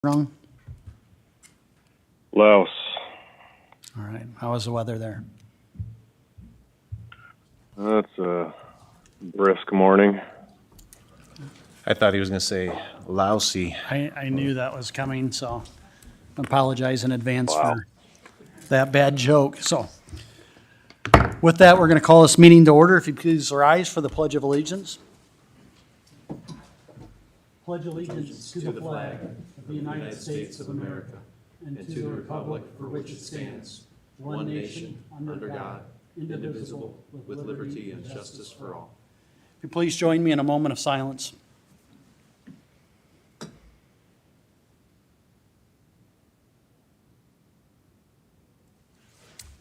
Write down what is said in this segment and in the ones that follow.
Wrong? Laos. All right. How is the weather there? That's a brisk morning. I thought he was going to say lousy. I knew that was coming, so I apologize in advance Wow. for that bad joke. So with that, we're going to call this meeting to order. If you please rise for the Pledge of Allegiance. Pledge allegiance to the flag of the United States of America and to the republic for which it stands, one nation, under God, indivisible, with liberty and justice for all. If you please join me in a moment of silence.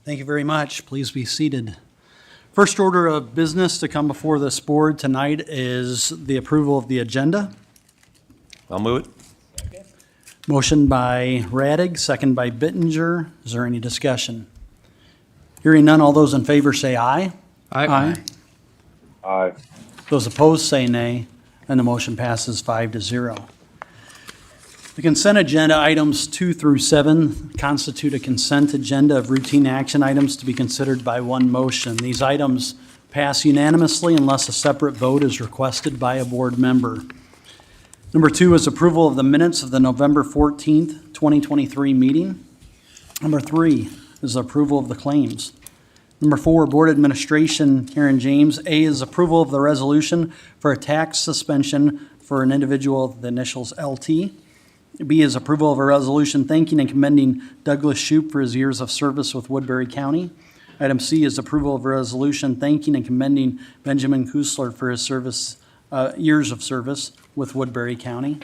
Thank you very much. Please be seated. First order of business to come before this board tonight is the approval of the agenda. I'll move it. Motion by Radig, second by Bittinger. Is there any discussion? Hearing none, all those in favor say aye. Aye. Aye. Those opposed say nay, and the motion passes 5-0. The consent agenda, items 2 through 7, constitute a consent agenda of routine action items to be considered by one motion. These items pass unanimously unless a separate vote is requested by a board member. Number 2 is approval of the minutes of the November 14th, 2023 meeting. Number 3 is approval of the claims. Number 4, Board Administration, Karen James. A is approval of the resolution for a tax suspension for an individual with the initials LT. B is approval of a resolution thanking and commending Douglas Shoup for his years of service with Woodbury County. Item C is approval of a resolution thanking and commending Benjamin Kusler for his years of service with Woodbury County.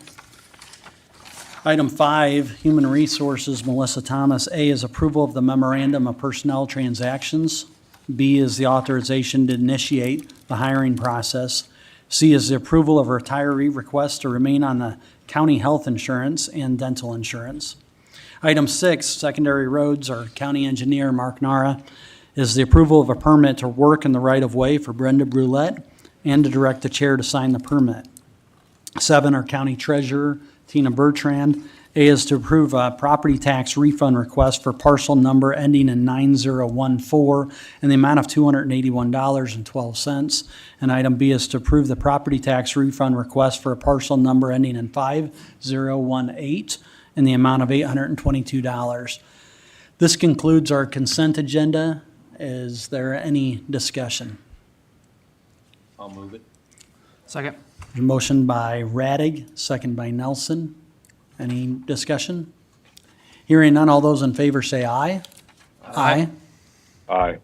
Item 5, Human Resources, Melissa Thomas. A is approval of the memorandum of personnel transactions. B is the authorization to initiate the hiring process. C is the approval of a retiree request to remain on the county health insurance and dental insurance. Item 6, Secondary Roads, our county engineer, Mark Nara, is the approval of a permit to work in the right-of-way for Brenda Brulette and to direct the chair to sign the permit. 7, our county treasurer, Tina Bertrand. A is to approve a property tax refund request for parcel number ending in 9014 in the amount of $281.12. And item B is to approve the property tax refund request for a parcel number ending in 5018 in the amount of $822. This concludes our consent agenda. Is there any discussion? I'll move it. Second. Motion by Radig, second by Nelson. Any discussion? Hearing none, all those in favor say aye. Aye. Aye.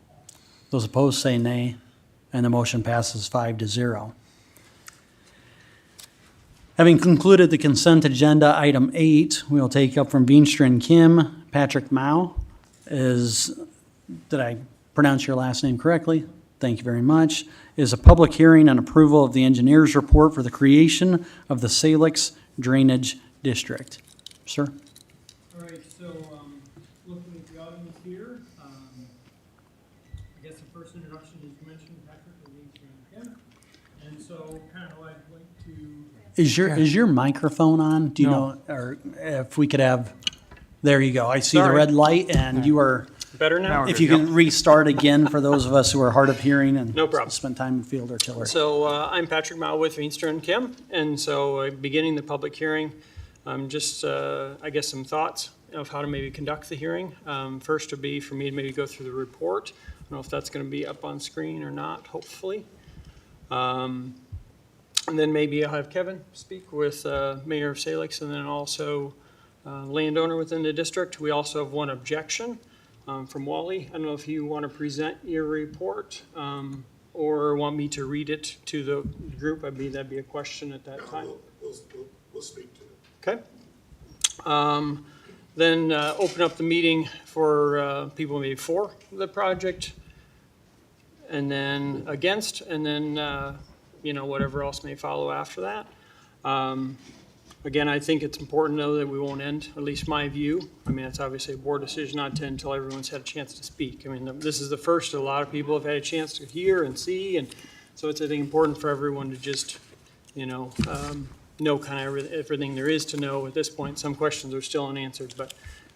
Those opposed say nay, and the motion passes 5-0. Having concluded the consent agenda, item 8, we will take up from Veenstra and Kim. Patrick Mao is, did I pronounce your last name correctly? Thank you very much. Is a public hearing and approval of the engineer's report for the creation of the Salix Drainage District. Sir? All right, so looking at the audience here, I guess the first introduction, as you mentioned, Patrick, is Kim. And so kind of I'd like to... Is your microphone on? Do you know, or if we could have, there you go. I see the Sorry. red light and you are, Better now? if you can restart again for those of us who are hard of hearing and No problem. spend time in field artillery. So I'm Patrick Mao with Veenstra and Kim, and so beginning the public hearing, just I guess some thoughts of how to maybe conduct the hearing. First would be for me to maybe go through the report. I don't know if that's going to be up on screen or not, hopefully. And then maybe I'll have Kevin speak with Mayor of Salix and then also landowner within the district. We also have one objection from Wally. I don't know if you want to present your report or want me to read it to the group. That'd be a question at that time. We'll speak to it. Okay. Then open up the meeting for people maybe for the project, and then against, and then whatever else may follow after that. Again, I think it's important to know that we won't end, at least my view. I mean, it's obviously a board decision not to end until everyone's had a chance to speak. I mean, this is the first a lot of people have had a chance to hear and see, and so it's, I think, important for everyone to just, know kind of everything there is to know at this point. Some questions are still unanswered, but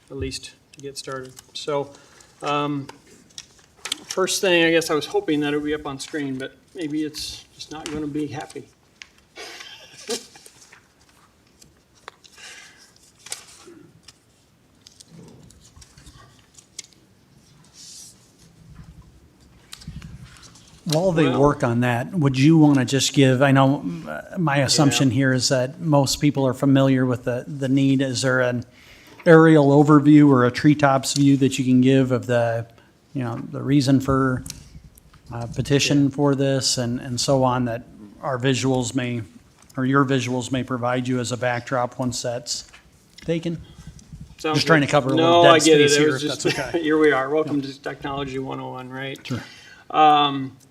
at least to get started. So first thing, I guess I was hoping that it would be up on screen, but maybe it's just not going to be happy. While they Well- work on that, would you want to just give, I know my assumption here is that most people are familiar with the need. Is there an aerial overview or a treetops view that you can give of the reason for petition for this and so on, that our visuals may, or your visuals may provide you as a backdrop once that's taken? Sounds Just trying good. to cover a No, little dead I get it. space It here, was if just, that's okay. here we are. Welcome to Technology 101, right? Sure.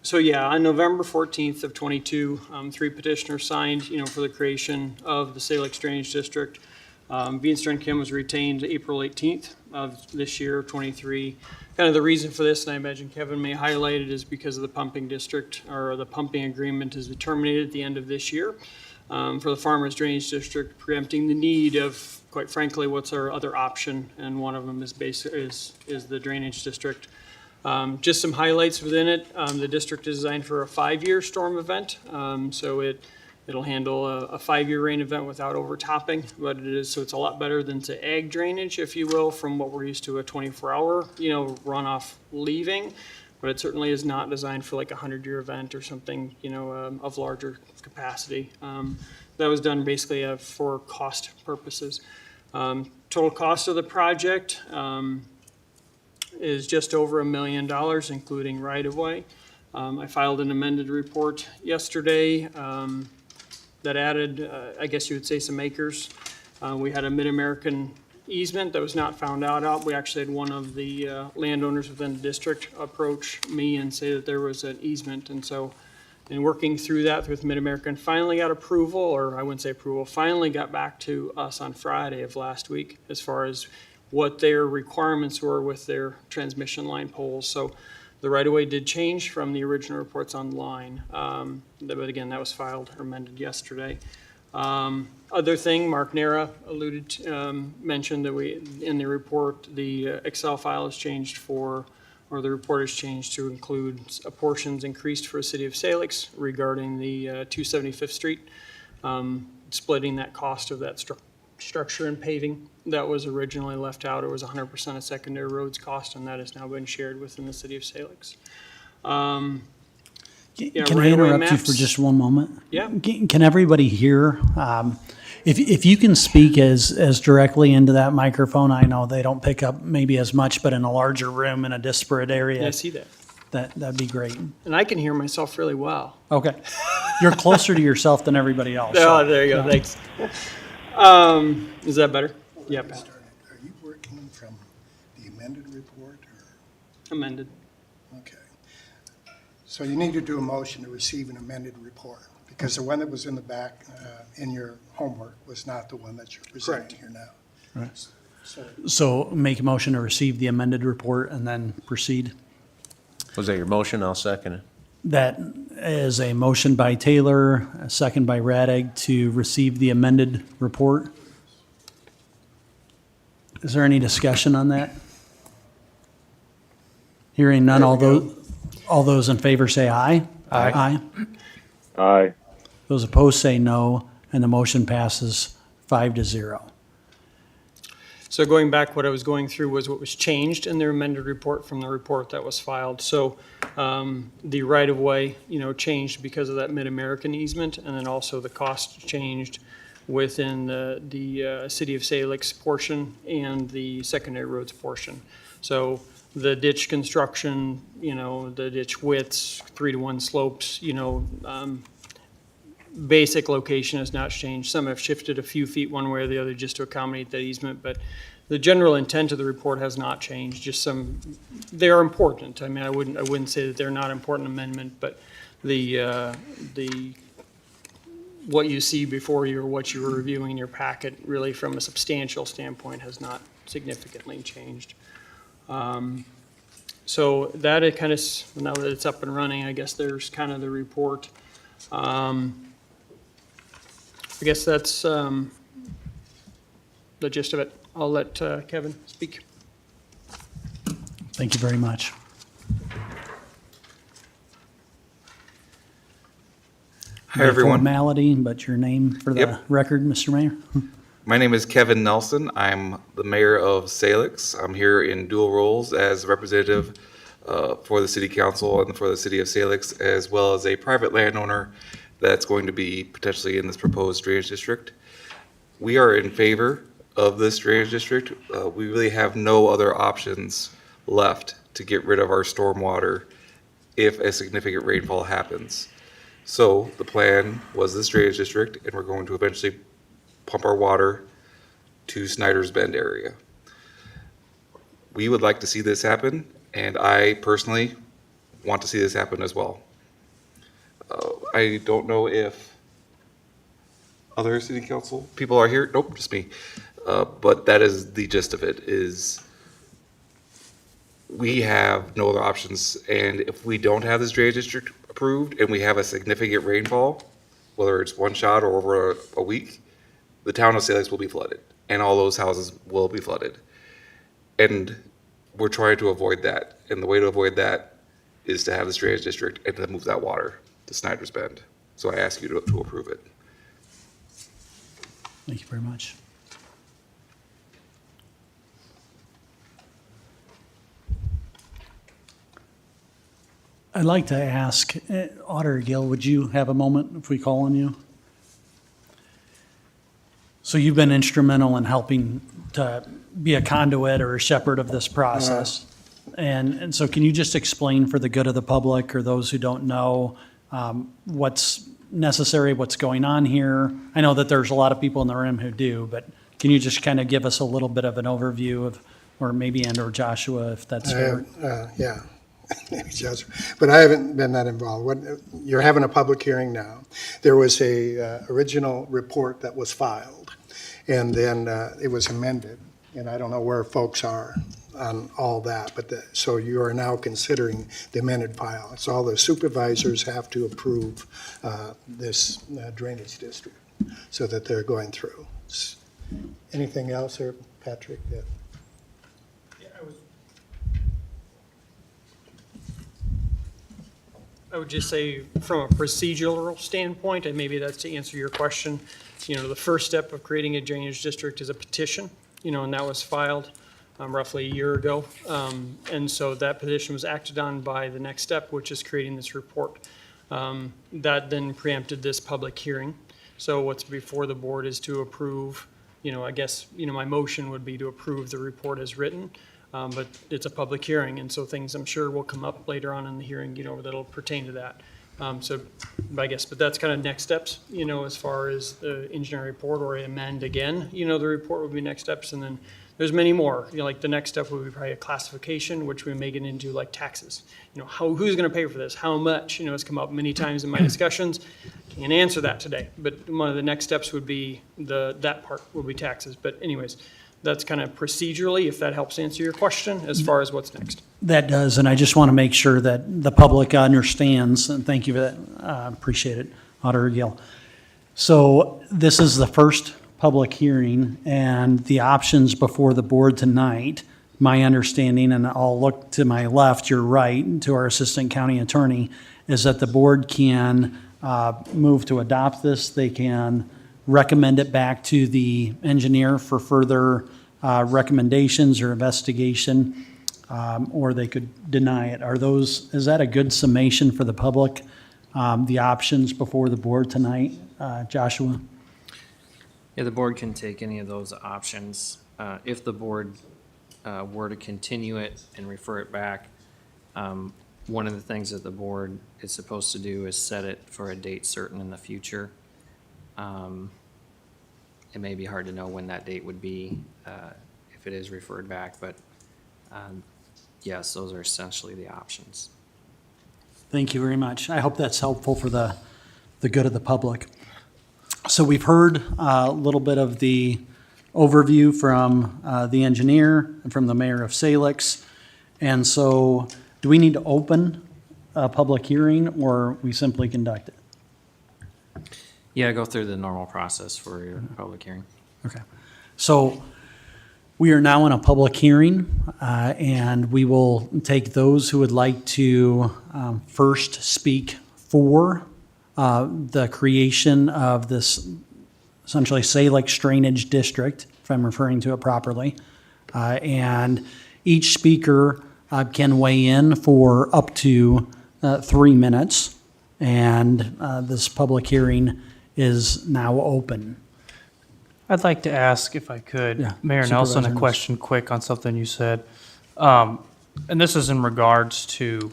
So yeah, on November 14th of '22, 3 petitioners signed, for the creation of the Salix Drainage District. Veenstra and Kim was retained April 18th of this year, '23. Kind of the reason for this, and I imagine Kevin may highlight it, is because of the pumping district, or the pumping agreement is terminated at the end of this year for the Farmers Drainage District, preempting the need of, quite frankly, what's our other option, and one of them is the drainage district. Just some highlights within it. The district is designed for a 5-year storm event, so it'll handle a 5-year rain event without overtopping, but so it's a lot better than to ag drainage, if you will, from what we're used to, a 24-hour, runoff leaving. But it certainly is not designed for like a 100-year event or something, of larger capacity. That was done basically for cost purposes. Total cost of the project is just over $1 million, including right-of-way. I filed an amended report yesterday that added, I guess you would say, some acres. We had a Mid-American easement that was not found out. We actually had one of the landowners within the district approach me and say that there was an easement. And so in working through that with Mid-American, finally got approval, or I wouldn't say approval, finally got back to us on Friday of last week as far as what their requirements were with their transmission line poles. So the right-of-way did change from the original reports online. But again, that was filed or amended yesterday. Other thing, Mark Nera mentioned that in the report, the Excel file has changed or the report has changed to include portions increased for the city of Salix regarding the 275th Street, splitting that cost of that structure and paving that was originally left out. It was 100% of secondary roads cost, and that has now been shared within the city of Salix. Can I right-of-way interrupt you maps. for just one moment? Yeah. Can everybody hear? If you can speak as directly into that microphone, I know they don't pick up maybe as much, but in a larger room in a disparate area, I see that. that'd be great. And I can hear myself really well. Okay. You're closer to yourself than everybody else. Oh, there you go, thanks. Is that better? Yeah, Pat. Are you working from the amended report or, Amended. okay. So you need to do a motion to receive an amended report because the one that was in the back, in your homework was not the one that you're presenting here now. Right. So So make a motion to receive the amended report and then proceed. Was that your motion? I'll second it. That is a motion by Taylor, a second by Radig to receive the amended report. Is there any discussion on that? Hearing none, all those in favor say aye. Aye. Aye. Those opposed say no, and the motion passes 5-0. So going back, what I was going through was what was changed in their amended report from the report that was filed. So the right-of-way, changed because of that Mid-American easement, and then also the cost changed within the City of Salix portion and the secondary roads portion. So the ditch construction, the ditch widths, 3-to-1 slopes, basic location has not changed. Some have shifted a few feet one way or the other just to accommodate that easement, but the general intent of the report has not changed. Just they are important. I mean, I wouldn't say that they're not important amendment, but what you see before you or what you were reviewing in your packet, really from a substantial standpoint, has not significantly changed. So that it kind of, now that it's up and running, I guess there's kind of the report. I guess that's the gist of it. I'll let Kevin speak. Thank you very much. Hi, everyone. Formality, but your name for the Yep. record, Mr. Mayor? My name is Kevin Nelson. I'm the mayor of Salix. I'm here in dual roles as representative for the city council and for the city of Salix, as well as a private landowner that's going to be potentially in this proposed drainage district. We are in favor of this drainage district. We really have no other options left to get rid of our stormwater if a significant rainfall happens. So the plan was this drainage district, and we're going to eventually pump our water to Snyder's Bend area. We would like to see this happen, and I personally want to see this happen as well. I don't know if other city council people are here. Nope, just me. But that is the gist of it, is we have no other options, and if we don't have this drainage district approved and we have a significant rainfall, whether it's one shot or over a week, the town of Salix will be flooded, and all those houses will be flooded. And we're trying to avoid that, and the way to avoid that is to have this drainage district and to move that water to Snyder's Bend. So I ask you to approve it. Thank you very much. I'd like to ask, Auditor Gill, would you have a moment if we call on you? So you've been instrumental in helping to be a conduit or a shepherd of this process. And so can you just explain for the good of the public or those who don't know what's necessary, what's going on here? I know that there's a lot of people in the room who do, but can you just kind of give us a little bit of an overview of, or maybe and or Joshua, if that's fair? Yeah. Maybe Joshua. But I haven't been that involved. You're having a public hearing now. There was a original report that was filed, and then it was amended, and I don't know where folks are on all that, but so you are now considering the amended file. So all the supervisors have to approve this drainage district so that they're going through. Anything else, or Patrick? I would just say, from a procedural standpoint, and maybe that's to answer your question, the first step of creating a drainage district is a petition, and that was filed roughly a year ago. And so that petition was acted on by the next step, which is creating this report. That then preempted this public hearing. So what's before the board is to approve, I guess, my motion would be to approve the report as written. But it's a public hearing, and so things I'm sure will come up later on in the hearing, that'll pertain to that. So I guess, but that's kind of next steps, as far as the engineering report or amend again, the report would be next steps. And then there's many more, like the next step would be probably a classification, which we may get into, like taxes. Who's going to pay for this? How much? It's come up many times in my discussions. Can't answer that today, but one of the next steps would be that part would be taxes. But anyways, that's kind of procedurally, if that helps answer your question, as far as what's next. That does, and I just want to make sure that the public understands, and thank you for that, appreciate it, Auditor Gill. So this is the first public hearing, and the options before the board tonight, my understanding, and I'll look to my left, you're right, to our Assistant County Attorney, is that the board can move to adopt this. They can recommend it back to the engineer for further recommendations or investigation, or they could deny it. Is that a good summation for the public, the options before the board tonight, Joshua? Yeah, the board can take any of those options. If the board were to continue it and refer it back, one of the things that the board is supposed to do is set it for a date certain in the future. It may be hard to know when that date would be if it is referred back, but yes, those are essentially the options. Thank you very much. I hope that's helpful for the good of the public. So we've heard a little bit of the overview from the engineer and from the mayor of Salix. And so do we need to open a public hearing or we simply conduct it? Yeah, go through the normal process for your public hearing. Okay. So we are now in a public hearing, and we will take those who would like to first speak for the creation of this essentially Salix Drainage District, if I'm referring to it properly. And each speaker can weigh in for up to 3 minutes, and this public hearing is now open. I'd like to ask, if I could, Yeah, Mayor Nelson, Supervisor a Nelson. question quick on something you said. And this is in regards to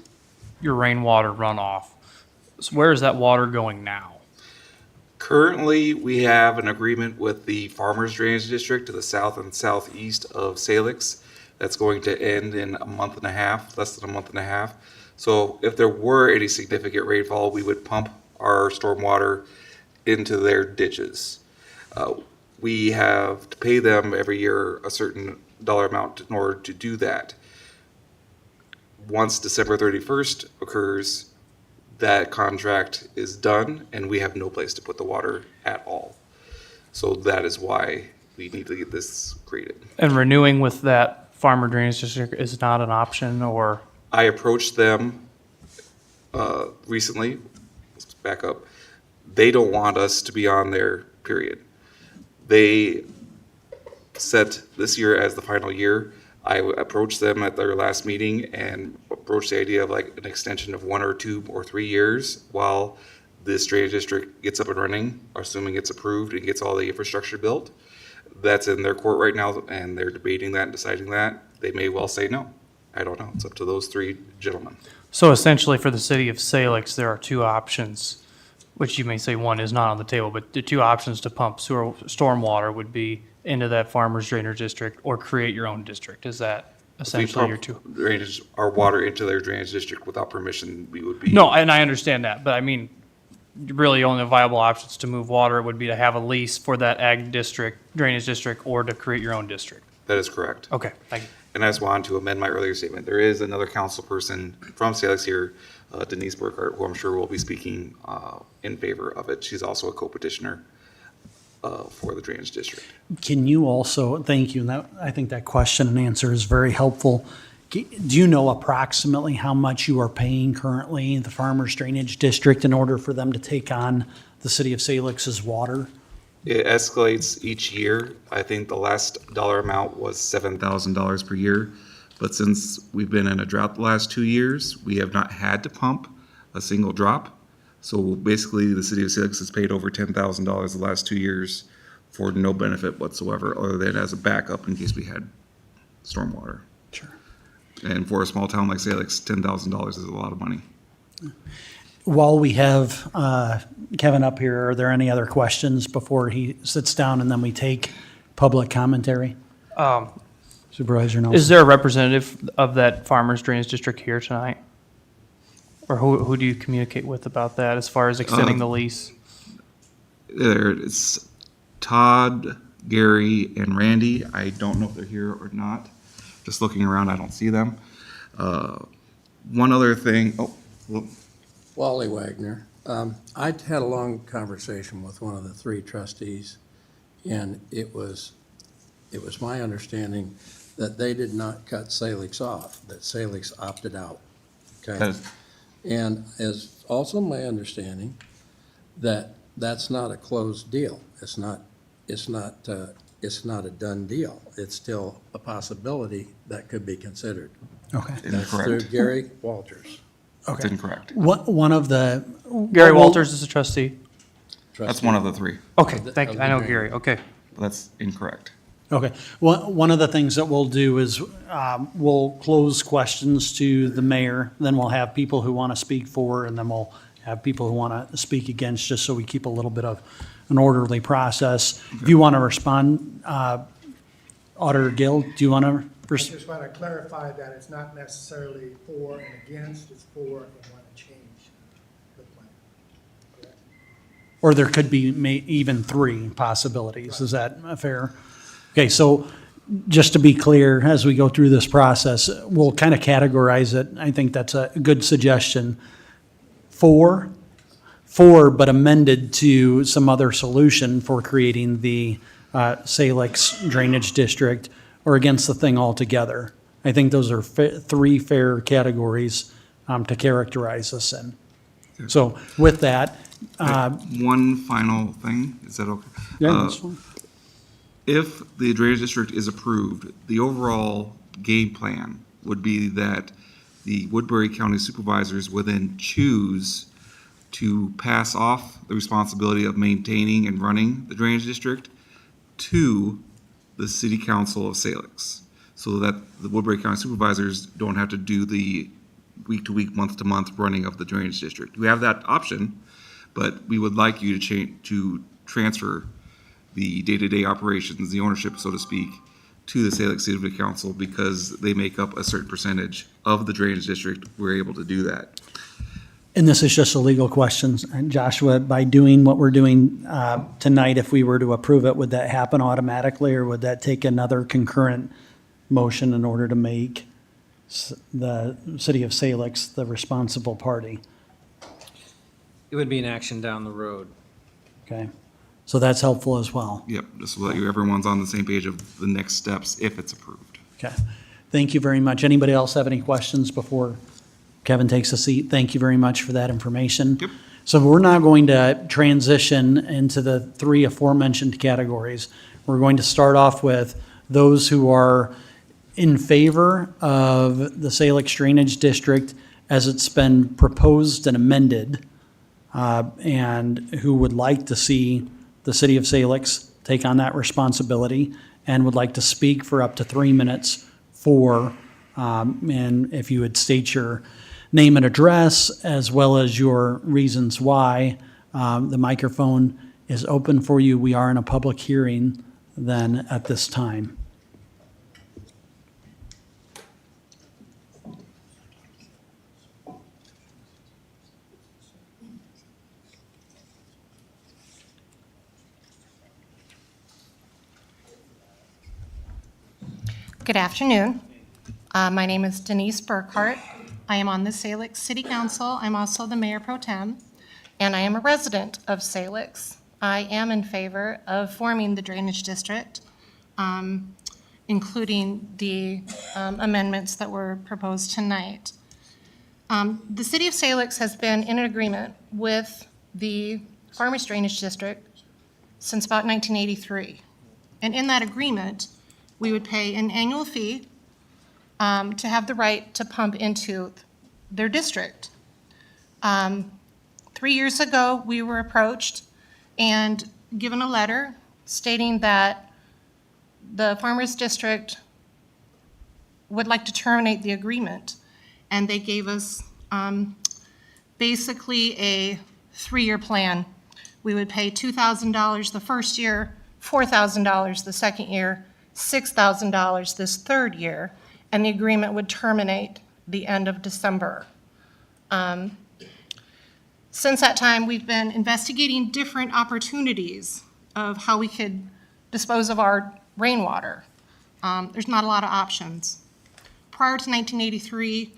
your rainwater runoff. So where is that water going now? Currently, we have an agreement with the Farmers Drainage District to the south and southeast of Salix. That's going to end in a month and a half, less than a month and a half. So if there were any significant rainfall, we would pump our stormwater into their ditches. We have to pay them every year a certain dollar amount in order to do that. Once December 31st occurs, that contract is done and we have no place to put the water at all. So that is why we need to get this created. And renewing with that farmer drainage district is not an option, or? I approached them recently. Let's back up. They don't want us to be on there, period. They set this year as the final year. I approached them at their last meeting and approached the idea of like an extension of 1 or 2 or 3 years while this drainage district gets up and running, assuming it's approved and gets all the infrastructure built. That's in their court right now, and they're debating that and deciding that. They may well say no. I don't know. It's up to those 3 gentlemen. So essentially, for the city of Salix, there are 2 options, which you may say one is not on the table, but the 2 options to pump sewer stormwater would be into that farmer's drainage district or create your own district. Is that essentially your 2? Drainage, our water into their drainage district without permission, we would be. No, and I understand that, but I mean, really only viable options to move water would be to have a lease for that ag district, drainage district, or to create your own district. That is correct. Okay, thank you. And I just wanted to amend my earlier statement. There is another council person from Salix here, Denise Burkhart, who I'm sure will be speaking in favor of it. She's also a co-petitioner for the drainage district. Can you also, thank you, and that, I think that question and answer is very helpful. Do you know approximately how much you are paying currently the Farmers Drainage District in order for them to take on the city of Salix's water? It escalates each year. I think the last dollar amount was $7,000 per year. But since we've been in a drought the last 2 years, we have not had to pump a single drop. So basically, the city of Salix has paid over $10,000 the last 2 years for no benefit whatsoever, other than as a backup in case we had stormwater. Sure. And for a small town like Salix, $10,000 is a lot of money. While we have Kevin up here, are there any other questions before he sits down and then we take public commentary? Supervisor Nelson? Is there a representative of that farmer's drainage district here tonight? Or who do you communicate with about that as far as extending the lease? It's Todd, Gary, and Randy. I don't know if they're here or not. Just looking around, I don't see them. One other thing, Wally Wagner. I had a long conversation with one of the 3 trustees, and it was my understanding that they did not cut Salix off, that Salix opted out. Okay? that is- And as also my understanding that that's not a closed deal. It's not a done deal. It's still a possibility that could be considered. Okay. That's through incorrect. Gary Walters. It's incorrect. One of the. Gary well, Walters is a trustee? That's one of the 3. Okay, Of the- thank of you. the I know drainage. Gary, okay. That's incorrect. Okay. One of the things that we'll do is we'll close questions to the mayor, then we'll have people who want to speak for, and then we'll have people who want to speak against, just so we keep a little bit of an orderly process. If you want to respond, Auditor Gill, do you want to? I just want to clarify that it's not necessarily for and against, it's for and want to change the plan. Correct? Or there could be even 3 possibilities. Is that fair? Okay, so just to be clear, as we go through this process, we'll kind of categorize it. I think that's a good suggestion. 4, for, but amended to some other solution for creating the Salix Drainage District, or against the thing altogether. I think those are three fair categories to characterize us in. So with that, One final thing, is that okay? yeah, that's fine. If the drainage district is approved, the overall game plan would be that the Woodbury County Supervisors would then choose to pass off the responsibility of maintaining and running the drainage district to the City Council of Salix, so that the Woodbury County Supervisors don't have to do the week-to-week, month-to-month running of the drainage district. We have that option, but we would like you to transfer the day-to-day operations, the ownership, so to speak, to the Salix City Council, because they make up a certain percentage of the drainage district. We're able to do that. And this is just a legal question. And Joshua, by doing what we're doing tonight, if we were to approve it, would that happen automatically, or would that take another concurrent motion in order to make the city of Salix the responsible party? It would be an action down the road. Okay, so that's helpful as well. Yep, just so that everyone's on the same page of the next steps if it's approved. Okay, thank you very much. Anybody else have any questions before Kevin takes a seat? Thank you very much for that information. Yep. So we're now going to transition into the three aforementioned categories. We're going to start off with those who are in favor of the Salix Drainage District as it's been proposed and amended, and who would like to see the city of Salix take on that responsibility and would like to speak for up to 3 minutes for, and if you would state your name and address as well as your reasons why, the microphone is open for you. We are in a public hearing then at this time. Good afternoon. My name is Denise Burkhart. I am on the Salix City Council. I'm also the Mayor Pro Tem, and I am a resident of Salix. I am in favor of forming the drainage district, including the amendments that were proposed tonight. The city of Salix has been in agreement with the Farmers Drainage District since about 1983. And in that agreement, we would pay an annual fee to have the right to pump into their district. 3 years ago, we were approached and given a letter stating that the Farmers District would like to terminate the agreement. And they gave us basically a 3-year plan. We would pay $2,000 the first year, $4,000 the second year, $6,000 this third year, and the agreement would terminate the end of December. Since that time, we've been investigating different opportunities of how we could dispose of our rainwater. There's not a lot of options. Prior to 1983,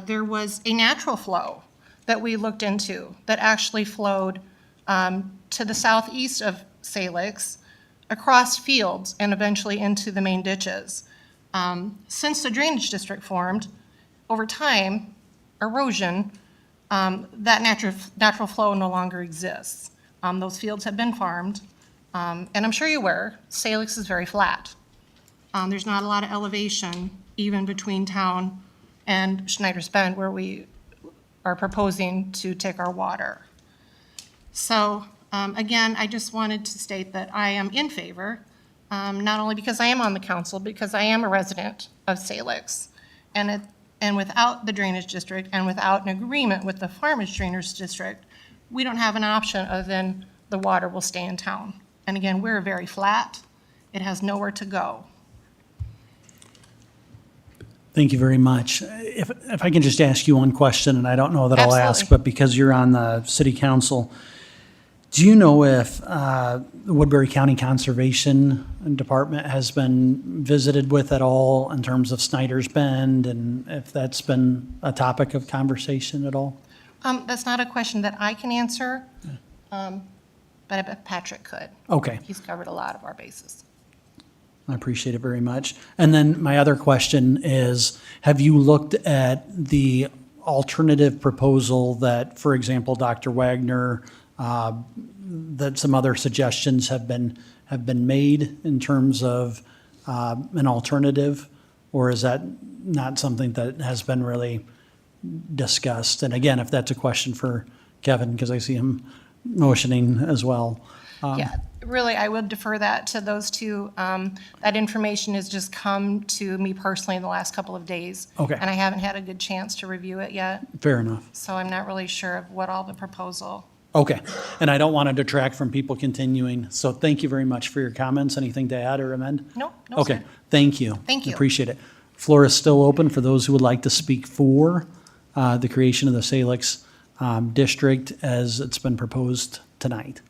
there was a natural flow that we looked into that actually flowed to the southeast of Salix, across fields, and eventually into the main ditches. Since the drainage district formed, over time, erosion, that natural flow no longer exists. Those fields have been farmed, and I'm sure you're aware, Salix is very flat. There's not a lot of elevation even between town and Schneider's Bend, where we are proposing to take our water. So again, I just wanted to state that I am in favor, not only because I am on the council, because I am a resident of Salix. And without the drainage district and without an agreement with the Farmers Drainage District, we don't have an option other than the water will stay in town. And again, we're very flat. It has nowhere to go. Thank you very much. If I can just ask you one question, and I don't know that I'll ask, Absolutely. but because you're on the city council, do you know if the Woodbury County Conservation Department has been visited with at all in terms of Snyder's Bend, and if that's been a topic of conversation at all? That's not a question that I can answer, but I bet Patrick could. Okay. He's covered a lot of our bases. I appreciate it very much. And then my other question is, have you looked at the alternative proposal that, for example, Dr. Wagner, that some other suggestions have been made in terms of an alternative? Or is that not something that has been really discussed? And again, if that's a question for Kevin, because I see him motioning as well. Yeah, really, I would defer that to those two. That information has just come to me personally in the last couple of days. Okay. And I haven't had a good chance to review it yet, Fair enough. so I'm not really sure of what all the proposal. Okay. And I don't want to detract from people continuing. So thank you very much for your comments. Anything to add or amend? No, Okay, sir. thank you. Thank you. Appreciate it. Floor is still open for those who would like to speak for the creation of the Salix district as it's been proposed tonight.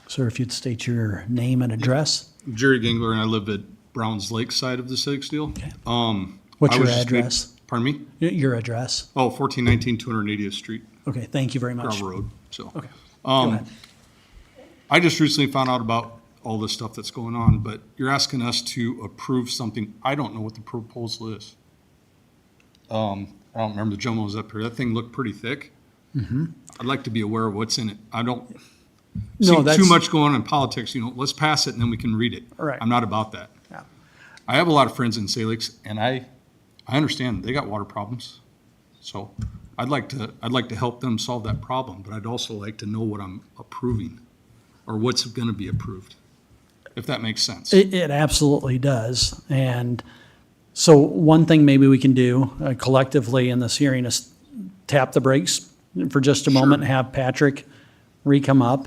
Sir, if you'd state your name and address. Jerry Gingler, and I live at Browns Lake side of the Salix deal. What's I your was just address? Pardon me? Your address. Oh, 1419 280th Street, Okay, thank you very much. Gravel Road, so. Okay. Go ahead. I just recently found out about all this stuff that's going on, but you're asking us to approve something. I don't know what the proposal is. I don't remember the gentleman was up here. That thing looked pretty thick. I'd like to be aware of what's in it. I don't see too that's- much going on in politics, let's pass it and then we can read it. Right. I'm not about that. Yeah. I have a lot of friends in Salix, and I understand they got water problems. So I'd like to help them solve that problem, but I'd also like to know what I'm approving or what's going to be approved, if that makes sense. It absolutely does. And so one thing maybe we can do collectively in this hearing is tap the brakes for just a moment, and have Patrick re-come up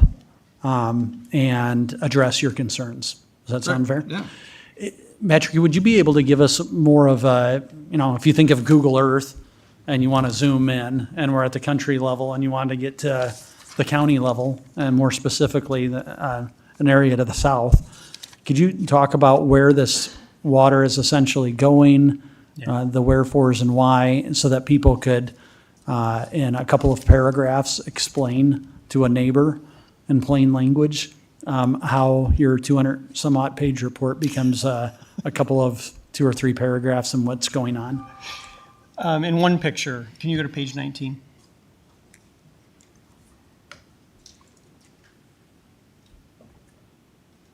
and address your concerns. Does that sound fair? Yeah. Patrick, would you be able to give us more of a, if you think of Google Earth and you want to zoom in and we're at the country level and you want to get to the county level and more specifically an area to the south, could you talk about where this water is essentially going, the wherefores and why, so that people could, in a couple of paragraphs, explain to a neighbor in plain language how your 200-some-odd page report becomes a couple of 2 or 3 paragraphs and what's going on? In one picture, can you go to page 19?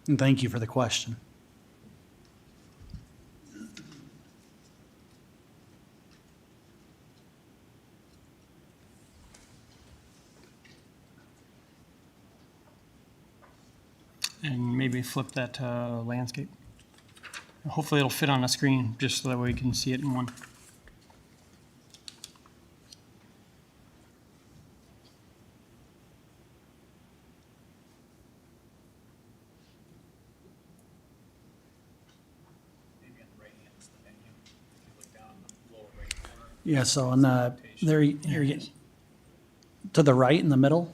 And thank you for the question. And maybe flip that to landscape. Hopefully it'll fit on the screen, just so that we can see it in one. Yeah, so on the, there, here you get, to the right in the middle.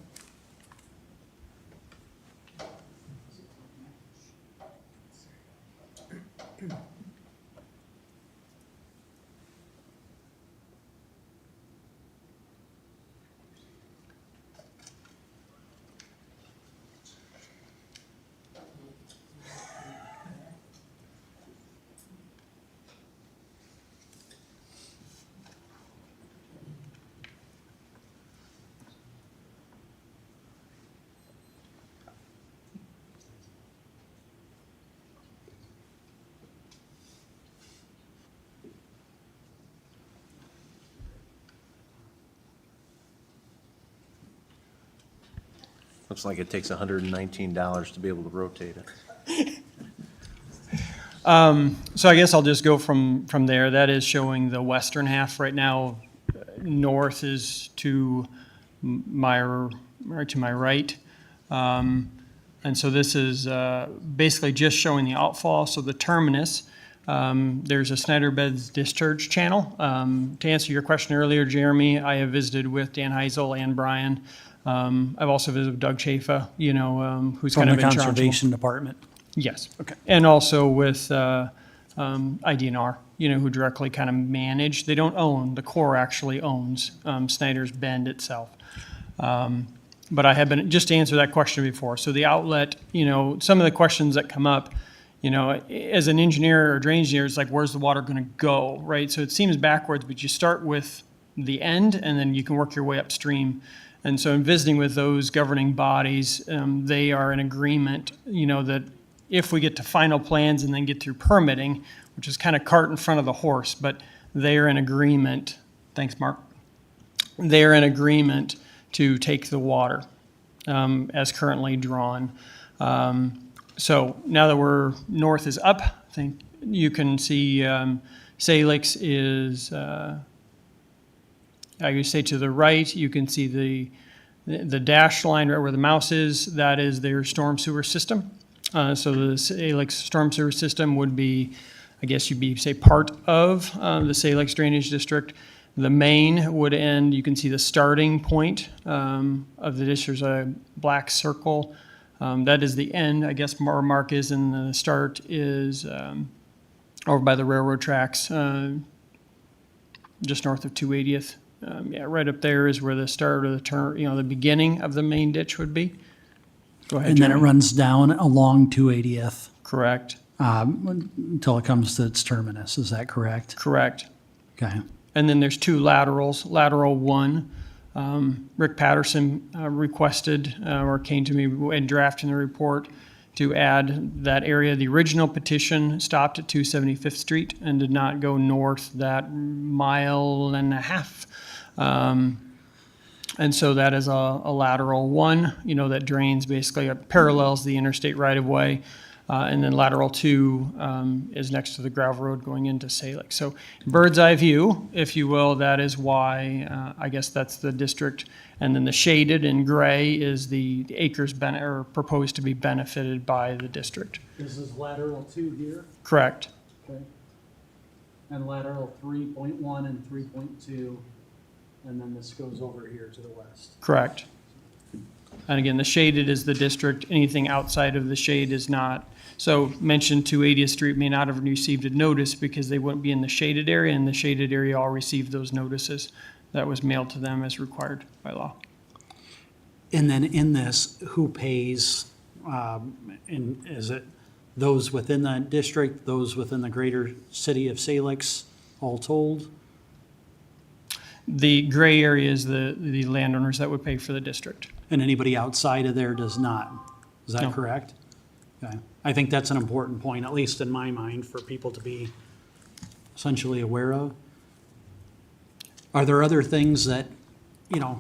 Looks like it takes $119 to be able to rotate it. So I guess I'll just go from there. That is showing the western half right now. North is to my right. And so this is basically just showing the outfall. So the terminus, there's a Snyder Beds discharge channel. To answer your question earlier, Jeremy, I have visited with Dan Heisel and Brian I've also visited with Doug Chafa, who's From kind the of in charge. Conservation Department. Yes. Okay. And also with IDNR, who directly kind of manage. They don't own. The Corps actually owns Snyder's Bend itself. But I have been, just to answer that question before, so the outlet, some of the questions that come up, as an engineer or drainage engineer, it's like, where's the water going to go, right? So it seems backwards, but you start with the end, and then you can work your way upstream. And so in visiting with those governing bodies, they are in agreement, that if we get to final plans and then get through permitting, which is kind of cart in front of the horse, but they are in agreement. Thanks, Mark. They are in agreement to take the water as currently drawn. So now that north is up, I think you can see Salix is, I would say to the right, you can see the dashed line right where the mouse is. That is their storm sewer system. So the Salix storm sewer system would be, I guess you'd be, say, part of the Salix Drainage District. The main would end, you can see the starting point of the dish. There's a black circle. That is the end, I guess, where Mark is, and the start is over by the railroad tracks, just north of 280th. Right up there is where the start of the turn, the beginning of the main ditch would be. Go ahead, And then it Jeremy. runs down along 280th Correct, until it comes to its terminus. Is that correct? correct. Okay. And then there's two laterals. Lateral one, Rick Patterson requested or came to me and drafting the report to add that area. The original petition stopped at 275th Street and did not go north that mile and a half. And so that is a lateral one, that drains basically, parallels the interstate right-of-way. And then lateral two is next to the gravel road going into Salix. So bird's eye view, if you will, that is why, I guess that's the district. And then the shaded in gray is the acres proposed to be benefited by the district. This is lateral 2 here. Correct. Okay. And lateral 3.1 and 3.2, and then this goes over here to the west. Correct. And again, the shaded is the district. Anything outside of the shade is not. So mentioned 280th Street may not have received a notice because they wouldn't be in the shaded area, and the shaded area all received those notices. That was mailed to them as required by law. And then in this, who pays, and is it those within the district, those within the greater city of Salix, all told? The gray area is the landowners that would pay for the district. And anybody outside of there does not? Is that No. correct? Okay. I think that's an important point, at least in my mind, for people to be essentially aware of. Are there other things that,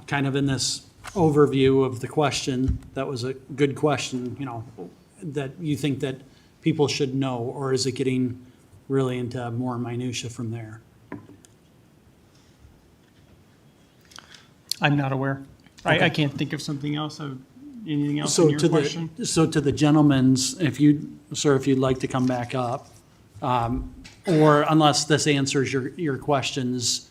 kind of in this overview of the question, that was a good question, that you think that people should know, or is it getting really into more minutia from there? I'm not aware. Okay. I can't think of something else, anything else So in your question? So to the gentleman's, if you'd like to come back up, or unless this answers your questions,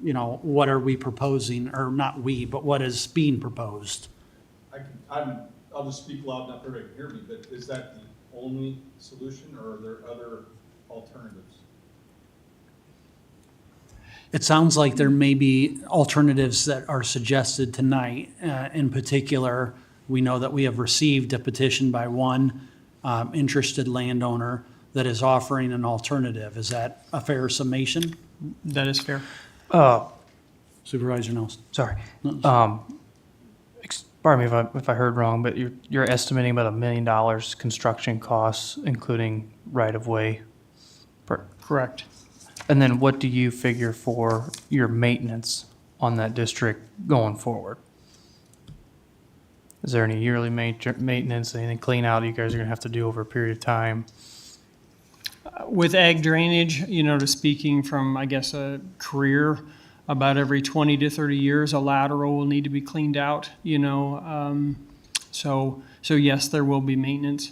what are we proposing, or not we, but what is being proposed? I'll just speak loud enough for everybody to hear me, but is that the only solution, or are there other alternatives? It sounds like there may be alternatives that are suggested tonight. In particular, we know that we have received a petition by one interested landowner that is offering an alternative. Is that a fair summation? That is fair. Supervisor Nelson? Sorry. Pardon me if I heard wrong, but you're estimating about $1 million construction costs, including right-of-way. Correct. And then what do you figure for your maintenance on that district going forward? Is there any yearly maintenance, anything clean out you guys are gonna have to do over a period of time? With ag drainage, to speaking from, I guess, a career, about every 20 to 30 years, a lateral will need to be cleaned out, So yes, there will be maintenance.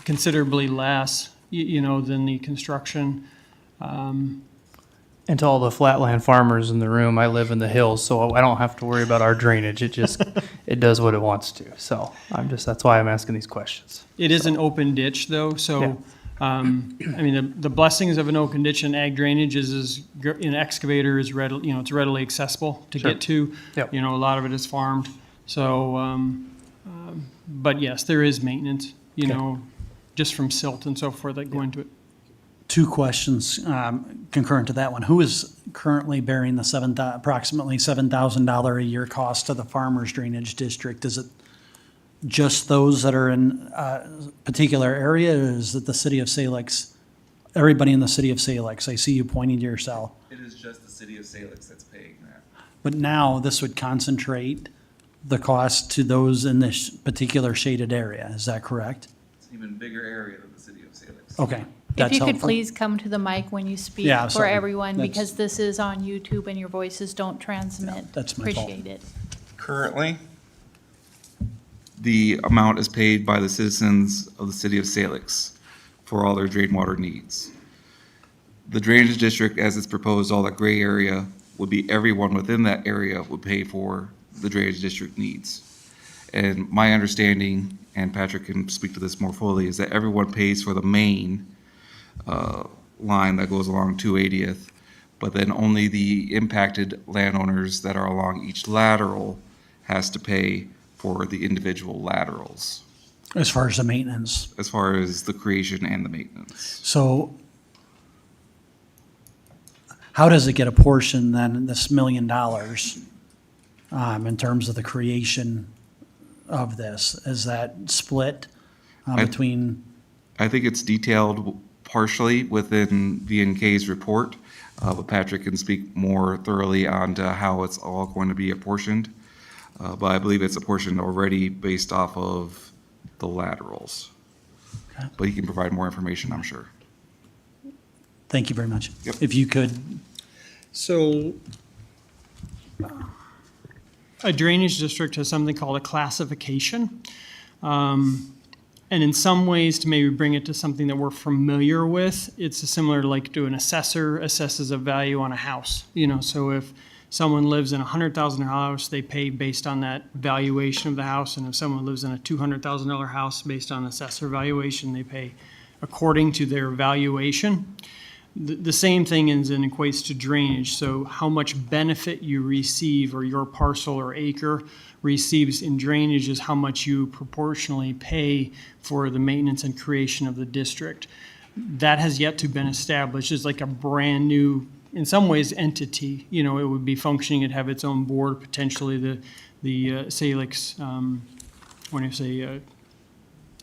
Considerably less, than the construction. And And to all the flatland farmers in the room, I live in the hills, so I don't have to worry about our drainage. It just, it does what it wants to. So that's why I'm asking these questions. It is an open ditch, though, so, I mean, the blessings of an open ditch and ag drainage is an excavator is readily, it's readily accessible to Sure. get to. Yep. A lot of it is farmed, so, but yes, there is maintenance, just from silt and so forth that go into it. Two questions concurrent to that one. Who is currently bearing the approximately $7,000 a year cost to the farmers drainage district? Is it just those that are in a particular area, or is it the city of Salix, everybody in the city of Salix? I see you pointing to yourself. It is just the city of Salix that's paying that. But now this would concentrate the cost to those in this particular shaded area. Is that correct? It's an even bigger area than the city of Salix. Okay. If That's you could helpful. please come to the mic when you speak Yeah, for sorry. everyone, That's- because this is on YouTube and your voices don't transmit. that's my fault. Appreciate it. Currently, the amount is paid by the citizens of the city of Salix for all their drain water needs. The drainage district, as it's proposed, all that gray area, would be everyone within that area would pay for the drainage district needs. And my understanding, and Patrick can speak to this more fully, is that everyone pays for the main line that goes along 280th, but then only the impacted landowners that are along each lateral has to pay for the individual laterals, As far as the maintenance. as far as the creation and the maintenance. So how does it get apportioned then, this $1 million, in terms of the creation of this? Is that split I- between, I think it's detailed partially within VNK's report, but Patrick can speak more thoroughly on to how it's all going to be apportioned. But I believe it's apportioned already based off of the laterals. Okay. But he can provide more information, I'm sure. thank you very much. Yep. If you could, So a drainage district has something called a classification. And in some ways, to maybe bring it to something that we're familiar with, it's similar to like to an assessor assesses a value on a house. So if someone lives in a $100,000 house, they pay based on that valuation of the house. And if someone lives in a $200,000 house based on assessor valuation, they pay according to their valuation. The same thing equates to drainage. So how much benefit you receive, or your parcel or acre receives in drainage, is how much you proportionally pay for the maintenance and creation of the district. That has yet to been established. It's like a brand new, in some ways, entity. It would be functioning, it'd have its own board, potentially the Salix, when I say,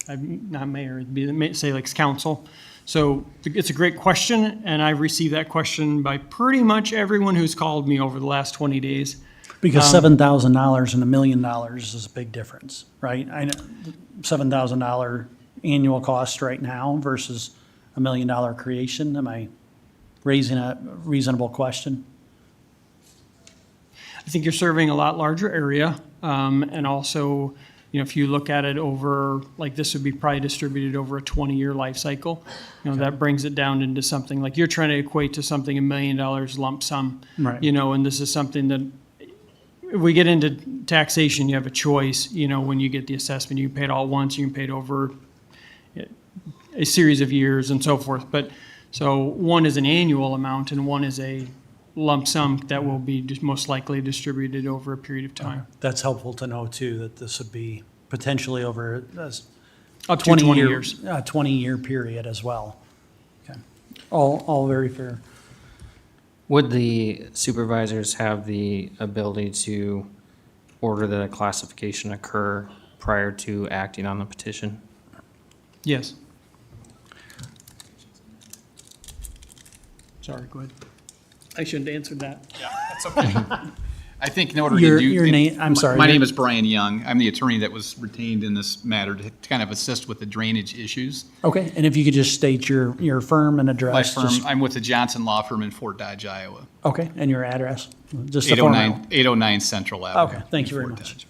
I'm not mayor, it'd be the Salix Council. So it's a great question, and I've received that question by pretty much everyone who's called me over the last 20 days. because $7,000 and $1 million is a big difference, right? I know $7,000 annual cost right now versus $1 million creation. Am I raising a reasonable question? I think you're serving a lot larger area, and also, if you look at it over, like this would be probably distributed over a 20-year life cycle. That brings it down into something like you're trying to equate to something $1 million lump sum. Right. And this is something that if we get into taxation, you have a choice. When you get the assessment, you can pay it all at once, you can pay it over a series of years and so forth. But so one is an annual amount and one is a lump sum that will be most likely distributed over a period of time. That's helpful to know too, that this would be potentially over Up to 20 years. 20-year period as well. Okay. All very fair. Would the supervisors have the ability to order that a classification occur prior to acting on the petition? Yes. Sorry, go ahead. I shouldn't have answered that. That's okay. I think in order to Your- do. your name- I'm sorry, My your- name is Brian Young. I'm the attorney that was retained in this matter to kind of assist with the drainage issues. Okay, and if you could just state your firm and My address. firm, just- I'm with the Johnson Law Firm in Fort Dodge, Iowa. Okay, and your address? Just the format. 809 Central Avenue. Okay, thank you in very Fort much. Dodge.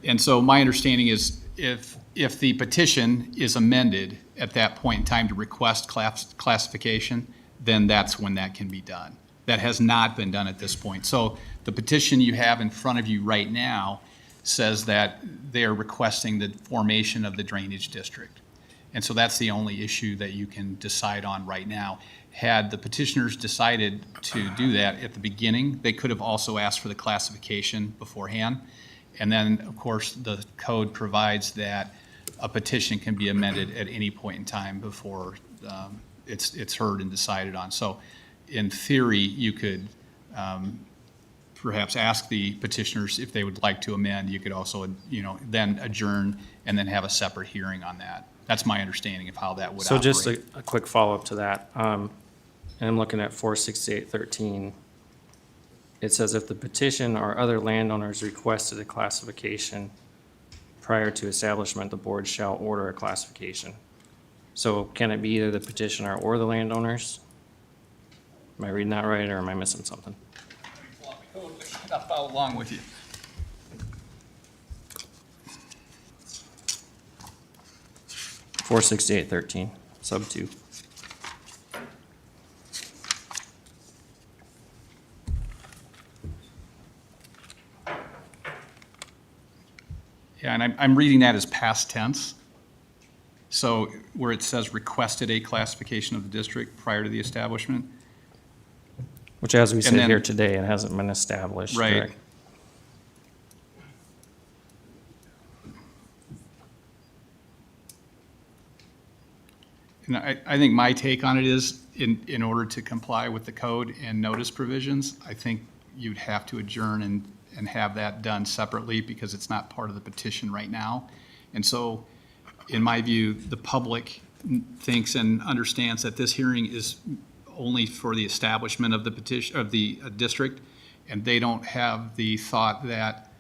And so my understanding is if the petition is amended at that point in time to request classification, then that's when that can be done. That has not been done at this point. So the petition you have in front of you right now says that they are requesting the formation of the drainage district. And so that's the only issue that you can decide on right now. Had the petitioners decided to do that at the beginning, they could have also asked for the classification beforehand. And then, of course, the code provides that a petition can be amended at any point in time before it's heard and decided on. So in theory, you could perhaps ask the petitioners if they would like to amend. You could also, then adjourn and then have a separate hearing on that. That's my understanding of how that would So operate. just a quick follow-up to that. And I'm looking at 46813. It says if the petition or other landowners requested a classification prior to establishment, the board shall order a classification. So can it be either the petitioner or the landowners? Am I reading that right, or am I missing something? I'll follow along with you. Four 6813, sub 2. Yeah, and I'm reading that as past tense. So where it says requested a classification of the district prior to the establishment. Which, as we And said then- here today, it hasn't been established. Right. correct? And I think my take on it is, in order to comply with the code and notice provisions, I think you'd have to adjourn and have that done separately because it's not part of the petition right now. And so, in my view, the public thinks and understands that this hearing is only for the establishment of the petition, of the district, and they don't have the thought that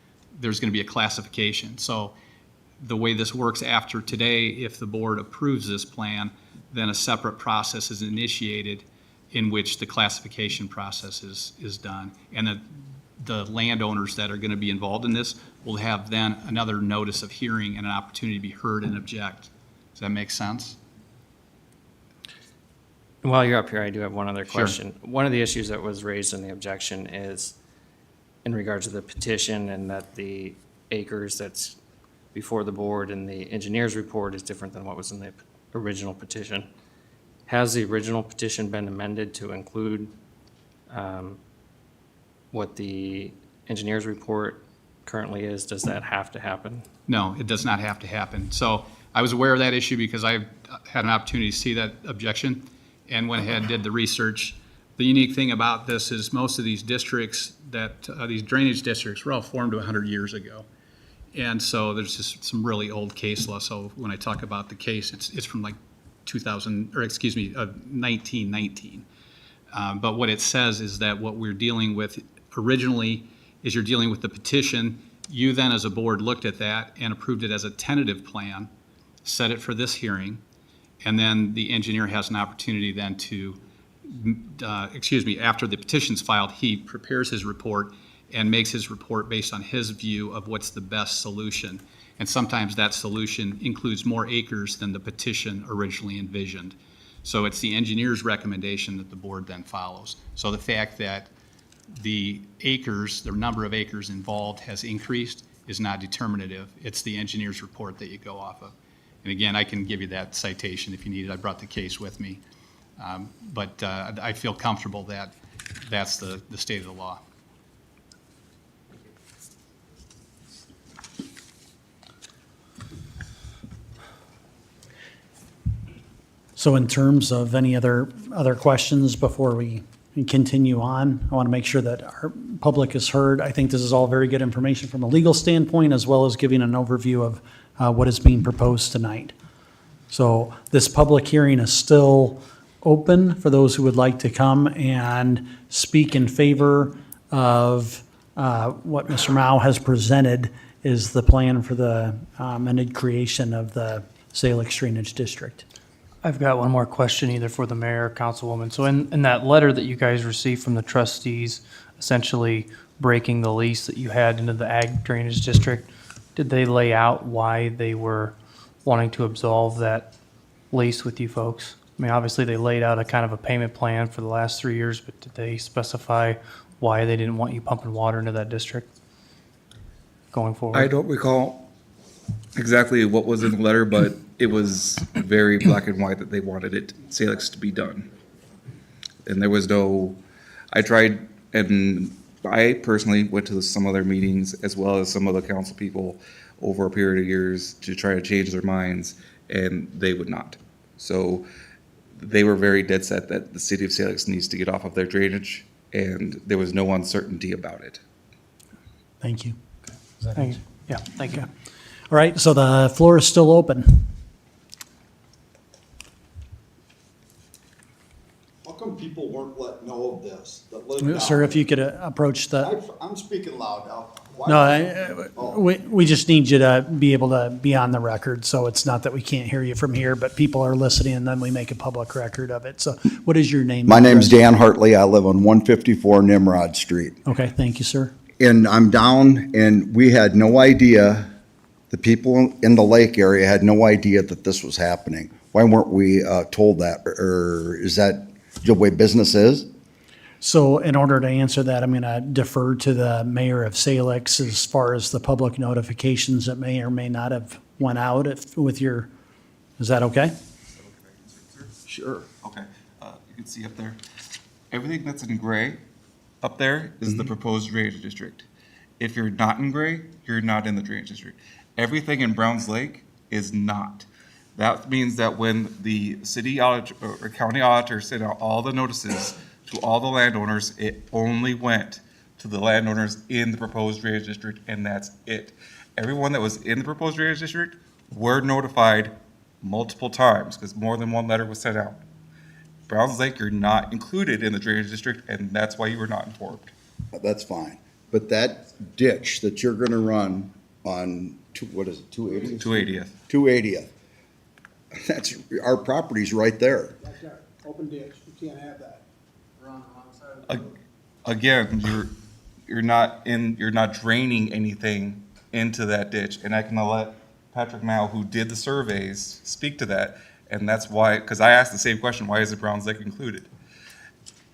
there's going to be a classification. So the way this works after today, if the board approves this plan, then a separate process is initiated in which the classification process is done. And the landowners that are going to be involved in this will have then another notice of hearing and an opportunity to be heard and object. Does that make sense? While you're up here, I do have one other Sure. question. One of the issues that was raised in the objection is in regards to the petition and that the acres that's before the board and the engineer's report is different than what was in the original petition. Has the original petition been amended to include what the engineer's report currently is? Does that have to happen? No, it does not have to happen. So I was aware of that issue because I had an opportunity to see that objection and went ahead and did the research. The unique thing about this is most of these districts these drainage districts were all formed 100 years ago. And so there's just some really old case law. So when I talk about the case, it's from like 1919. But what it says is that what we're dealing with originally is you're dealing with the petition. You then as a board looked at that and approved it as a tentative plan, set it for this hearing, and then the engineer has an opportunity then to, after the petition's filed, he prepares his report and makes his report based on his view of what's the best solution. And sometimes that solution includes more acres than the petition originally envisioned. So it's the engineer's recommendation that the board then follows. So the fact that the acres, the number of acres involved has increased is not determinative. It's the engineer's report that you go off of. And again, I can give you that citation if you need it. I brought the case with me. But I feel comfortable that that's the state of the law. So in terms of any other questions before we continue on, I want to make sure that our public is heard. I think this is all very good information from a legal standpoint, as well as giving an overview of what is being proposed tonight. So this public hearing is still open for those who would like to come and speak in favor of what Mr. Mao has presented is the plan for the amended creation of the Salix Drainage District. I've got one more question either for the mayor or councilwoman. So in that letter that you guys received from the trustees, essentially breaking the lease that you had into the ag drainage district, did they lay out why they were wanting to absolve that lease with you folks? I mean, obviously, they laid out a kind of a payment plan for the last 3 years, but did they specify why they didn't want you pumping water into that district going forward? I don't recall exactly what was in the letter, but it was very black and white that they wanted it, Salix, to be done. And there was no, I tried, and I personally went to some of their meetings as well as some of the council people over a period of years to try to change their minds, and they would not. So they were very dead set that the city of Salix needs to get off of their drainage, and there was no uncertainty about it. Thank you. Thank you. Yeah, thank you. All right, so the floor is still open. How come people weren't let know of this? That lived down Sir, if there? you could approach the, I'm speaking loud now. Why- no, we just need you to be able to be on the record, so it's not that we can't hear you from here, but people are listening, and then we make a public record of it. So what is your name? My name's Dan Hartley. I live on 154 Nimrod Street. Okay, thank you, sir. And I'm down, and we had no idea, the people in the lake area had no idea that this was happening. Why weren't we told that? Or is that the way business is? So in order to answer that, I'm going to defer to the mayor of Salix as far as the public notifications that may or may not have went out with your, is that okay? Sure. Okay, you can see up there, everything that's in gray up there is the proposed drainage district. If you're not in gray, you're not in the drainage district. Everything in Browns Lake is not. That means that when the city auditor or county auditor sent out all the notices to all the landowners, it only went to the landowners in the proposed drainage district, and that's it. Everyone that was in the proposed drainage district were notified multiple times, because more than one letter was sent out. Browns Lake, you're not included in the drainage district, and that's why you were not informed. That's fine. But that ditch that you're gonna run on, what is it, 280th? 280th. 280th. That's, our property's right there. Open ditch, you can't have that. Again, you're not draining anything into that ditch, and I can let Patrick Mao, who did the surveys, speak to that, and that's why, because I asked the same question, why is the Browns Lake included?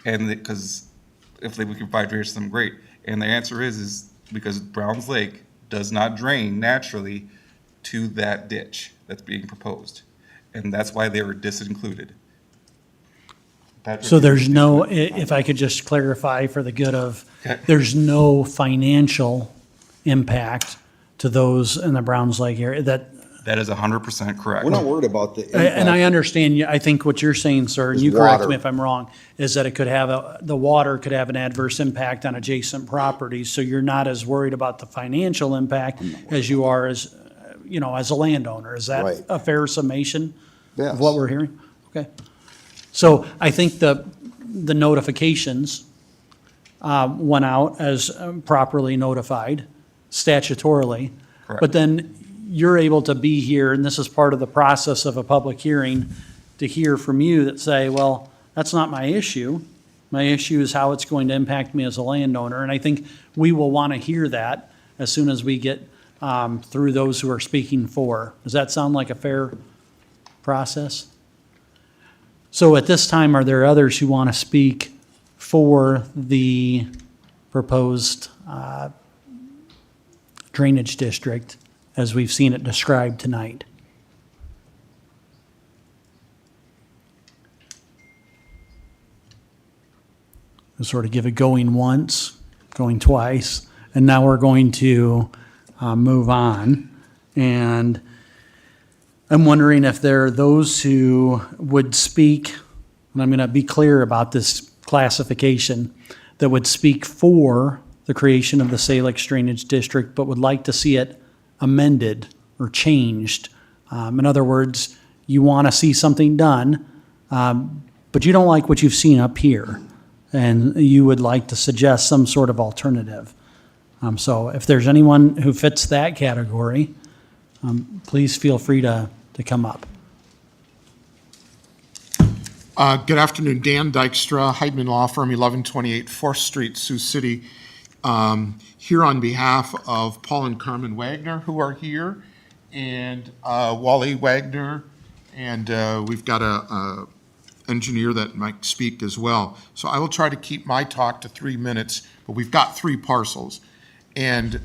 And because if we can provide drainage system, great, and the answer is because Browns Lake does not drain naturally to that ditch that's being proposed, and that's why they were disincluded. Patrick, So there's no, if I could just clarify for the good of, there's no financial impact to those in the Browns Lake area that, That is 100% correct. We're not worried about the and I impact. understand, I think what you're saying, sir, and Is you correct water. me if I'm wrong, is that it could have, the water could have an adverse impact on adjacent properties, so you're not as worried about the financial impact as you are as, as a landowner. Is that Right. a fair summation Yes. of what we're hearing? Okay. So I think the notifications went out as properly notified statutorily. Correct. But then you're able to be here, and this is part of the process of a public hearing, to hear from you that say, well, that's not my issue. My issue is how it's going to impact me as a landowner. And I think we will want to hear that as soon as we get through those who are speaking for. Does that sound like a fair process? So at this time, are there others who want to speak for the proposed drainage district as we've seen it described tonight? We'll sort of give it going once, going twice, and now we're going to move on. And I'm wondering if there are those who would speak, and I'm going to be clear about this classification, that would speak for the creation of the Salix Drainage District, but would like to see it amended or changed. In other words, you want to see something done, but you don't like what you've seen up here, and you would like to suggest some sort of alternative. So if there's anyone who fits that category, please feel free to come up. Good afternoon, Dan Dykstra, Heidman Law Firm, 1128 4th Street, Sioux City. Here on behalf of Paul and Carmen Wagner, who are here, and Wally Wagner, and we've got a engineer that might speak as well. So I will try to keep my talk to 3 minutes, but we've got 3 parcels. And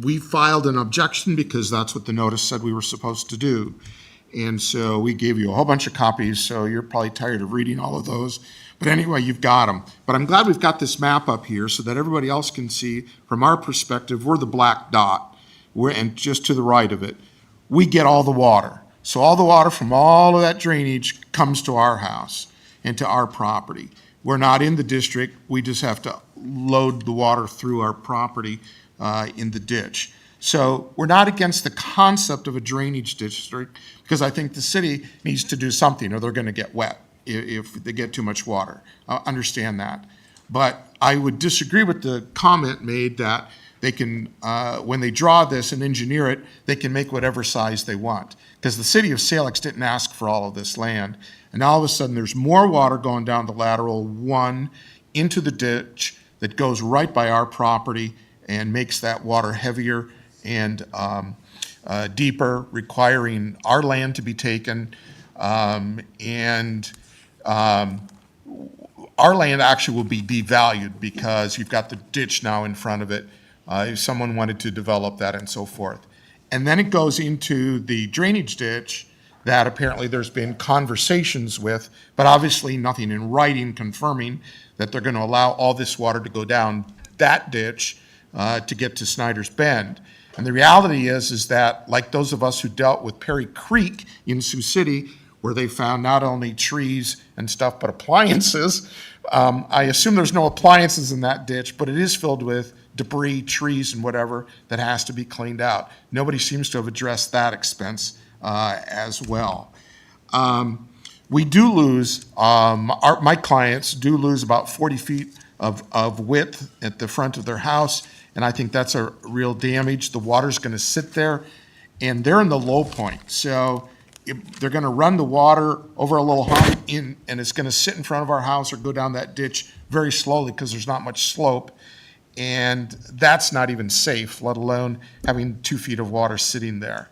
we filed an objection because that's what the notice said we were supposed to do. And so we gave you a whole bunch of copies, so you're probably tired of reading all of those. But anyway, you've got them. But I'm glad we've got this map up here so that everybody else can see, from our perspective, we're the black dot. And just to the right of it, we get all the water. So all the water from all of that drainage comes to our house and to our property. We're not in the district. We just have to load the water through our property in the ditch. So we're not against the concept of a drainage district, because I think the city needs to do something or they're going to get wet if they get too much water. Understand that. But I would disagree with the comment made that they can, when they draw this and engineer it, they can make whatever size they want. Because the city of Salix didn't ask for all of this land. And all of a sudden, there's more water going down the lateral one into the ditch that goes right by our property and makes that water heavier and deeper, requiring our land to be taken. Our land actually will be devalued because you've got the ditch now in front of it. If someone wanted to develop that and so forth. And then it goes into the drainage ditch that apparently there's been conversations with, but obviously nothing in writing confirming that they're going to allow all this water to go down that ditch to get to Snyder's Bend. And the reality is that, like those of us who dealt with Perry Creek in Sioux City, where they found not only trees and stuff, but appliances, I assume there's no appliances in that ditch, but it is filled with debris, trees, and whatever that has to be cleaned out. Nobody seems to have addressed that expense as well. We do lose, my clients do lose about 40 feet of width at the front of their house, and I think that's a real damage. The water's going to sit there, and they're in the low point. So they're going to run the water over a little hump in, and it's going to sit in front of our house or go down that ditch very slowly because there's not much slope. And that's not even safe, let alone having 2 feet of water sitting there.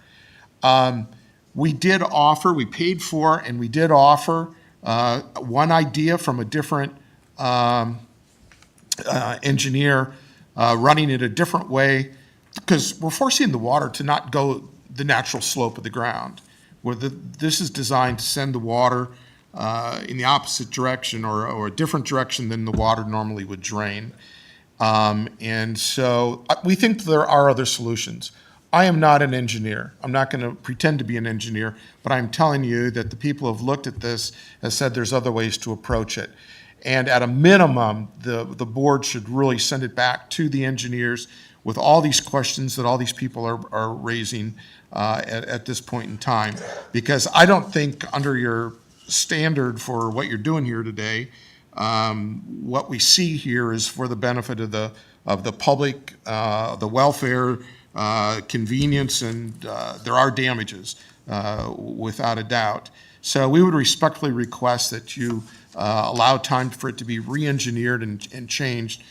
We did offer, we paid for, and we did offer one idea from a different engineer running it a different way, because we're forcing the water to not go the natural slope of the ground. This is designed to send the water in the opposite direction or a different direction than the water normally would drain. And so we think there are other solutions. I am not an engineer. I'm not going to pretend to be an engineer, but I'm telling you that the people who have looked at this have said there's other ways to approach it. And at a minimum, the board should really send it back to the engineers with all these questions that all these people are raising at this point in time. Because I don't think under your standard for what you're doing here today, what we see here is for the benefit of the public, the welfare, convenience, and there are damages without a doubt. So we would respectfully request that you allow time for it to be re-engineered and changed,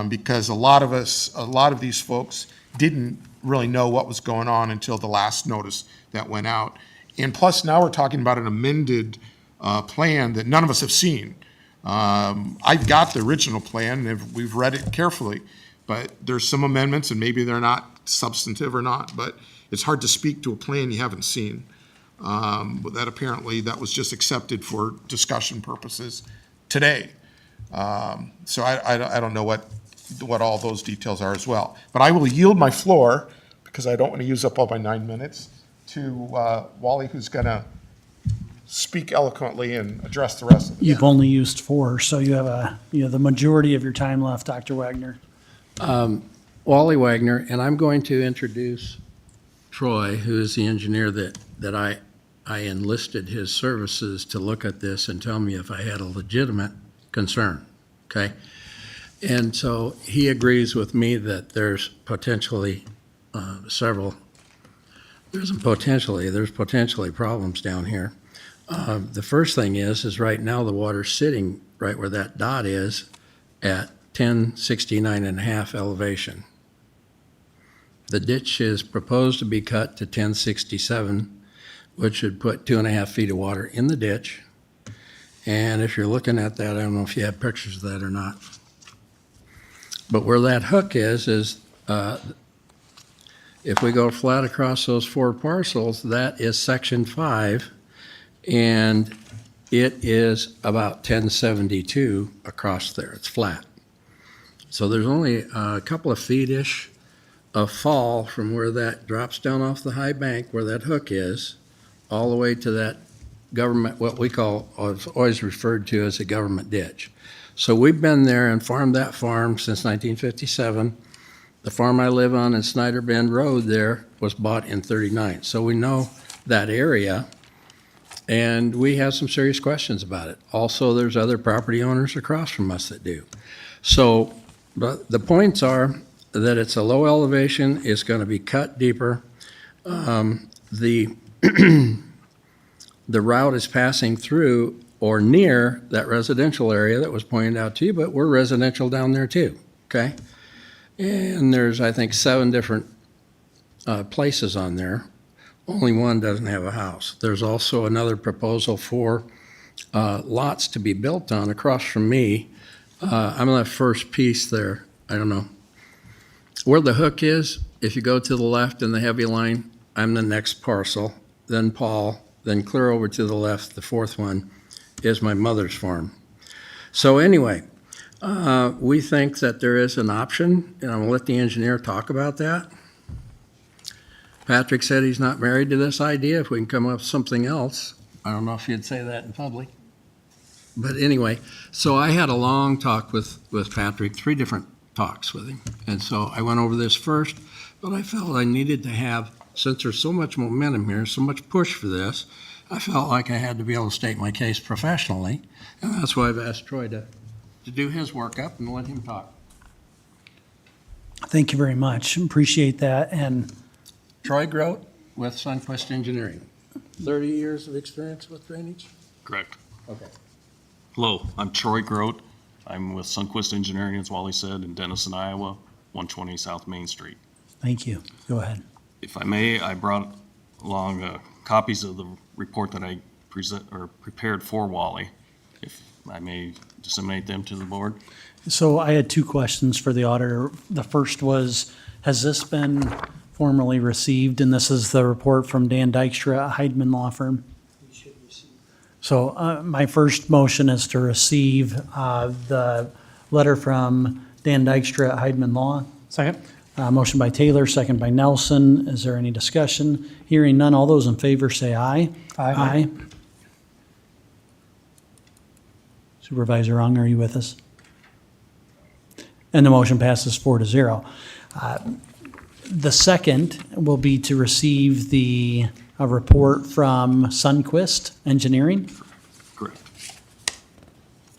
because a lot of these folks didn't really know what was going on until the last notice that went out. And plus, now we're talking about an amended plan that none of us have seen. I've got the original plan, and we've read it carefully, but there's some amendments, and maybe they're not substantive or not, but it's hard to speak to a plan you haven't seen. But that apparently, that was just accepted for discussion purposes today. So I don't know what all those details are as well. But I will yield my floor, because I don't want to use up all my 9 minutes, to Wally, who's going to speak eloquently and address the rest of it. You've only used 4, so you have the majority of your time left, Dr. Wagner. Wally Wagner, and I'm going to introduce Troy, who is the engineer that I enlisted his services to look at this and tell me if I had a legitimate concern, okay? And so he agrees with me that there's potentially there's potentially problems down here. The first thing is right now the water's sitting right where that dot is at 1069.5 elevation. The ditch is proposed to be cut to 1067, which would put 2.5 feet of water in the ditch And if you're looking at that, I don't know if you have pictures of that or not. But where that hook is if we go flat across those 4 parcels, that is section 5, and it is about 1072 across there. It's flat. So there's only a couple of feet-ish of fall from where that drops down off the high bank, where that hook is, all the way to that government, what we call, always referred to as a government ditch. So we've been there and farmed that farm since 1957. The farm I live on in Snyder Bend Road there was bought in 39. So we know that area, and we have some serious questions about it. Also, there's other property owners across from us that do. So, but the points are that it's a low elevation, it's going to be cut deeper. The route is passing through or near that residential area that was pointed out to you, but we're residential down there too, okay? And there's, I think, 7 different places on there. Only one doesn't have a house. There's also another proposal for lots to be built on across from me. I'm on that first piece there. I don't know. Where the hook is, if you go to the left in the heavy line, I'm the next parcel, then Paul, then clear over to the left, the 4th one is my mother's farm. So anyway, we think that there is an option, and I'm gonna let the engineer talk about that. Patrick said he's not married to this idea, if we can come up with something else. I don't know if you'd say that in public. But anyway, so I had a long talk with Patrick, 3 different talks with him. And so I went over this first, but I felt I needed to have, since there's so much momentum here, so much push for this, I felt like I had to be able to state my case professionally. And that's why I've asked Troy to do his work up and let him talk. Thank you very much. Appreciate that. And Troy Grote with Sunquist Engineering. 30 years of experience with drainage? Correct. Okay. Hello, I'm Troy Grote. I'm with Sunquist Engineering, as Wally said, in Denison, Iowa, 120 South Main Street. thank you. Go ahead. If I may, I brought along copies of the report that I prepared for Wally. If I may disseminate them to the board. So I had 2 questions for the auditor. The first was, has this been formally received? And this is the report from Dan Dykstra at Heidman Law Firm. So my first motion is to receive the letter from Dan Dykstra at Heidman Law. Second? Motion by Taylor, second by Nelson. Is there any discussion? Hearing none, all those in favor say aye. Aye. Supervisor Ung, are you with us? And the motion passes 4-0. The second will be to receive a report from Sunquist Engineering. Correct.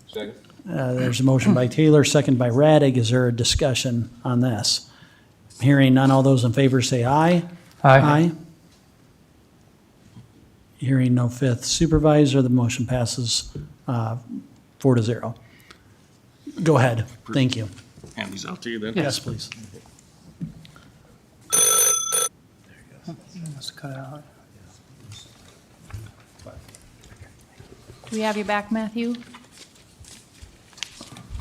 Second. There's a motion by Taylor, second by Radig. Is there a discussion on this? Hearing none, all those in favor say aye. Aye. Hearing no fifth supervisor, the motion passes 4-0. Go ahead. Thank you. Hand these out to you then. Yes, please. Do we have your back, Matthew?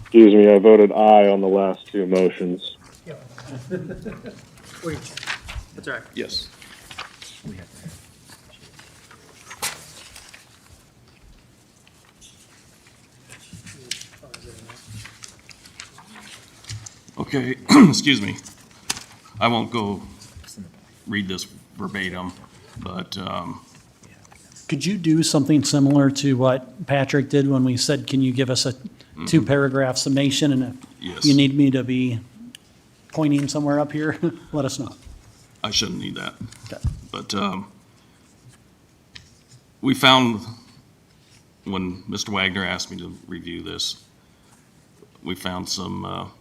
Excuse me, I voted aye on the last 2 motions. That's all right. Yes. Okay, excuse me. I won't go read this verbatim, but Could you do something similar to what Patrick did when we said, can you give us a 2-paragraph summation? And if yes, you need me to be pointing somewhere up here, let us know. I shouldn't need that. Okay. But we found, when Mr. Wagner asked me to review this, we found some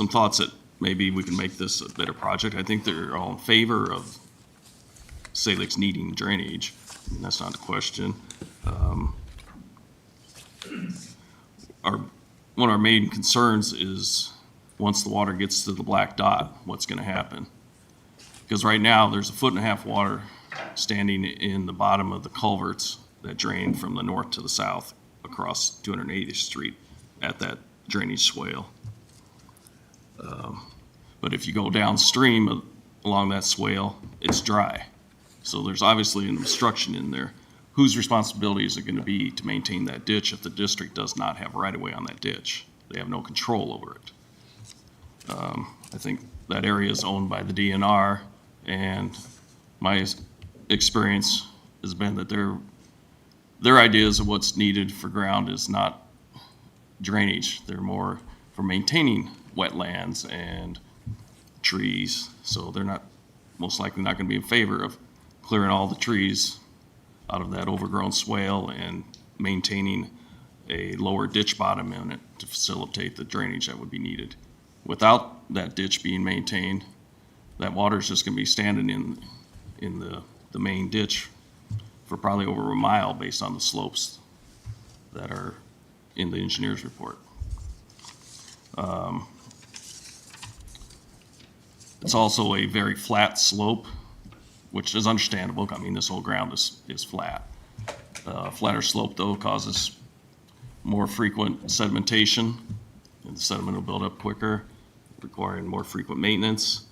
thoughts that maybe we can make this a better project. I think they're all in favor of Salix needing drainage, and that's not a question. One of our main concerns is once the water gets to the black dot, what's going to happen? Because right now, there's 1.5 foot water standing in the bottom of the culverts that drain from the north to the south across 280th Street at that drainage swale. But if you go downstream along that swale, it's dry. So there's obviously an obstruction in there. Whose responsibility is it going to be to maintain that ditch if the district does not have right-of-way on that ditch? They have no control over it. I think that area is owned by the DNR, and my experience has been that their ideas of what's needed for ground is not drainage. They're more for maintaining wetlands and trees. So they're not, most likely not going to be in favor of clearing all the trees out of that overgrown swale and maintaining a lower ditch bottom in it to facilitate the drainage that would be needed. Without that ditch being maintained, that water is just going to be standing in the main ditch for probably over a mile based on the slopes that are in the engineer's report. It's also a very flat slope, which is understandable. I mean, this whole ground is flat. Flatter slope, though, causes more frequent sedimentation, and the sediment will build up quicker, requiring more frequent maintenance.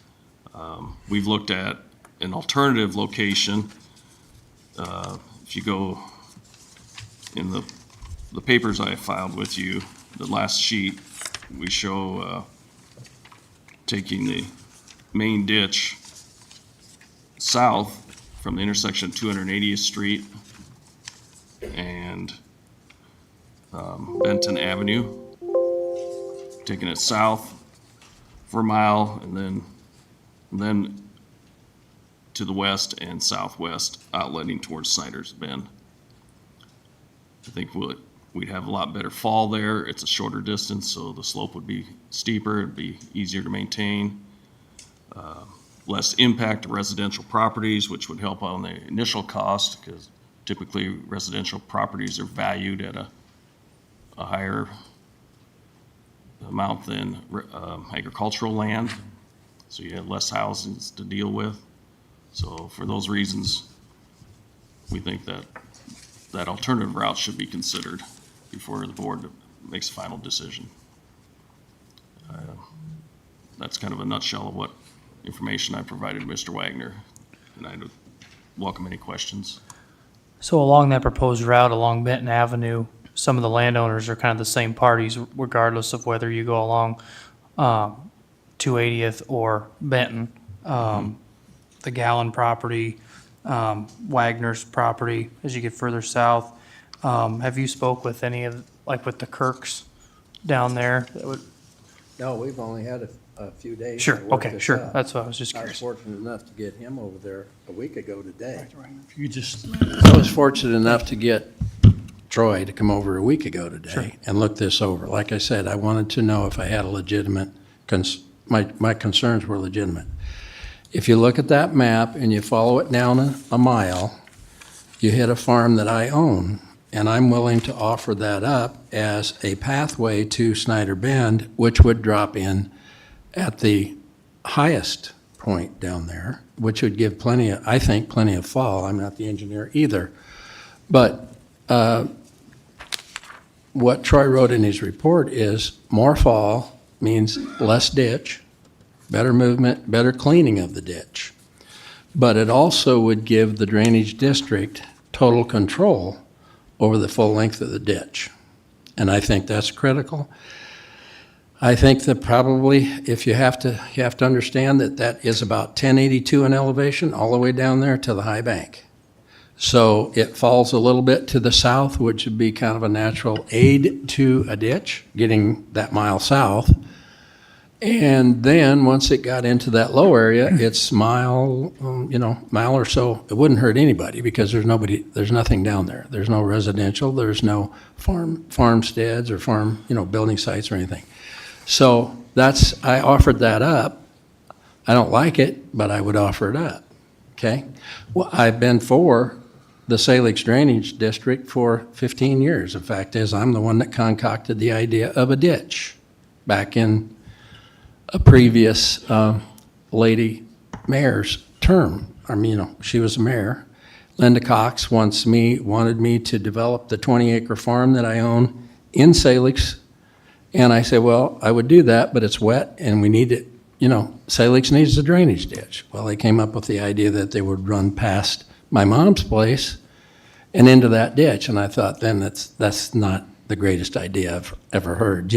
We've looked at an alternative location. If you go in the papers I filed with you, the last sheet, we show taking the main ditch south from the intersection of 280th Street and Benton Avenue, taking it south for a mile, and then to the west and southwest, outletting towards Snyder's Bend. I think we'd have a lot better fall there. It's a shorter distance, so the slope would be steeper, it'd be easier to maintain. Less impact to residential properties, which would help on the initial cost, because typically residential properties are valued at a higher amount than agricultural land, so you have less houses to deal with. So for those reasons, we think that that alternative route should be considered before the board makes a final decision. That's kind of a nutshell of what information I provided Mr. Wagner, and I'd welcome any questions. So along that proposed route along Benton Avenue, some of the landowners are kind of the same parties regardless of whether you go along 280th or Benton. The Gallen property, Wagner's property, as you get further south. Have you spoke with any of, like with the Kirks down there? That would, No, we've only had a few days. sure, to work okay, this sure. out. That's what I was just I was curious. fortunate enough to get him over there a week ago today. You just, I was fortunate enough to get Troy to come over a week ago today and look this over. Like I said, I wanted to know if I had a legitimate, my concerns were legitimate. If you look at that map and you follow it down a mile, you hit a farm that I own, and I'm willing to offer that up as a pathway to Snyder Bend, which would drop in at the highest point down there, which would give plenty of, I think, plenty of fall. I'm not the engineer either. But what Troy wrote in his report is more fall means less ditch, better movement, better cleaning of the ditch. But it also would give the drainage district total control over the full length of the ditch. And I think that's critical. I think that probably if you have to understand that that is about 1082 in elevation all the way down there to the high bank. So it falls a little bit to the south, which would be kind of a natural aid to a ditch, getting that mile south. And then once it got into that low area, it's mile or so. It wouldn't hurt anybody because there's nothing down there. There's no residential, there's no farmsteads or building sites or anything. So I offered that up. I don't like it, but I would offer it up, okay? Well, I've been for the Salix Drainage District for 15 years. The fact is, I'm the one that concocted the idea of a ditch back in a previous lady mayor's term. I mean, she was a mayor. Linda Cox wanted me to develop the 20-acre farm that I own in Salix. And I said, well, I would do that, but it's wet and we need it, Salix needs a drainage ditch. Well, they came up with the idea that they would run past my mom's place and into that ditch. And I thought, then that's not the greatest idea I've ever heard,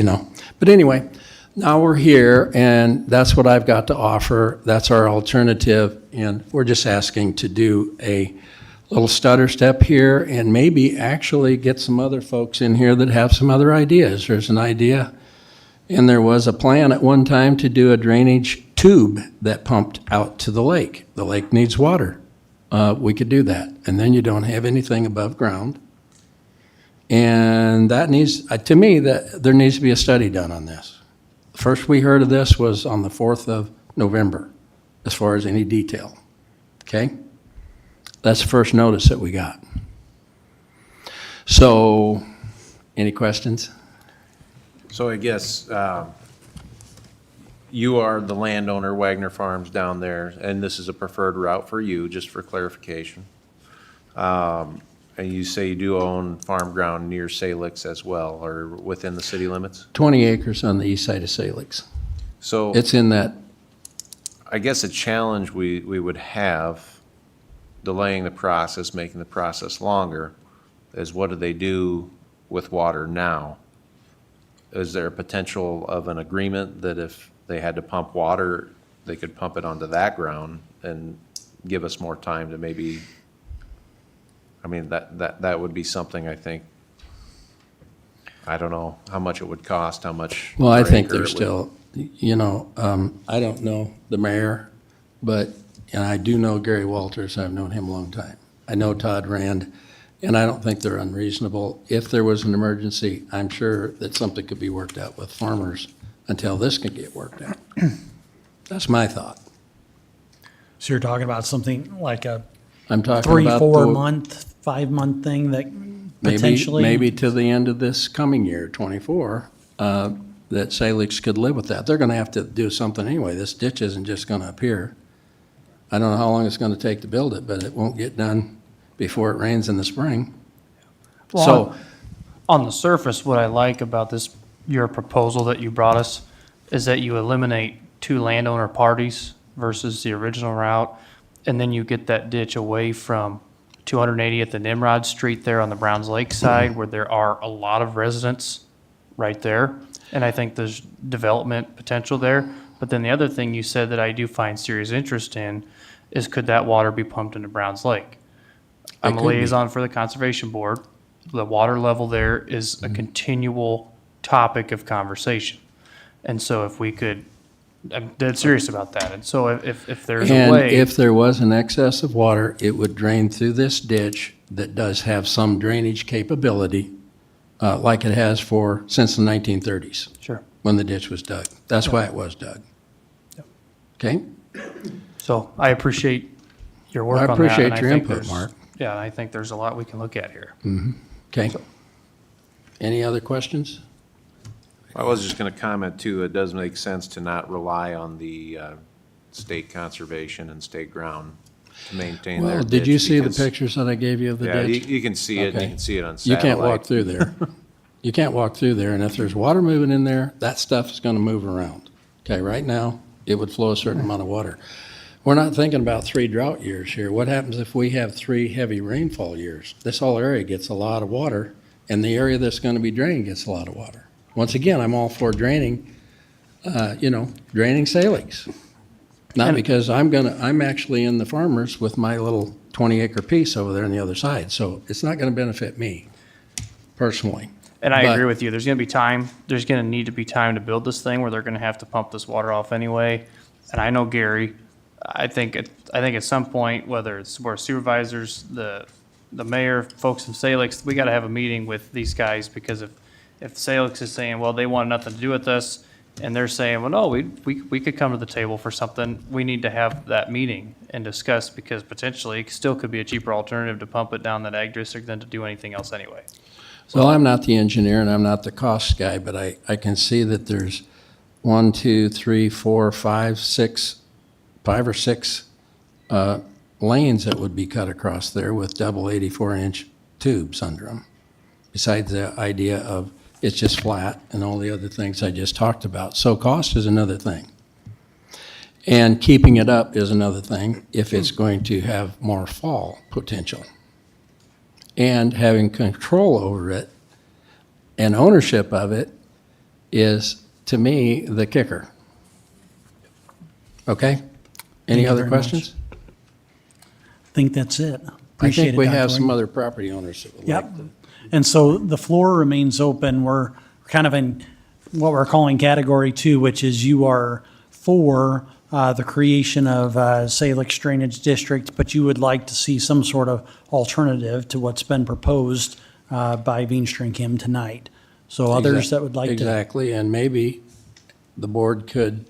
But anyway, now we're here and that's what I've got to offer. That's our alternative. And we're just asking to do a little stutter step here and maybe actually get some other folks in here that have some other ideas. There's an idea, and there was a plan at one time to do a drainage tube that pumped out to the lake. The lake needs water. We could do that, and then you don't have anything above ground. And that needs, to me, that there needs to be a study done on this. First we heard of this was on the 4th of November, as far as any detail, okay? That's the first notice that we got. So, any questions? So I guess you are the landowner, Wagner Farms down there, and this is a preferred route for you, just for clarification. And you say you do own farm ground near Salix as well, or within the city limits? 20 acres on the east side of Salix. So It's in that, I guess a challenge we would have, delaying the process, making the process longer, is what do they do with water now? Is there a potential of an agreement that if they had to pump water, they could pump it onto that ground and give us more time to maybe, that would be something I think, I don't know how much it would cost, how much. well, I per think acre they're it would- still, I don't know the mayor, and I do know Gary Walters. I've known him a long time. I know Todd Rand, and I don't think they're unreasonable. If there was an emergency, I'm sure that something could be worked out with farmers until this can get worked out. That's my thought. So you're talking about something like a I'm talking three, about 4 the- month, 5 month thing that maybe, potentially? maybe to the end of this coming year, 24, that Salix could live with that. They're going to have to do something anyway. This ditch isn't just going to appear. I don't know how long it's going to take to build it, but it won't get done before it rains in the spring. Well, So, on the surface, what I like about this, your proposal that you brought us, is that you eliminate 2 landowner parties versus the original route, and then you get that ditch away from 280th and Nimrod Street there on the Browns Lake side, where there are a lot of residents right there, and I think there's development potential there. But then the other thing you said that I do find serious interest in is, could that water be pumped into Browns Lake? I'm a could be. liaison for the Conservation Board. The water level there is a continual topic of conversation. And so if we could, I'm dead serious about that. And so if there's a and way. if there was an excess of water, it would drain through this ditch that does have some drainage capability, like it has since the 1930s. Sure. When the ditch was dug. That's why it was dug. Okay? So I appreciate your work I on that. appreciate and I your think input, there's- Mark. Yeah, and I think there's a lot we can look at here. Okay. Any other questions? I was just gonna comment too, it does make sense to not rely on the state conservation and state ground to maintain their Well, did you ditch see the because- pictures that I gave you of the Yeah, ditch? you can see it, and Okay. you can see it on You satellite. can't walk through there. You can't walk through there, and if there's water moving in there, that stuff is gonna move around. Okay, right now, it would flow a certain amount of water. We're not thinking about 3 drought years here. What happens if we have 3 heavy rainfall years? This whole area gets a lot of water, and the area that's gonna be drained gets a lot of water. Once again, I'm all for draining, draining Salix. Not And- because I'm actually in the farmers with my little 20-acre piece over there on the other side, so it's not gonna benefit me personally. And I But- agree with you. There's going to be time, there's going to need to be time to build this thing where they're going to have to pump this water off anyway. And I know Gary, I think at some point, whether it's board of supervisors, the mayor, folks in Salix, we got to have a meeting with these guys, because if Salix is saying, well, they want nothing to do with us, and they're saying, well, no, we could come to the table for something, we need to have that meeting and discuss, because potentially it still could be a cheaper alternative to pump it down that ag district than to do anything else anyway. Well, I'm not the engineer and I'm not the cost guy, but I can see that there's 1, 2, 3, 4, 5, 6, 5 or 6 lanes that would be cut across there with double 84-inch tubes under them, besides the idea of it's just flat and all the other things I just talked about. So cost is another thing. And keeping it up is another thing if it's going to have more fall potential. And having control over it and ownership of it is, to me, the kicker. Okay? Any you other very much. questions? I think that's it. I Appreciate think it, we Dr. have some Wing. other property owners that would Yep. like to. And so the floor remains open. We're kind of in what we're calling category 2, which is you are for the creation of Salix Drainage District, but you would like to see some sort of alternative to what's been proposed by Veenstra and Kim tonight. So others that would like to. Exactly, and maybe the board could,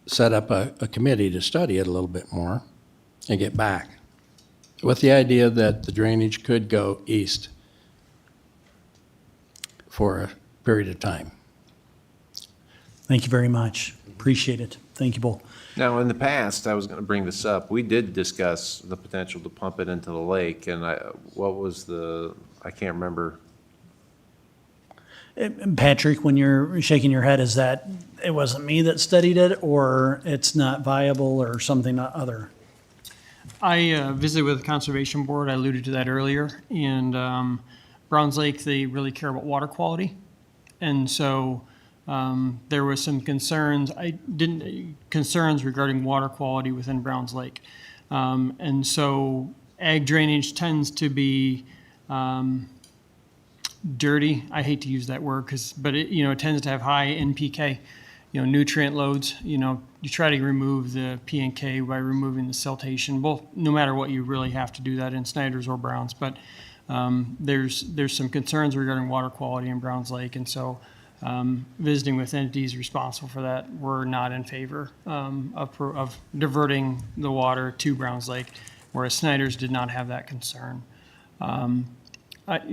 set up a committee to study it a little bit more and get back with the idea that the drainage could go east for a period of time. Thank you very much. Appreciate it. Thank you both. Now, in the past, I was going to bring this up, we did discuss the potential to pump it into the lake, and I can't remember. Patrick, when you're shaking your head, is that it wasn't me that studied it, or it's not viable, or something other? I visited with the Conservation Board, I alluded to that earlier, and Browns Lake, they really care about water quality. And so there was some concerns, concerns regarding water quality within Browns Lake. And so ag drainage tends to be dirty. I hate to use that word but it tends to have high NPK, nutrient loads. You try to remove the P and K by removing the siltation, no matter what, you really have to do that in Snyder's or Browns. But there's some concerns regarding water quality in Browns Lake. And so visiting with entities responsible for that, we're not in favor of diverting the water to Browns Lake, whereas Snyder's did not have that concern.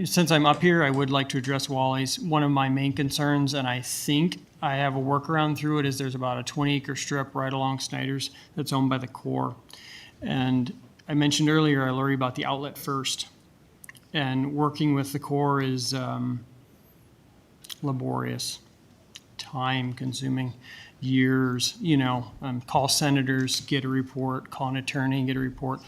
Since I'm up here, I would like to address Wally's. One of my main concerns, and I think I have a workaround through it, is there's about a 20-acre strip right along Snyder's that's owned by the Corps. And I mentioned earlier, I worry about the outlet first. And working with the Corps is laborious, time-consuming, years, call senators, get a report, call an attorney, get a report.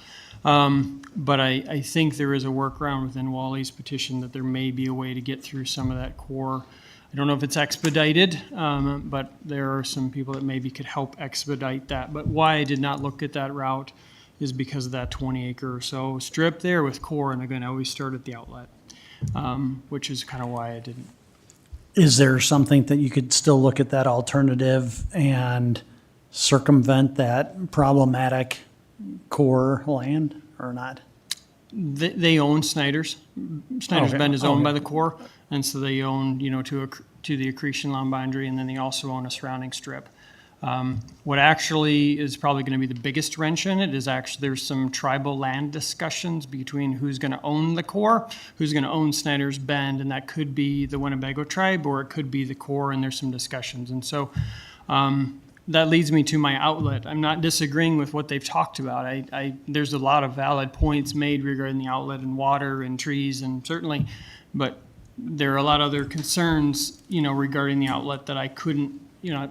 But I think there is a workaround within Wally's petition that there may be a way to get through some of that core. I don't know if it's expedited, but there are some people that maybe could help expedite that. But why I did not look at that route is because of that 20-acre or so strip there with core, and again, I always start at the outlet, which is kind of why I didn't. Is there something that you could still look at that alternative and circumvent that problematic core land or not? They own Snyder's. Snyder's Okay, Bend is owned by okay. the Corps, and so they own, to the accretion line boundary, and then they also own a surrounding strip. What actually is probably going to be the biggest wrench in it is actually there's some tribal land discussions between who's going to own the Corps, who's going to own Snyder's Bend, and that could be the Winnebago tribe or it could be the Corps, and there's some discussions. And so that leads me to my outlet. I'm not disagreeing with what they've talked about. There's a lot of valid points made regarding the outlet and water and trees, and certainly, but there are a lot of other concerns, regarding the outlet that I couldn't.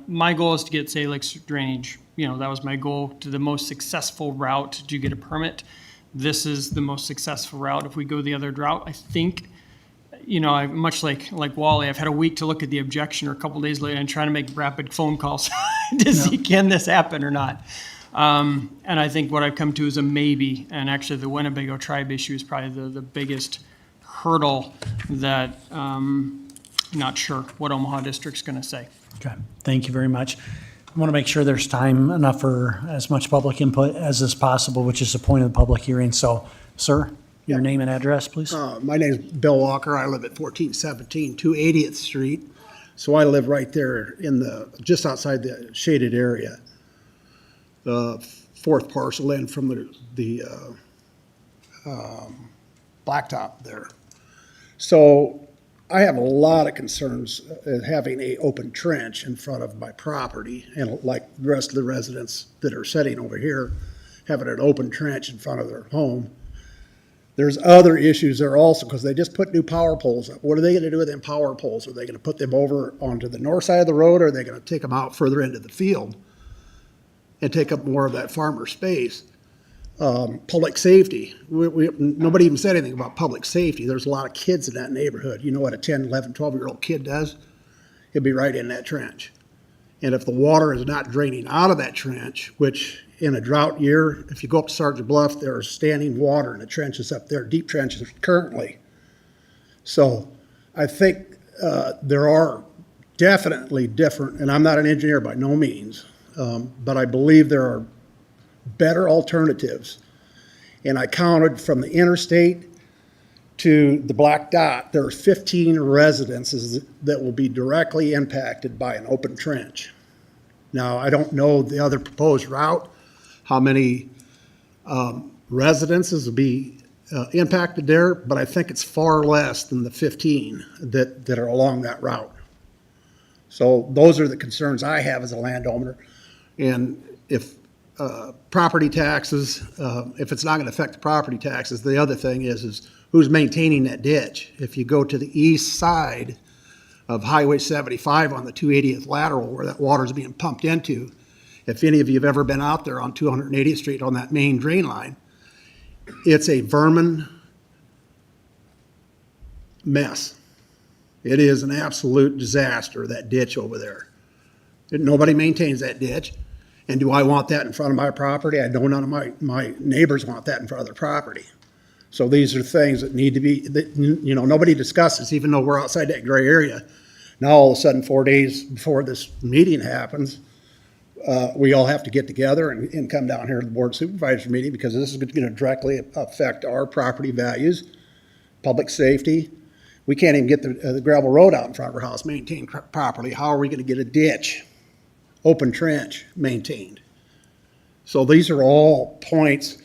My goal is to get Salix drainage. That was my goal, to the most successful route to get a permit. This is the most successful route. If we go the other route, I think, much like Wally, I've had a week to look at the objection, or a couple days later, and trying to make rapid phone calls to see can this happen or not. And I think what I've come to is a maybe. And actually, the Winnebago tribe issue is probably the biggest hurdle that not sure what Omaha District's going to say. Okay, thank you very much. I want to make sure there's time enough for as much public input as is possible, which is the point of the public hearing. So, sir, your name and address, please. My name is Bill Walker. I live at 1417 280th Street. So I live right there just outside the shaded area. The fourth parcel in from the blacktop there. So I have a lot of concerns having a open trench in front of my property, and like the rest of the residents that are sitting over here, having an open trench in front of their home. There's other issues there also, because they just put new power poles up. What are they gonna do with them power poles? Are they gonna put them over onto the north side of the road, or are they gonna take them out further into the field and take up more of that farmer space? Public safety. Nobody even said anything about public safety. There's a lot of kids in that neighborhood. You know what a 10, 11, 12-year-old kid does? He'll be right in that trench. And if the water is not draining out of that trench, which in a drought year, if you go up to Sergeant Bluff, there's standing water in the trenches up there, deep trenches currently. So I think there are definitely different, and I'm not an engineer by no means, but I believe there are better alternatives. And I counted from the interstate to the black dot, there are 15 residences that will be directly impacted by an open trench. Now, I don't know the other proposed route, how many residences will be impacted there, but I think it's far less than the 15 that are along that route. So those are the concerns I have as a landowner. And if property taxes, if it's not going to affect the property taxes, the other thing is who's maintaining that ditch? If you go to the east side of Highway 75 on the 280th lateral where that water is being pumped into, if any of you have ever been out there on 280th Street on that main drain line, it's a vermin mess. It is an absolute disaster, that ditch over there. Nobody maintains that ditch. And do I want that in front of my property? I know none of my neighbors want that in front of their property. So these are things that need to be, that, you know, nobody discusses, even though we're outside that gray area. Now, all of a sudden, 4 days before this meeting happens, we all have to get together and come down here to the Board of Supervisors meeting, because this is going to directly affect our property values, public safety. We can't even get the gravel road out in front of our house maintained properly. How are we going to get a ditch, open trench maintained? So these are all points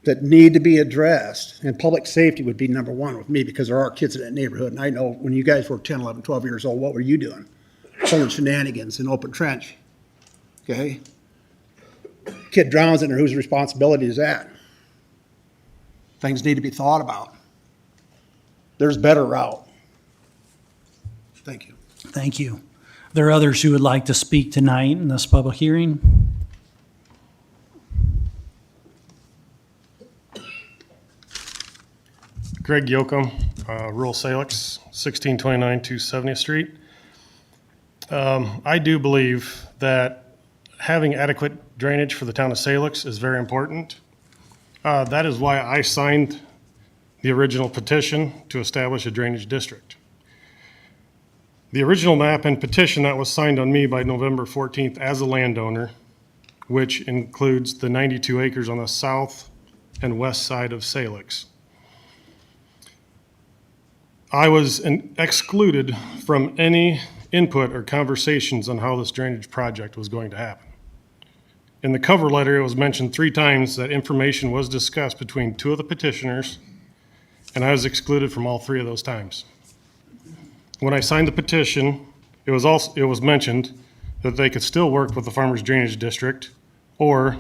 that need to be addressed, and public safety would be number one with me, because there are kids in that neighborhood, and I know when you guys were 10, 11, 12 years old, what were you doing? Pulling shenanigans in open trench, okay? Kid drowns in there, whose responsibility is that? Things need to be thought about. There's better route. Thank you. Thank you. Are there others who would like to speak tonight in this public hearing? Greg Yoakum, rural Salix, 1629 270th Street. I do believe that having adequate drainage for the town of Salix is very important. That is why I signed the original petition to establish a drainage district. The original map and petition that was signed on me by November 14th as a landowner, which includes the 92 acres on the south and west side of Salix. I was excluded from any input or conversations on how this drainage project was going to happen. In the cover letter, it was mentioned 3 times that information was discussed between 2 of the petitioners, and I was excluded from all 3 of those times. When I signed the petition, it was mentioned that they could still work with the Farmers Drainage District or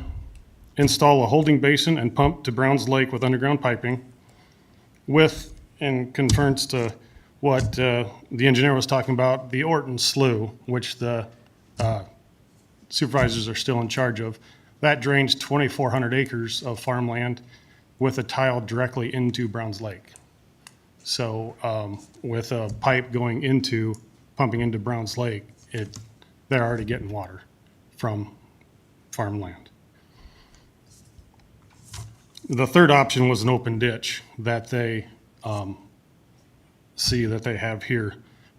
install a holding basin and pump to Browns Lake with underground piping, with, in conference to what the engineer was talking about, the Orton Slough, which the supervisors are still in charge of. That drains 2,400 acres of farmland with a tile directly into Browns Lake. So with a pipe going into, pumping into Browns Lake, they're already getting water from farmland. The third option was an open ditch that they see that they have here,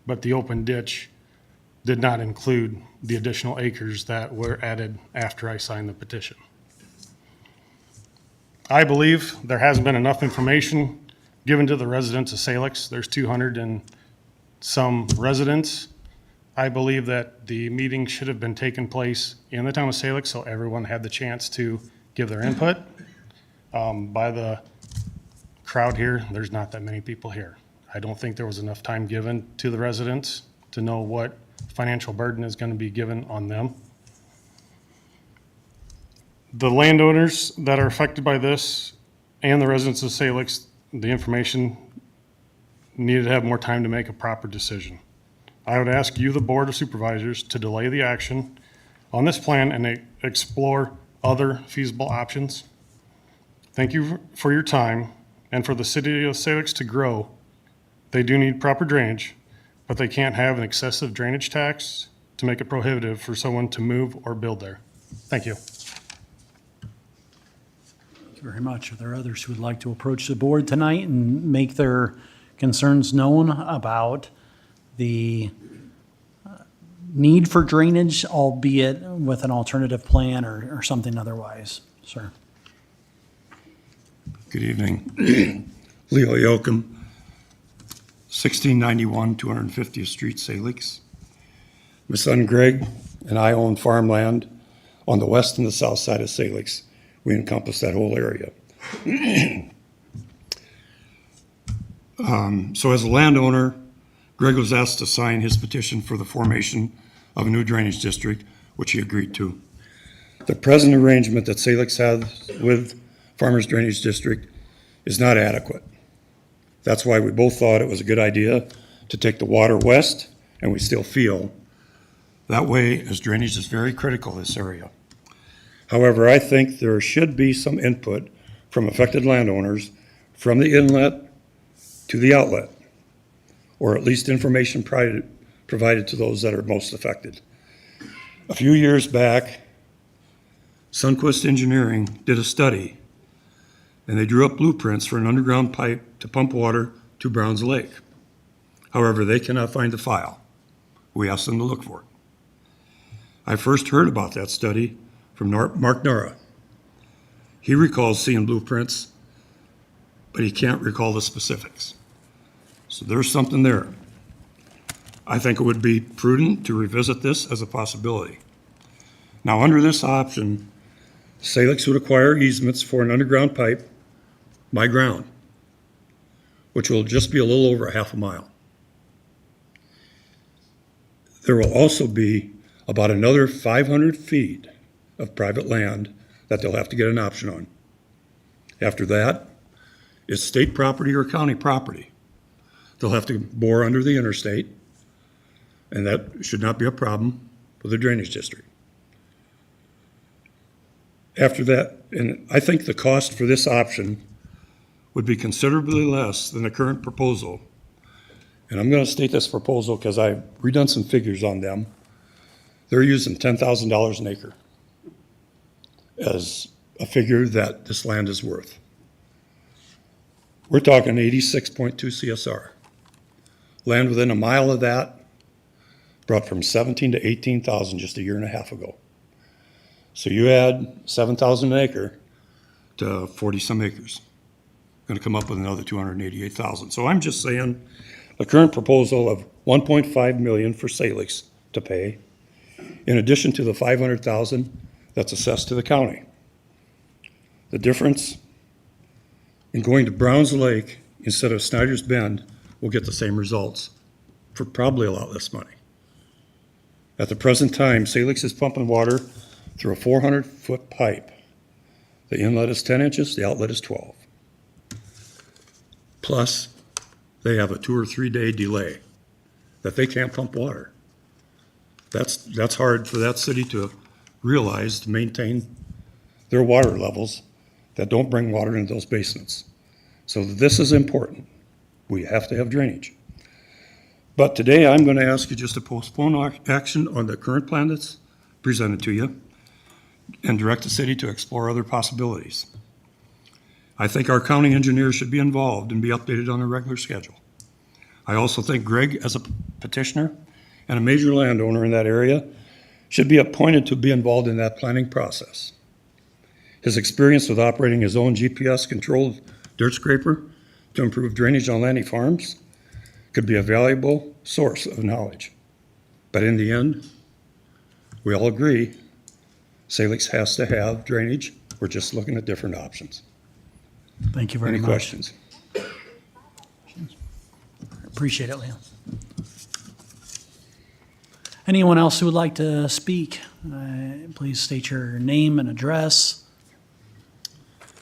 but the open ditch did not include the additional acres that were added after I signed the petition. I believe there hasn't been enough information given to the residents of Salix. There's 200 and some residents. I believe that the meeting should have been taking place in the town of Salix so everyone had the chance to give their input. By the crowd here, there's not that many people here. I don't think there was enough time given to the residents to know what financial burden is going to be given on them. The landowners that are affected by this and the residents of Salix, the information needed to have more time to make a proper decision. I would ask you, the Board of Supervisors, to delay the action on this plan and explore other feasible options. Thank you for your time, and for the city of Salix to grow, they do need proper drainage, but they can't have an excessive drainage tax to make it prohibitive for someone to move or build there. Thank you. Thank you very much. Are there others who would like to approach the board tonight and make their concerns known about the need for drainage, albeit with an alternative plan or something otherwise? Sir. Good evening. Leo Yoakum, 1691 250th Street, Salix. My son Greg and I own farmland on the west and the south side of Salix. We encompass that whole area. So as a landowner, Greg was asked to sign his petition for the formation of a new drainage district, which he agreed to. The present arrangement that Salix has with Farmers Drainage District is not adequate. That's why we both thought it was a good idea to take the water west, and we still feel that way, as drainage is very critical in this area. However, I think there should be some input from affected landowners from the inlet to the outlet, or at least information provided to those that are most affected. A few years back, Sunquist Engineering did a study, and they drew up blueprints for an underground pipe to pump water to Browns Lake. However, they cannot find the file. We asked them to look for it. I first heard about that study from Mark Nara. He recalls seeing blueprints, but he can't recall the specifics. So there's something there. I think it would be prudent to revisit this as a possibility. Now, under this option, Salix would acquire easements for an underground pipe by ground, which will just be a little over a half a mile. There will also be about another 500 feet of private land that they'll have to get an option on. After that, it's state property or county property. They'll have to bore under the interstate, and that should not be a problem with the drainage district. After that, and I think the cost for this option would be considerably less than the current proposal. And I'm going to state this proposal because I've redone some figures on them. They're using $10,000 an acre as a figure that this land is worth. We're talking 86.2 CSR. Land within a mile of that brought from 17 to 18,000 just a year and a half ago. So you add 7,000 an acre to 40 some acres. Going to come up with another 288,000. So I'm just saying the current proposal of 1.5 million for Salix to pay, in addition to the 500,000 that's assessed to the county. The difference in going to Browns Lake instead of Snyder's Bend will get the same results for probably a lot less money. At the present time, Salix is pumping water through a 400-foot pipe. The inlet is 10 inches, the outlet is 12. Plus, they have a 2 or 3 day delay that they can't pump water. That's hard for that city to realize, to maintain their water levels that don't bring water into those basements. So this is important. We have to have drainage. But today I'm going to ask you just to postpone action on the current plan that's presented to you and direct the city to explore other possibilities. I think our county engineer should be involved and be updated on a regular schedule. I also think Greg, as a petitioner and a major landowner in that area, should be appointed to be involved in that planning process. His experience with operating his own GPS-controlled dirt scraper to improve drainage on Lanny Farms could be a valuable source of knowledge. But in the end, we all agree Salix has to have drainage. We're just looking at different options. Thank you very much. Any questions? Appreciate it, Leo. Anyone else who would like to speak? Please state your name and address.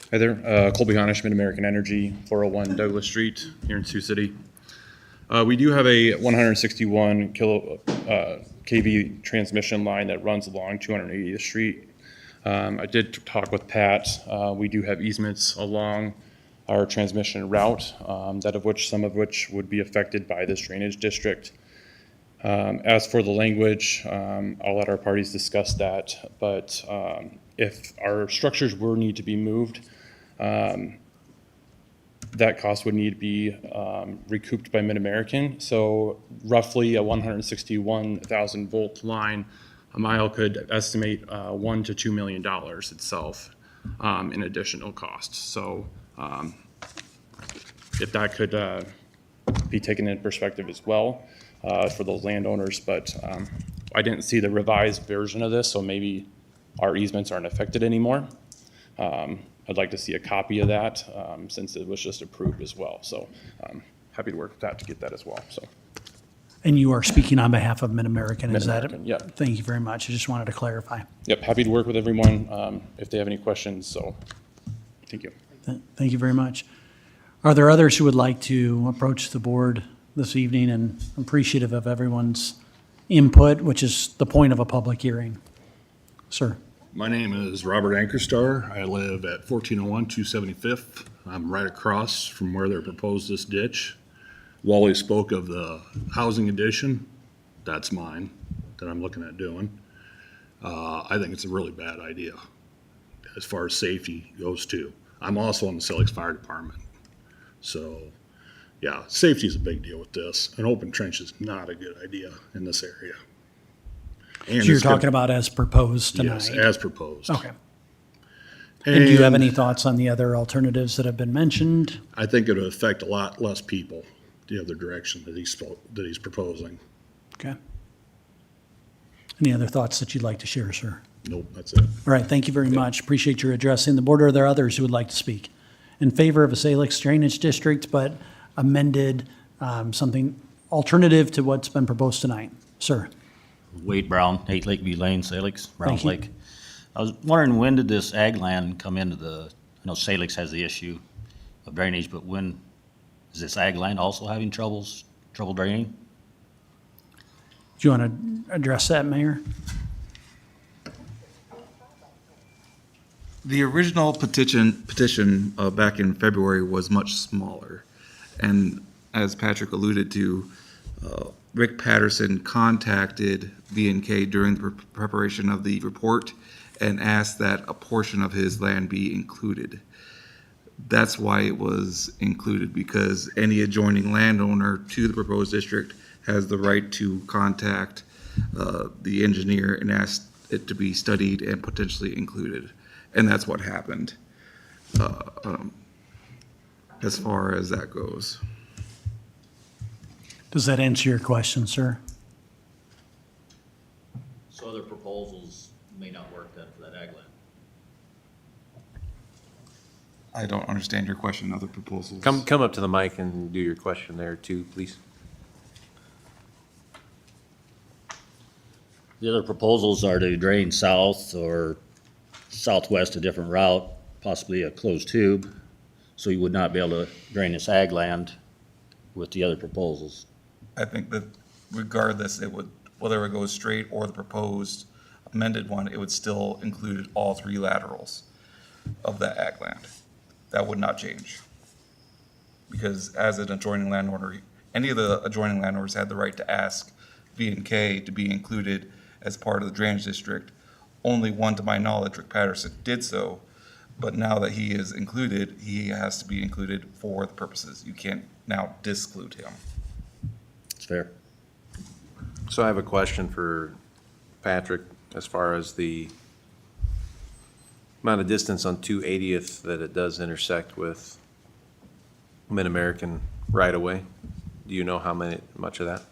Hi there, Colby Honish, Mid-American Energy, 401 Douglas Street here in Sioux City. We do have a 161 kV transmission line that runs along 280th Street. I did talk with Pat. We do have easements along our transmission route, some of which would be affected by this drainage district. As for the language, I'll let our parties discuss that, but if our structures were need to be moved, that cost would need to be recouped by Mid-American. So roughly a 161,000 volt line, a mile could estimate $1 to $2 million itself in additional costs. So if that could be taken into perspective as well for those landowners, but I didn't see the revised version of this, so maybe our easements aren't affected anymore. I'd like to see a copy of that since it was just approved as well. So happy to work with that to get that as well. So. And you are speaking on behalf of Mid-American, is that it? Mid-American, yep. Thank you very much. I just wanted to clarify. Yep, happy to work with everyone if they have any questions. So thank you. Thank you very much. Are there others who would like to approach the board this evening, and appreciative of everyone's input, which is the point of a public hearing? Sir. My name is Robert Ankerstar. I live at 1401 275th. I'm right across from where they proposed this ditch. Wally spoke of the housing addition. That's mine that I'm looking at doing. I think it's a really bad idea as far as safety goes too. I'm also in the Salix Fire Department. So yeah, safety is a big deal with this. An open trench is not a good idea in this area. And So you're talking about as proposed tonight? Yes, as proposed. Okay. And do you have any thoughts on the other alternatives that have been mentioned? I think it would affect a lot less people the other direction that he's proposing. Okay. Any other thoughts that you'd like to share, sir? Nope, that's it. All right, thank you very much. Appreciate your addressing the board. Are there others who would like to speak in favor of a Salix drainage district, but amended, something alternative to what's been proposed tonight? Sir. Wade Brown, 8 Lakeview Lane, Salix, Browns Thank you. Lake. I was wondering, when did this ag land come into I know Salix has the issue of drainage, but when is this ag land also having trouble draining? Do you want to address that, Mayor? The original petition back in February was much smaller. And as Patrick alluded to, Rick Patterson contacted V&K during the preparation of the report and asked that a portion of his land be included. That's why it was included, because any adjoining landowner to the proposed district has the right to contact the engineer and ask it to be studied and potentially included. And that's what happened as far as that goes. Does that answer your question, sir? So other proposals may not work then for that ag land? I don't understand your question, other proposals. Come up to the mic and do your question there too, please. The other proposals are to drain south or southwest, a different route, possibly a closed tube, so you would not be able to drain this ag land with the other proposals. I think that regardless, it would, whether it goes straight or the proposed amended one, it would still include all three laterals of that ag land. That would not change. Because as an adjoining landowner, any of the adjoining landowners had the right to ask V&K to be included as part of the drainage district. Only one, to my knowledge, Rick Patterson, did so. But now that he is included, he has to be included for the purposes. You can't now disclude him. It's fair. So I have a question for Patrick as far as the amount of distance on 280th that it does intersect with Mid-American right-of-way. Do you know how much of that?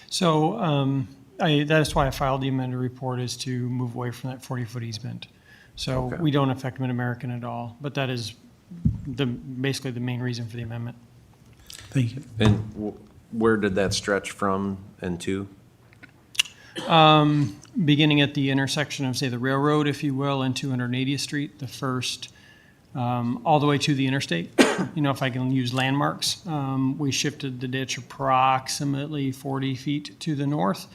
So that's why I filed the amended report, is to move away from that 40-foot easement. So Okay. we don't affect Mid-American at all, but that is basically the main reason for the amendment. Thank you. And where did that stretch from and to? Beginning at the intersection of, say, the railroad, if you will, and 280th Street, the first, all the way to the interstate. You know, if I can use landmarks, we shifted the ditch approximately 40 feet to the north.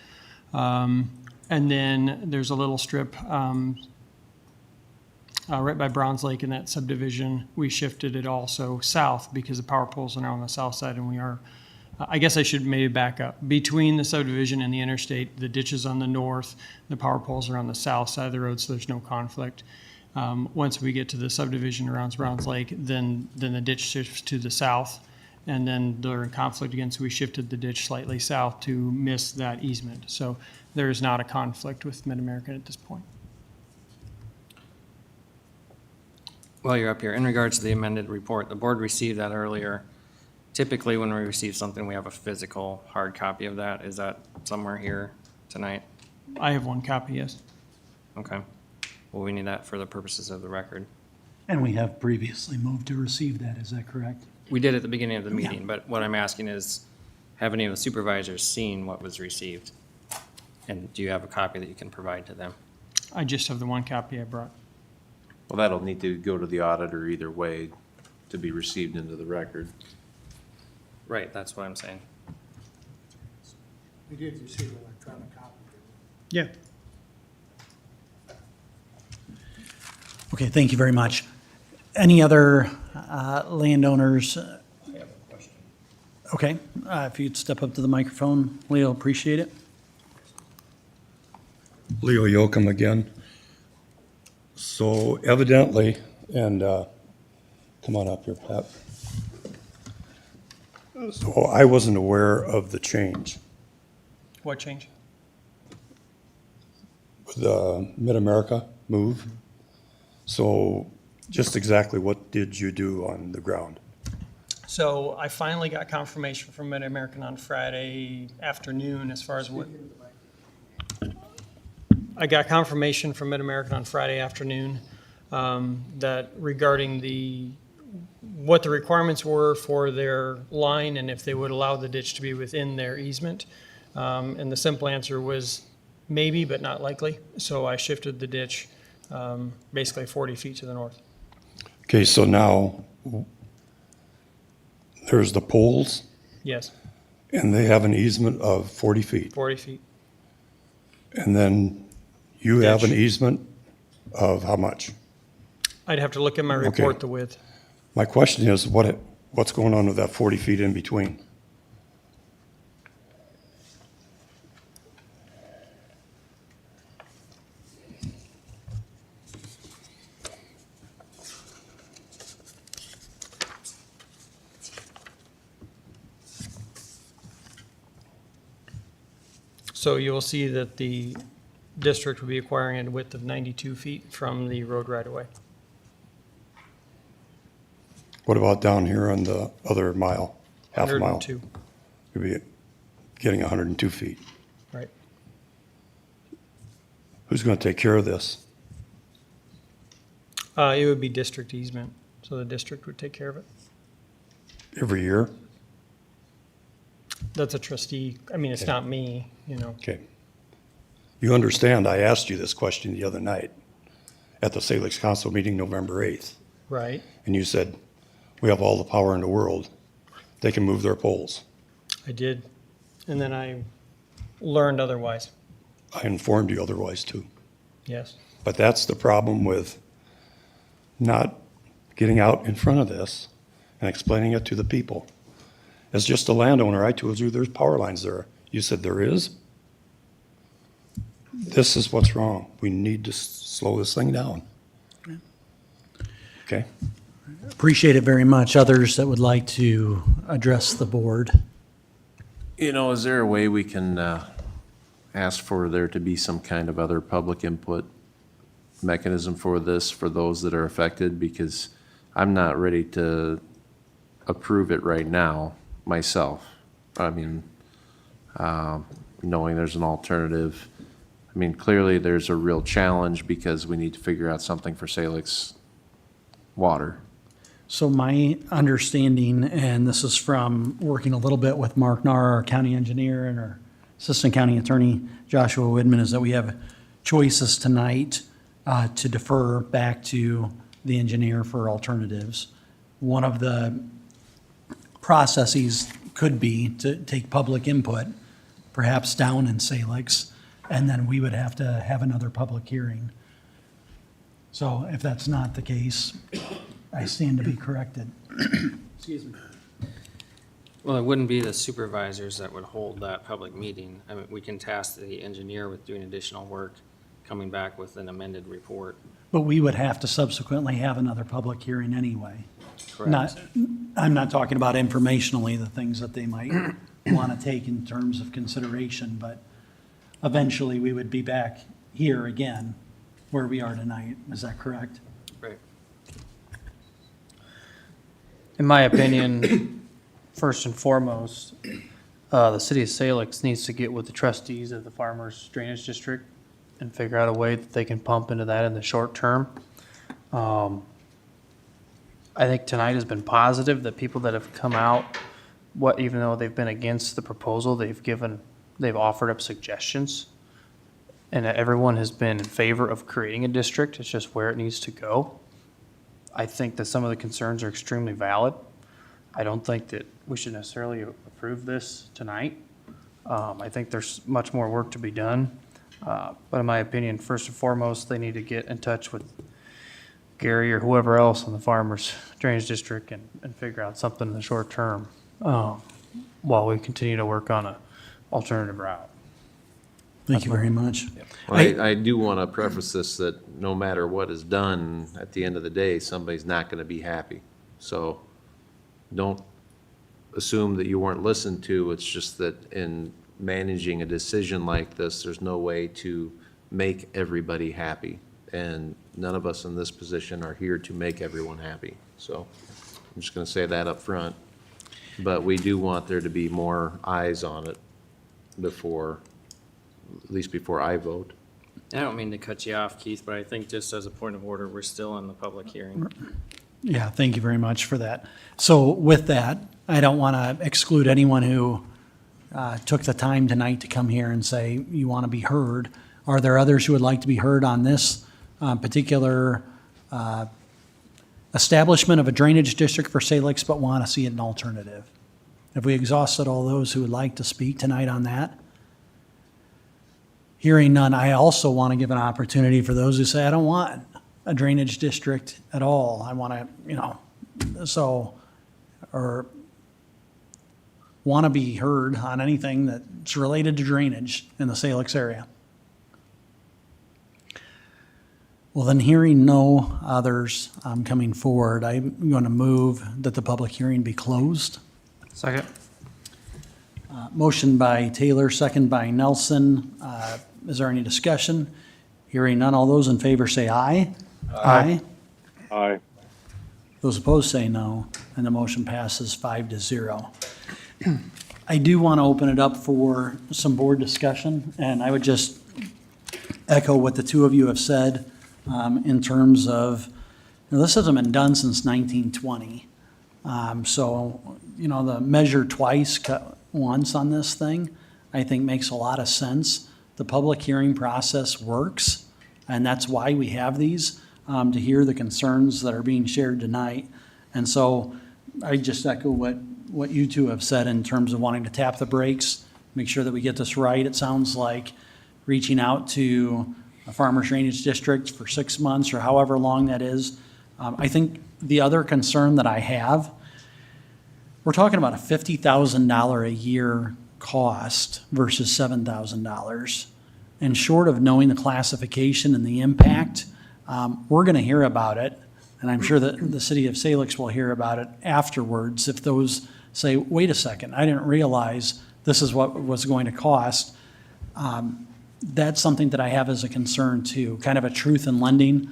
And then there's a little strip right by Browns Lake in that subdivision. We shifted it also south because the power poles are now on the south side, and we are, I guess I should maybe back up. Between the subdivision and the interstate, the ditch is on the north, the power poles are on the south side of the road, so there's no conflict. Once we get to the subdivision around Browns Lake, then the ditch shifts to the south, and then they're in conflict again, so we shifted the ditch slightly south to miss that easement. So there is not a conflict with Mid-American at this point. While you're up here, in regards to the amended report, the board received that earlier. Typically, when we receive something, we have a physical hard copy of that. Is that somewhere here tonight? I have one copy, yes. Okay. Well, we need that for the purposes of the record. And we have previously moved to receive that, is that correct? We did at the beginning of the meeting, but what I'm asking is, have any of the supervisors seen what was received? And do you have a copy that you can provide to them? I just have the one copy I brought. Well, that'll need to go to the auditor either way to be received into the record. Right, that's what I'm saying. We did receive an electronic copy. Yeah. Okay, thank you very much. Any other landowners? I have a question. Okay, if you'd step up to the microphone, Leo, appreciate it. Leo Yoakum again. So evidently, and come on up here, Pat. So I wasn't aware of the change. What change? The Mid-America move. So just exactly what did you do on the ground? So I finally got confirmation from Mid-American on Friday afternoon as far as what. I got confirmation from Mid-American on Friday afternoon that regarding what the requirements were for their line and if they would allow the ditch to be within their easement. And the simple answer was maybe, but not likely. So I shifted the ditch basically 40 feet to the north. Okay, so now there's the poles, Yes, and they have an easement of 40 feet. 40 feet. And then you have an Ditch. easement of how much? I'd have to look at my Okay. report, the width. My question is, what's going on with that 40 feet in between? So you will see that the district will be acquiring a width of 92 feet from the road right-of-way. What about down here on the other mile, half a mile? 102, You'll be getting 102 feet. right. Who's going to take care of this? It would be district easement, so the district would take care of it. Every year? That's a trustee, I mean, it's Okay. not me, you know. Okay. You understand, I asked you this question the other night at the Salix Council meeting November 8th, Right, and you said, we have all the power in the world. They can move their poles. I did. And then I learned otherwise, I informed you otherwise too. yes. But that's the problem with not getting out in front of this and explaining it to the people. As just a landowner, I told you there's power lines there. You said there is? This is what's wrong. We need to slow this thing down. Okay? Appreciate it very much. Others that would like to address the board? You know, is there a way we can ask for there to be some kind of other public input mechanism for this, for those that are affected? Because I'm not ready to approve it right now myself. I mean, knowing there's an alternative. I mean, clearly there's a real challenge because we need to figure out something for Salix water. So my understanding, and this is from working a little bit with Mark Narr, our county engineer, and our assistant county attorney, Joshua Widman, is that we have choices tonight to defer back to the engineer for alternatives. One of the processes could be to take public input, perhaps down in Salix, and then we would have to have another public hearing. So if that's not the case, I stand to be corrected. Excuse me. Well, it wouldn't be the supervisors that would hold that public meeting. I mean, we can task the engineer with doing additional work, coming back with an amended report. But we would have to subsequently have another public hearing anyway. Correct. I'm not talking about informationally, the things that they might want to take in terms of consideration, but eventually we would be back here again where we are tonight. Is that correct? Right. In my opinion, first and foremost, the city of Salix needs to get with the trustees of the Farmers Drainage District and figure out a way that they can pump into that in the short term. I think tonight has been positive, that people that have come out, even though they've been against the proposal, they've offered up suggestions. And everyone has been in favor of creating a district. It's just where it needs to go. I think that some of the concerns are extremely valid. I don't think that we should necessarily approve this tonight. I think there's much more work to be done. But in my opinion, first and foremost, they need to get in touch with Gary or whoever else in the Farmers Drainage District and figure out something in the short term while we continue to work on an alternative route. Thank you very much. Well, I do want to preface this that no matter what is done, at the end of the day, somebody's not going to be happy. So don't assume that you weren't listened to. It's just that in managing a decision like this, there's no way to make everybody happy. And none of us in this position are here to make everyone happy. So I'm just going to say that up front. But we do want there to be more eyes on it before, at least before I vote. I don't mean to cut you off, Keith, but I think just as a point of order, we're still in the public hearing. Yeah, thank you very much for that. So with that, I don't want to exclude anyone who took the time tonight to come here and say you want to be heard. Are there others who would like to be heard on this particular establishment of a drainage district for Salix but want to see an alternative? Have we exhausted all those who would like to speak tonight on that? Hearing none, I also want to give an opportunity for those who say, I don't want a drainage district at all. I want to, or want to be heard on anything that's related to drainage in the Salix area. Well, then hearing no others coming forward, I'm going to move that the public hearing be closed. Second. Motion by Taylor, second by Nelson. Is there any discussion? Hearing none, all those in favor say aye. Aye. Aye. Those opposed say no, and the motion passes 5-0. I do want to open it up for some board discussion, and I would just echo what the two of you have said in terms of, this hasn't been done since 1920. So, the measure twice, cut once on this thing, I think makes a lot of sense. The public hearing process works, and that's why we have these, to hear the concerns that are being shared tonight. And so I just echo what you two have said in terms of wanting to tap the brakes, make sure that we get this right. It sounds like reaching out to a farmer's drainage district for 6 months or however long that is. I think the other concern that I have, we're talking about a $50,000 a year cost versus $7,000. And short of knowing the classification and the impact, we're going to hear about it. And I'm sure that the city of Salix will hear about it afterwards if those say, wait a second, I didn't realize this is what was going to cost. That's something that I have as a concern too, kind of a truth in lending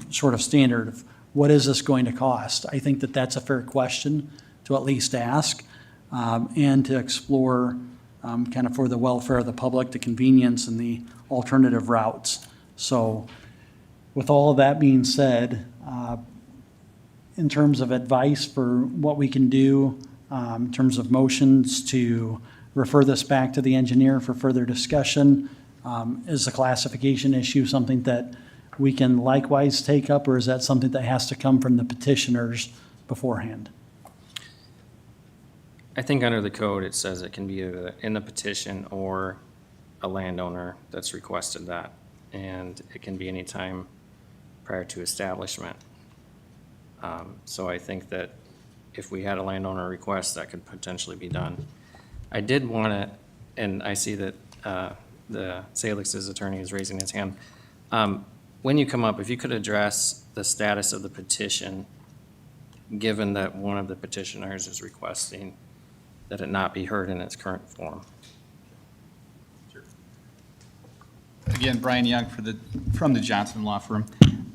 sort of standard of what is this going to cost? I think that that's a fair question to at least ask and to explore kind of for the welfare of the public, the convenience and the alternative routes. So with all of that being said, in terms of advice for what we can do, in terms of motions to refer this back to the engineer for further discussion? Is the classification issue something that we can likewise take up, or is that something that has to come from the petitioners beforehand? I think under the code, it says it can be either in the petition or a landowner that's requested that. And it can be any time prior to establishment. So I think that if we had a landowner request, that could potentially be done. I did want to, and I see that the Salix's attorney is raising his hand. When you come up, if you could address the status of the petition, given that one of the petitioners is requesting that it not be heard in its current form. Again, Brian Young from the Johnson Law Firm.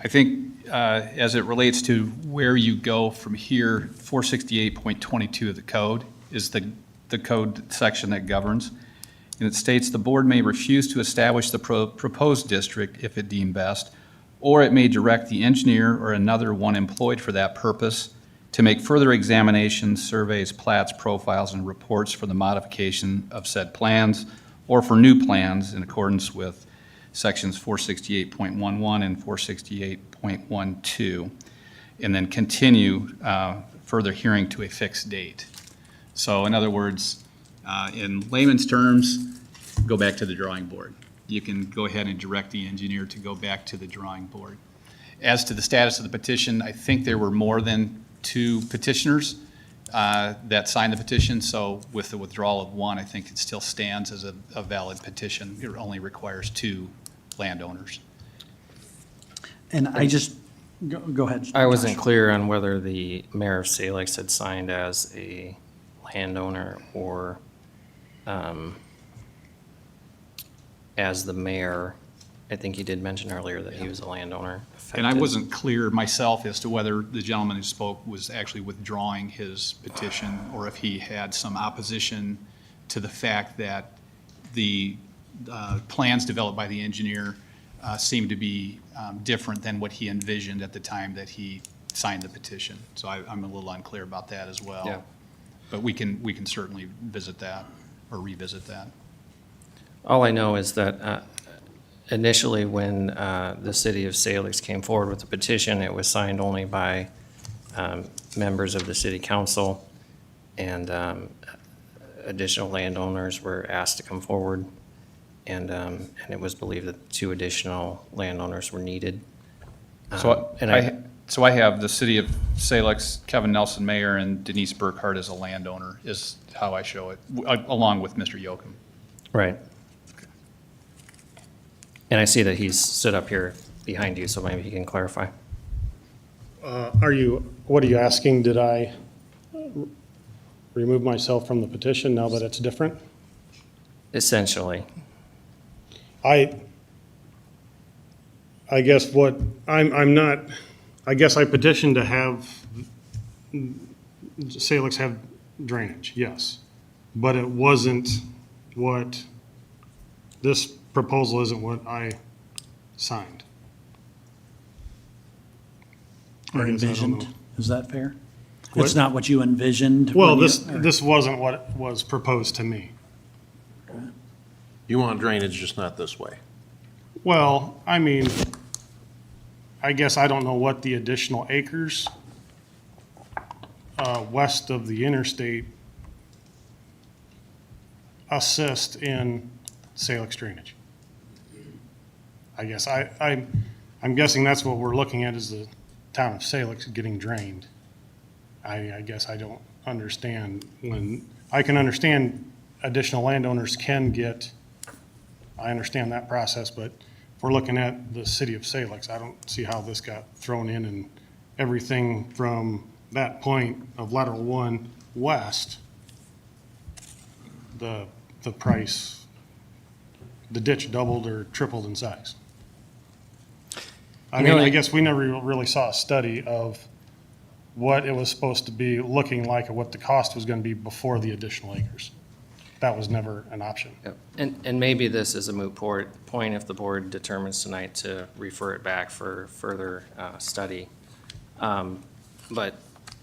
I think as it relates to where you go from here, 468.22 of the code is the code section that governs. And it states the board may refuse to establish the proposed district if it deemed best, or it may direct the engineer or another one employed for that purpose to make further examinations, surveys, plats, profiles, and reports for the modification of said plans or for new plans in accordance with sections 468.11 and 468.12, and then continue further hearing to a fixed date. So in other words, in layman's terms, go back to the drawing board. You can go ahead and direct the engineer to go back to the drawing board. As to the status of the petition, I think there were more than 2 petitioners that signed the petition, so with the withdrawal of 1, I think it still stands as a valid petition. It only requires 2 landowners. And I just, go ahead. I wasn't clear on whether the mayor of Salix had signed as a landowner or as the mayor. I think he did mention earlier that he was a landowner. And I wasn't clear myself as to whether the gentleman who spoke was actually withdrawing his petition or if he had some opposition to the fact that the plans developed by the engineer seemed to be different than what he envisioned at the time that he signed the petition. So I'm a little unclear about that as well. Yeah. But we can certainly visit that or revisit that. All I know is that initially when the city of Salix came forward with the petition, it was signed only by members of the city council, and additional landowners were asked to come forward, and it was believed that 2 additional landowners were needed. So I have the city of Salix, Kevin Nelson, mayor, and Denise Burkhart as a landowner is how I show it, along with Mr. Yoakum. Right. And I see that he's stood up here behind you, so maybe he can clarify. What are you asking? Did I remove myself from the petition now that it's different? Essentially. I guess what, I'm not, I guess I petitioned to have Salix have drainage, yes. But it wasn't what, this proposal isn't what I signed. Or envisioned, is that fair? What? It's not what you envisioned? Well, when this wasn't what was proposed to me. You want drainage, just not this way. Well, I mean, I guess I don't know what the additional acres west of the interstate assist in Salix drainage. I guess I'm guessing that's what we're looking at, is the town of Salix getting drained. I guess I don't understand when, I can understand additional landowners can get, I understand that process, but if we're looking at the city of Salix, I don't see how this got thrown in, and everything from that point of lateral 1 west, the price, the ditch doubled or tripled in size. I guess we never really saw a study of what it was supposed to be looking like or what the cost was going to be before the additional acres. That was never an option. Yep. And maybe this is a moot point if the board determines tonight to refer it back for further study. But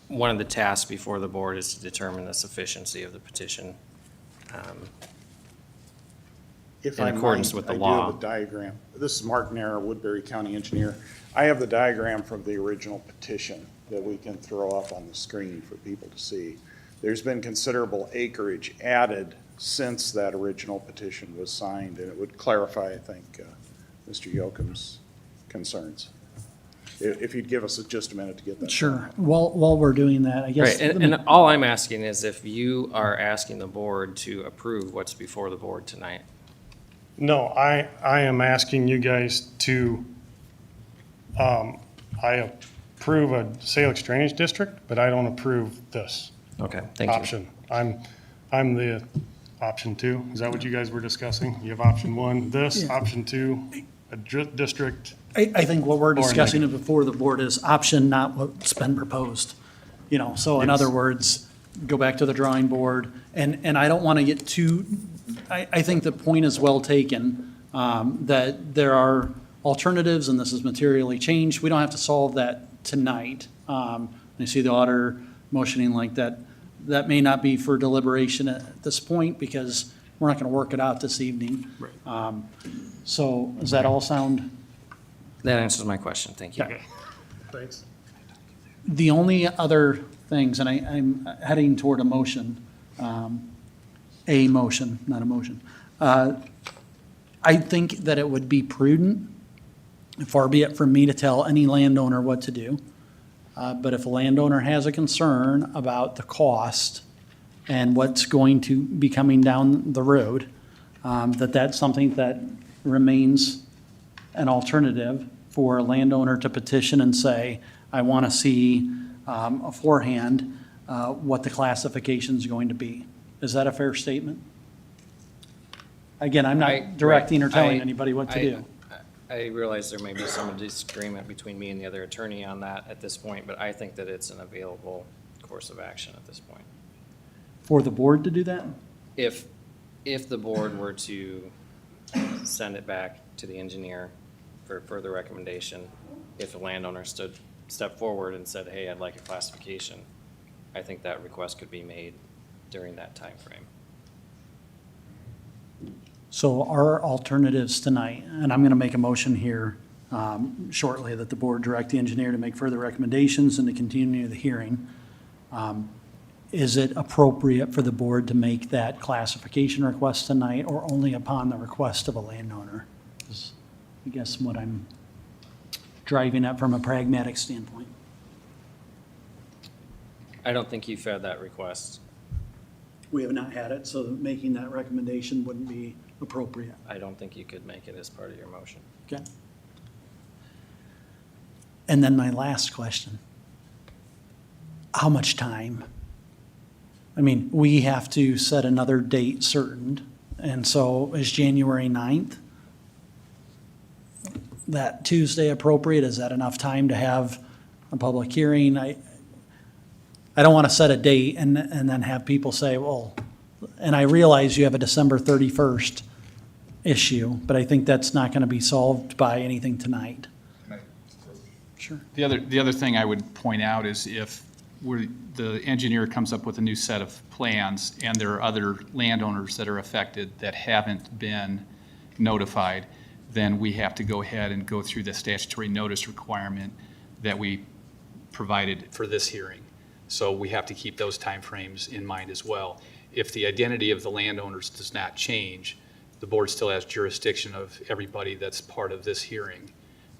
one of the tasks before the board is to determine the sufficiency of the petition If in I accordance might, with the I do law. have a diagram. This is Mark Nair, Woodbury County Engineer. I have the diagram from the original petition that we can throw up on the screen for people to see. There's been considerable acreage added since that original petition was signed, and it would clarify, I think, Mr. Yoakum's concerns. If you'd give us just a minute to get that. Sure. While we're doing that, I guess. Right, and all I'm asking is if you are asking the board to approve what's before the board tonight. No, I am asking you guys to, I approve a Salix Drainage District, but I don't approve this Okay, thank you. option. I'm the option 2. Is that what you guys were discussing? You have option 1, this, Yeah. option 2, a district. I think what we're Or discussing negative. before the board is option, not what's been proposed. You know, so in Yes. other words, go back to the drawing board, and I don't want to get too, I think the point is well taken, that there are alternatives and this is materially changed. We don't have to solve that tonight. I see the auditor motioning like that. That may not be for deliberation at this point because we're not going to work it out this evening. Right. So does that all sound? That answers my question, thank you. Okay. Thanks. The only other things, and I'm heading toward a motion, not a motion. I think that it would be prudent, far be it from me to tell any landowner what to do. But if a landowner has a concern about the cost and what's going to be coming down the road, that's something that remains an alternative for a landowner to petition and say, I want to see beforehand what the classification is going to be. Is that a fair statement? Again, I'm not directing or telling anybody what to do. I realize there may be some disagreement between me and the other attorney on that at this point, but I think that it's an available course of action at this point. For the board to do that? If the board were to send it back to the engineer for further recommendation, if a landowner stepped forward and said, hey, I'd like a classification, I think that request could be made during that time frame. So our alternatives tonight, and I'm going to make a motion here shortly, that the board direct the engineer to make further recommendations and to continue the hearing. Is it appropriate for the board to make that classification request tonight or only upon the request of a landowner? Is, I guess, what I'm driving at from a pragmatic standpoint. I don't think you've had that request. We have not had it, so making that recommendation wouldn't be appropriate. I don't think you could make it as part of your motion. Okay. And then my last question. How much time? I mean, we have to set another date certain, and so is January 9th? That Tuesday appropriate? Is that enough time to have a public hearing? I don't want to set a date and then have people say, well, and I realize you have a December 31st issue, but I think that's not going to be solved by anything tonight. Sure. The other thing I would point out is if the engineer comes up with a new set of plans and there are other landowners that are affected that haven't been notified, then we have to go ahead and go through the statutory notice requirement that we provided for this hearing. So we have to keep those timeframes in mind as well. If the identity of the landowners does not change, the board still has jurisdiction of everybody that's part of this hearing.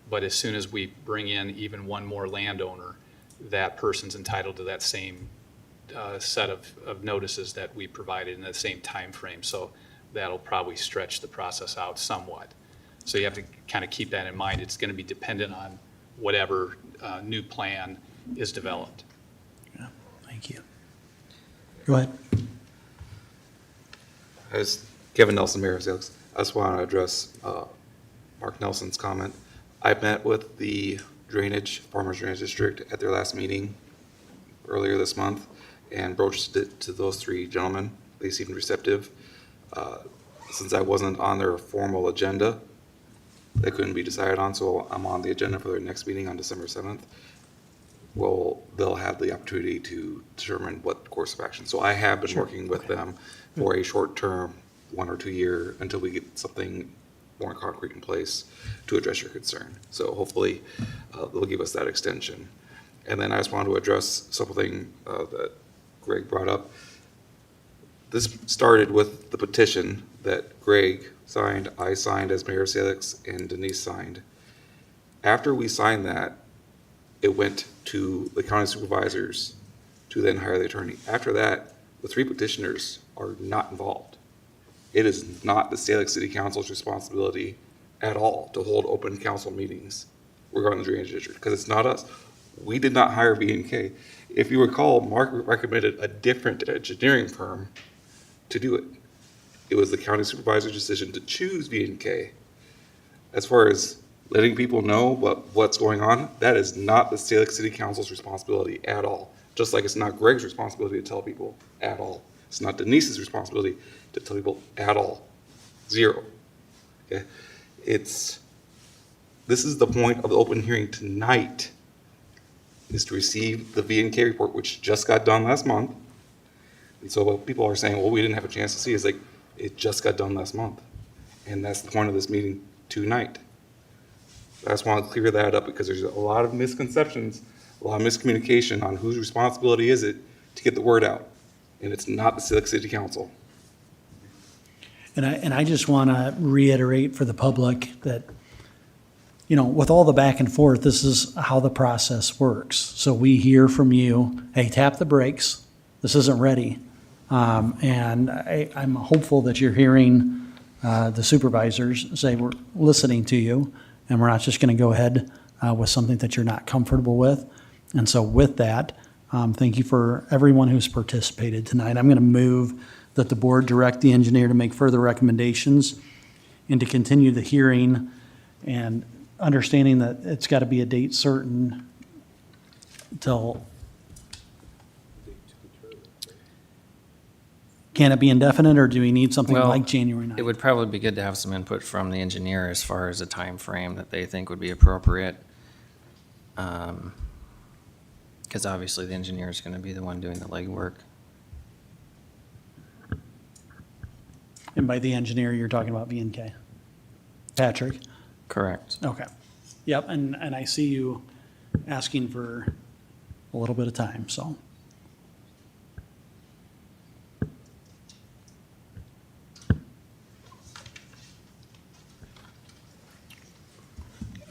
But as soon as we bring in even one more landowner, that person's entitled to that same set of notices that we provided in the same time frame. So that'll probably stretch the process out somewhat. So you have to kind of keep that in mind. It's going to be dependent on whatever new plan is developed. Thank you. Go ahead. As Kevin Nelson, Mayor of Salix, I just want to address Mark Nelson's comment. I met with the Farmers Drainage District at their last meeting earlier this month and broached it to those three gentlemen. They seemed receptive. Since I wasn't on their formal agenda, they couldn't be decided on, so I'm on the agenda for their next meeting on December 7th. they'll have the opportunity to determine what course of action. So I have been working with them for a short term, 1 or 2 year, until we get something more concrete in place to address your concern. So hopefully, they'll give us that extension. And then I just wanted to address something that Greg brought up. This started with the petition that Greg signed, I signed as Mayor of Salix, and Denise signed. After we signed that, it went to the county supervisors to then hire the attorney. After that, the 3 petitioners are not involved. It is not the Salix City Council's responsibility at all to hold open council meetings regarding the drainage district, because it's not us. We did not hire B&K. If you recall, Mark recommended a different engineering firm to do it. It was the county supervisor's decision to choose B&K. As far as letting people know what's going on, that is not the Salix City Council's responsibility at all. Just like it's not Greg's responsibility to tell people at all. It's not Denise's responsibility to tell people at all. 0. Okay? This is the point of the open hearing tonight, is to receive the V&K report, which just got done last month. And so what people are saying, well, we didn't have a chance to see, is like, it just got done last month. And that's the point of this meeting tonight. I just want to clear that up, because there's a lot of misconceptions, a lot of miscommunication on whose responsibility is it to get the word out. And it's not the Salix City Council. And I just want to reiterate for the public that, you know, with all the back and forth, this is how the process works. So we hear from you, hey, tap the brakes, this isn't ready. And I'm hopeful that you're hearing the supervisors say, we're listening to you, and we're not just going to go ahead with something that you're not comfortable with. And so with that, thank you for everyone who's participated tonight. I'm going to move that the board direct the engineer to make further recommendations and to continue the hearing, and understanding that it's got to be a date certain till, can it be indefinite, or do we need something Well, like January 9th? It would probably be good to have some input from the engineer as far as a time frame that they think would be appropriate. Because obviously the engineer is going to be the one doing the legwork. And by the engineer, you're talking about V&K? Patrick? Correct. Okay. Yep, and I see you asking for a little bit of time, so.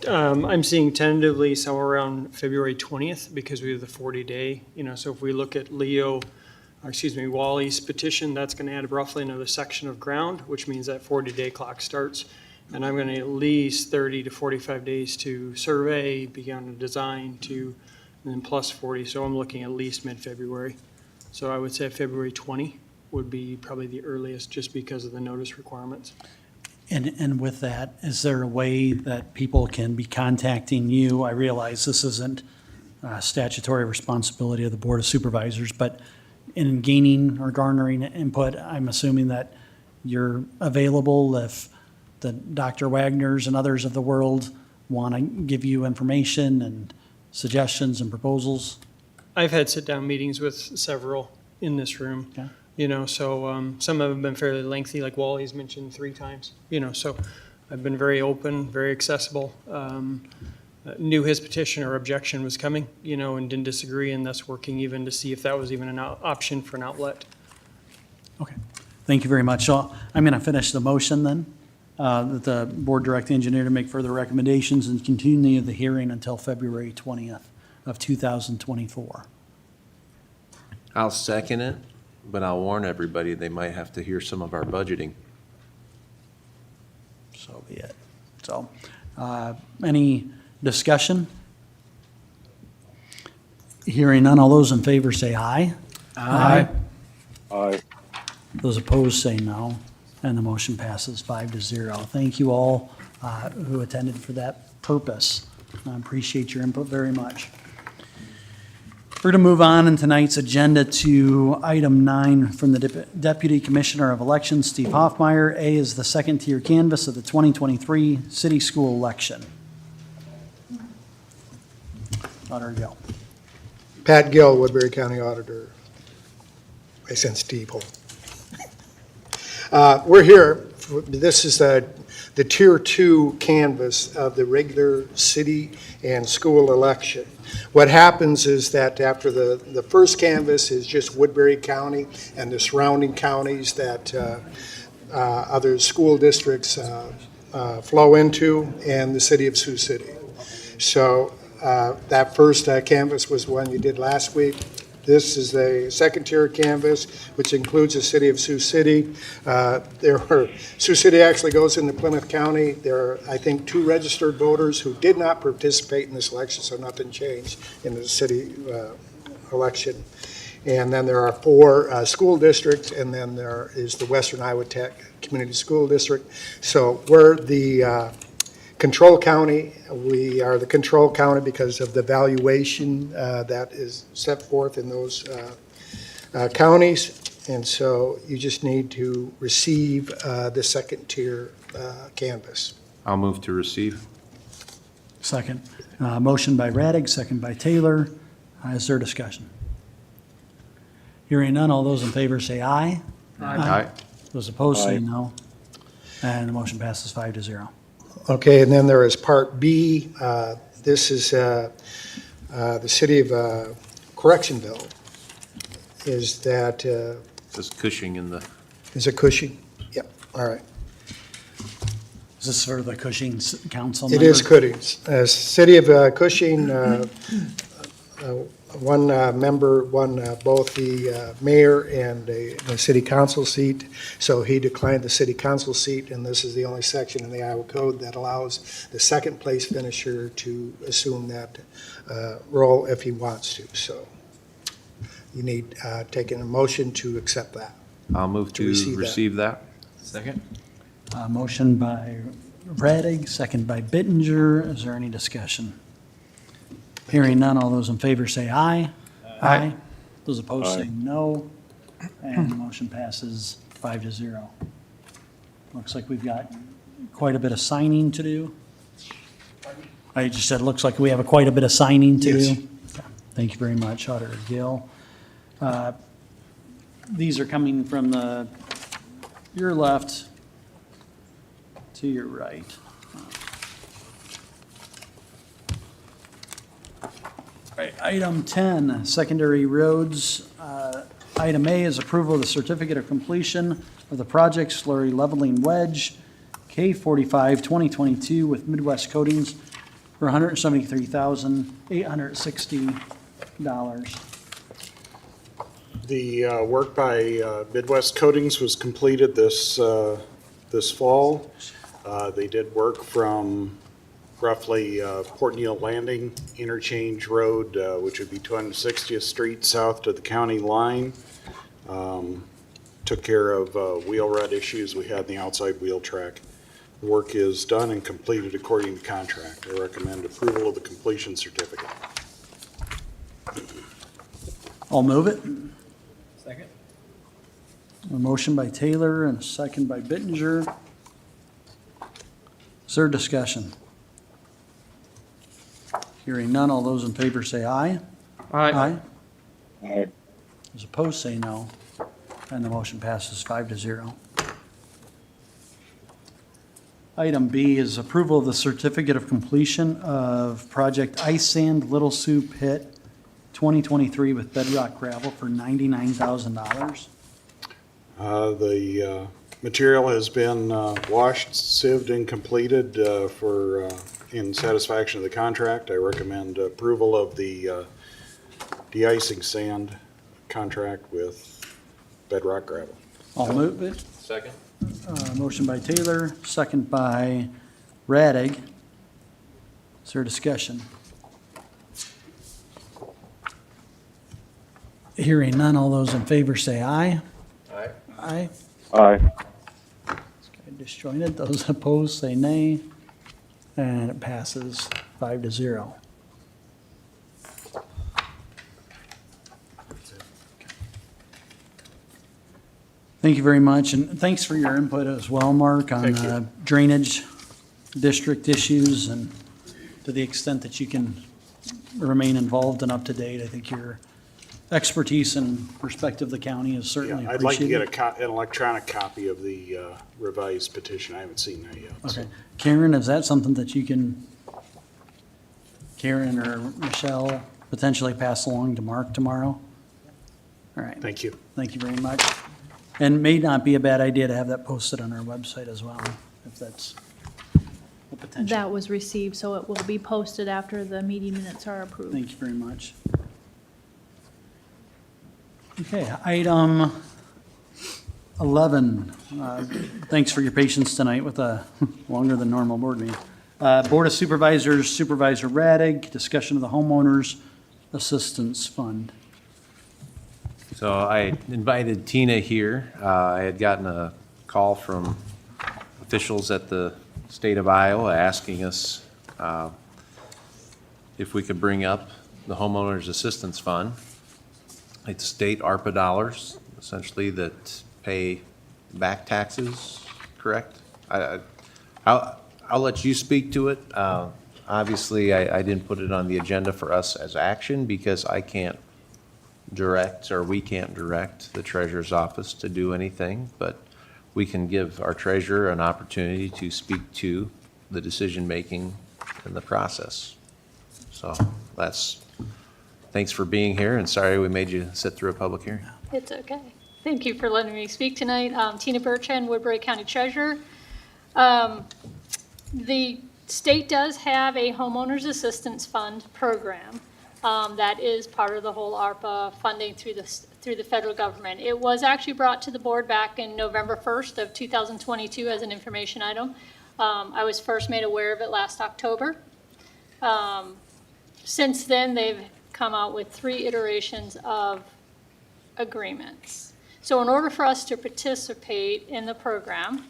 I'm seeing tentatively somewhere around February 20th, because we have the 40-day, so if we look at Wally's petition, that's going to add roughly another section of ground, which means that 40-day clock starts. And I'm going to at least 30 to 45 days to survey, begin a design and then plus 40. So I'm looking at least mid-February. So I would say February 20 would be probably the earliest, just because of the notice requirements. And with that, is there a way that people can be contacting you? I realize this isn't statutory responsibility of the Board of Supervisors, but in gaining or garnering input, I'm assuming that you're available if the Dr. Wagners and others of the world want to give you information and suggestions and proposals? I've had sit-down meetings with several in this room. Okay. So some of them have been fairly lengthy, like Wally's mentioned 3 times, so I've been very open, very accessible. Knew his petition or objection was coming, and didn't disagree, and thus working even to see if that was even an option for an outlet. Okay, thank you very much. So I'm going to finish the motion then, that the board direct the engineer to make further recommendations and continue the hearing until February 20th of 2024. I'll second it, but I'll warn everybody, they might have to hear some of our budgeting. So be it. So, any discussion? Hearing none, all those in favor say aye. Aye. Aye. Those opposed say no, and the motion passes 5-0. Thank you all who attended for that purpose. I appreciate your input very much. We're going to move on in tonight's agenda to item 9 from the Deputy Commissioner of Elections, Steve Hoffmeyer. A is the second-tier canvass of the 2023 city school election. Let her go. Pat Gill, Woodbury County Auditor. I sent Steve home. We're here, this is the Tier 2 canvas of the regular city and school election. What happens is that after the first canvas is just Woodbury County and the surrounding counties that other school districts flow into, and the city of Sioux City. So that first canvas was one you did last week. This is the second tier canvas, which includes the city of Sioux City. Sioux City actually goes into Plymouth County. There are, I think, 2 registered voters who did not participate in this election, so nothing changed in the city election. And then there are 4 school districts, and then there is the Western Iowa Tech Community School District. So we're the control county. We are the control county because of the valuation that is set forth in those counties. And so you just need to receive the second tier canvas. I'll move to receive. Second. Motion by Radig, second by Taylor. Is there discussion? Hearing none, all those in favor say aye. Aye. Those opposed say Aye. no. And the motion passes 5-0. Okay, and then there is Part B. This is the city of Correctionville. Is that, Says Cushing in the, is it Cushing? Yep, all right. Is this for the Cushing Council? It is member? Cushing. City of Cushing, one member won both the mayor and the city council seat, so he declined the city council seat, and this is the only section in the Iowa Code that allows the second place finisher to assume that role if he wants to. So you need taking a motion to accept that. I'll move to receive that. Second? Motion by Radig, second by Bittinger. Is there any discussion? Hearing none, all those in favor say aye. Aye. Those opposed say no. And the motion passes 5-0. Looks like we've got quite a bit of signing to do. I just said, looks like we have quite a bit of signing to Yes. do. Thank you very much, Auditor Gill. These are coming from your left to your right. Right, item 10, secondary roads. Item A is approval of the certificate of completion of the project slurry leveling wedge, K45 2022 with Midwest Coatings for $173,860. The work by Midwest Coatings was completed this fall. They did work from roughly Port Neal Landing Interchange Road, which would be 260th Street south to the county line. Took care of wheel rut issues we had in the outside wheel track. The work is done and completed according to contract. I recommend approval of the completion certificate. I'll move it. Second? A motion by Taylor and a second by Bittinger. Is there discussion? Hearing none, all those in favor say aye. Aye. Aye. Those opposed say no. And the motion passes 5-0. Item B is approval of the certificate of completion of project Ice Sand Little Sioux Pit 2023 with bedrock gravel for $99,000. The material has been washed, sieved, and completed in satisfaction of the contract. I recommend approval of the de-icing sand contract with bedrock gravel. I'll move it. Second. Motion by Taylor, second by Radig. Is there discussion? Hearing none, all those in favor say aye. Aye. Aye. Aye. Disjointed. Those opposed say nay. And it passes 5-0. Thank you very much, and thanks for your input as well, Mark, on Thank you. drainage district issues, and to the extent that you can remain involved and up to date. I think your expertise and perspective of the county is certainly I'd like to appreciated. get an electronic copy of the revised petition. I haven't seen that yet. so. Okay. Karen, is that something that you can, Karen or Michelle, potentially pass along to Mark tomorrow? All right. Thank you. Thank you very much. And may not be a bad idea to have that posted on our website as well, if that's a potential. That was received, so it will be posted after the meeting minutes are approved. Thank you very much. Okay, item 11. Thanks for your patience tonight with a longer than normal board meeting. Board of Supervisors, Supervisor Radig, discussion of the homeowners assistance fund. So I invited Tina here. I had gotten a call from officials at the state of Iowa asking us if we could bring up the homeowners assistance fund. It's state ARPA dollars, essentially, that pay back taxes, correct? I'll let you speak to it. Obviously, I didn't put it on the agenda for us as action because I can't direct, or we can't direct the treasurer's office to do anything, but we can give our treasurer an opportunity to speak to the decision-making in the process. So thanks for being here, and sorry we made you sit through a public hearing. It's okay. Thank you for letting me speak tonight. Tina Bertrand, Woodbury County Treasurer. The state does have a homeowners assistance fund program that is part of the whole ARPA funding through the federal government. It was actually brought to the board back in November 1st of 2022 as an information item. I was first made aware of it last October. Since then, they've come out with 3 iterations of agreements. So in order for us to participate in the program,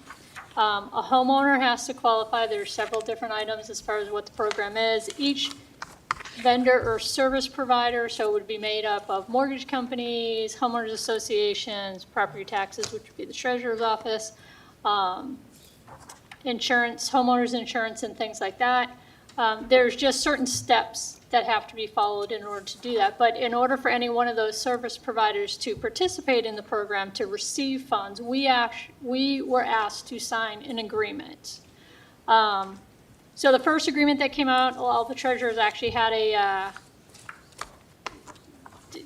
a homeowner has to qualify. There's several different items as far as what the program is. Each vendor or service provider, so it would be made up of mortgage companies, homeowners associations, property taxes, which would be the treasurer's office, insurance, homeowners insurance and things like that. There's just certain steps that have to be followed in order to do that. But in order for any one of those service providers to participate in the program, to receive funds, we were asked to sign an agreement. So the first agreement that came out, all the treasurers actually had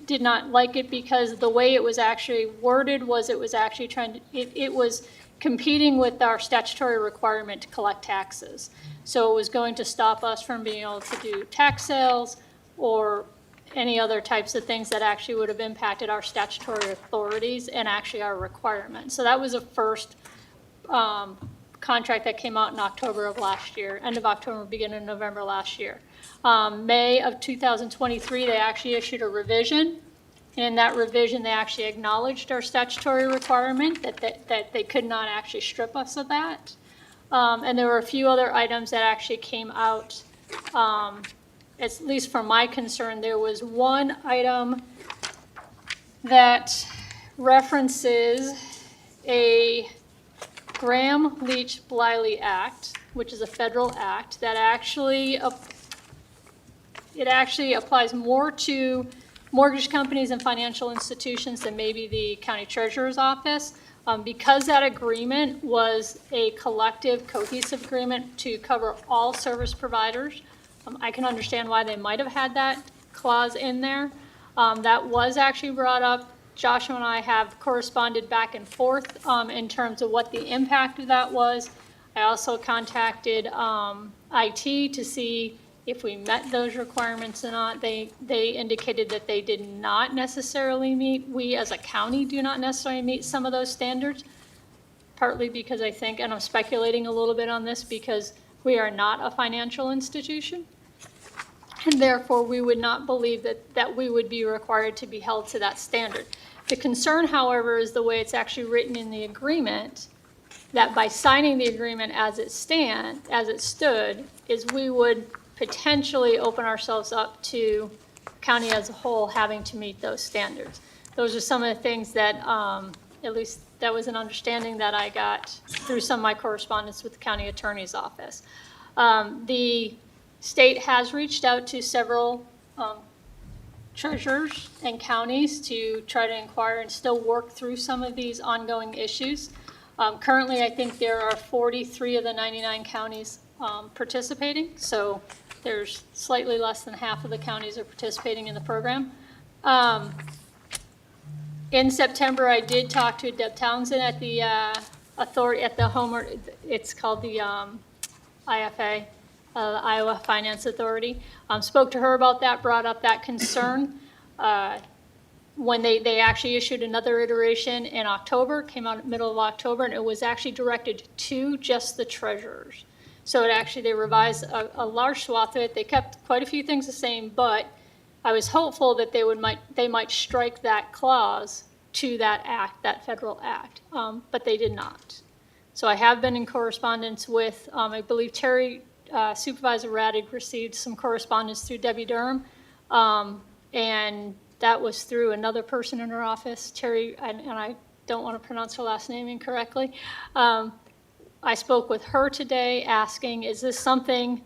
did not like it because the way it was actually worded was it was actually it was competing with our statutory requirement to collect taxes. So it was going to stop us from being able to do tax sales or any other types of things that actually would have impacted our statutory authorities and actually our requirements. So that was the first contract that came out in October of last year, end of October, beginning of November last year. May of 2023, they actually issued a revision. In that revision, they actually acknowledged our statutory requirement that they could not actually strip us of that. And there were a few other items that actually came out, at least from my concern. There was one item that references a Graham-Leach-Bliley Act, which is a federal act that actually applies more to mortgage companies and financial institutions than maybe the county treasurer's office. Because that agreement was a collective, cohesive agreement to cover all service providers, I can understand why they might have had that clause in there. That was actually brought up. Joshua and I have corresponded back and forth in terms of what the impact of that was. I also contacted IT to see if we met those requirements or not. They indicated that they did not necessarily meet. We as a county do not necessarily meet some of those standards, partly because I think, and I'm speculating a little bit on this, because we are not a financial institution. And therefore, we would not believe that we would be required to be held to that standard. The concern, however, is the way it's actually written in the agreement, that by signing the agreement as it stood, is we would potentially open ourselves up to county as a whole having to meet those standards. Those are some of the things that, at least that was an understanding that I got through some of my correspondence with the county attorney's office. The state has reached out to several treasurers and counties to try to inquire and still work through some of these ongoing issues. Currently, I think there are 43 of the 99 counties participating, so there's slightly less than half of the counties are participating in the program. In September, I did talk to Deb Townsend at the authority, at the Homer, it's called the IFA, Iowa Finance Authority. Spoke to her about that, brought up that concern. When they actually issued another iteration in October, came out middle of October, and it was actually directed to just the treasurers. So they revised a large swath of it. They kept quite a few things the same, but I was hopeful that they might strike that clause to that act, that federal act, but they did not. So I have been in correspondence with, I believe Supervisor Radig received some correspondence through Debbie Durham, and that was through another person in her office, Terry, and I don't want to pronounce her last name incorrectly. I spoke with her today asking, is this something,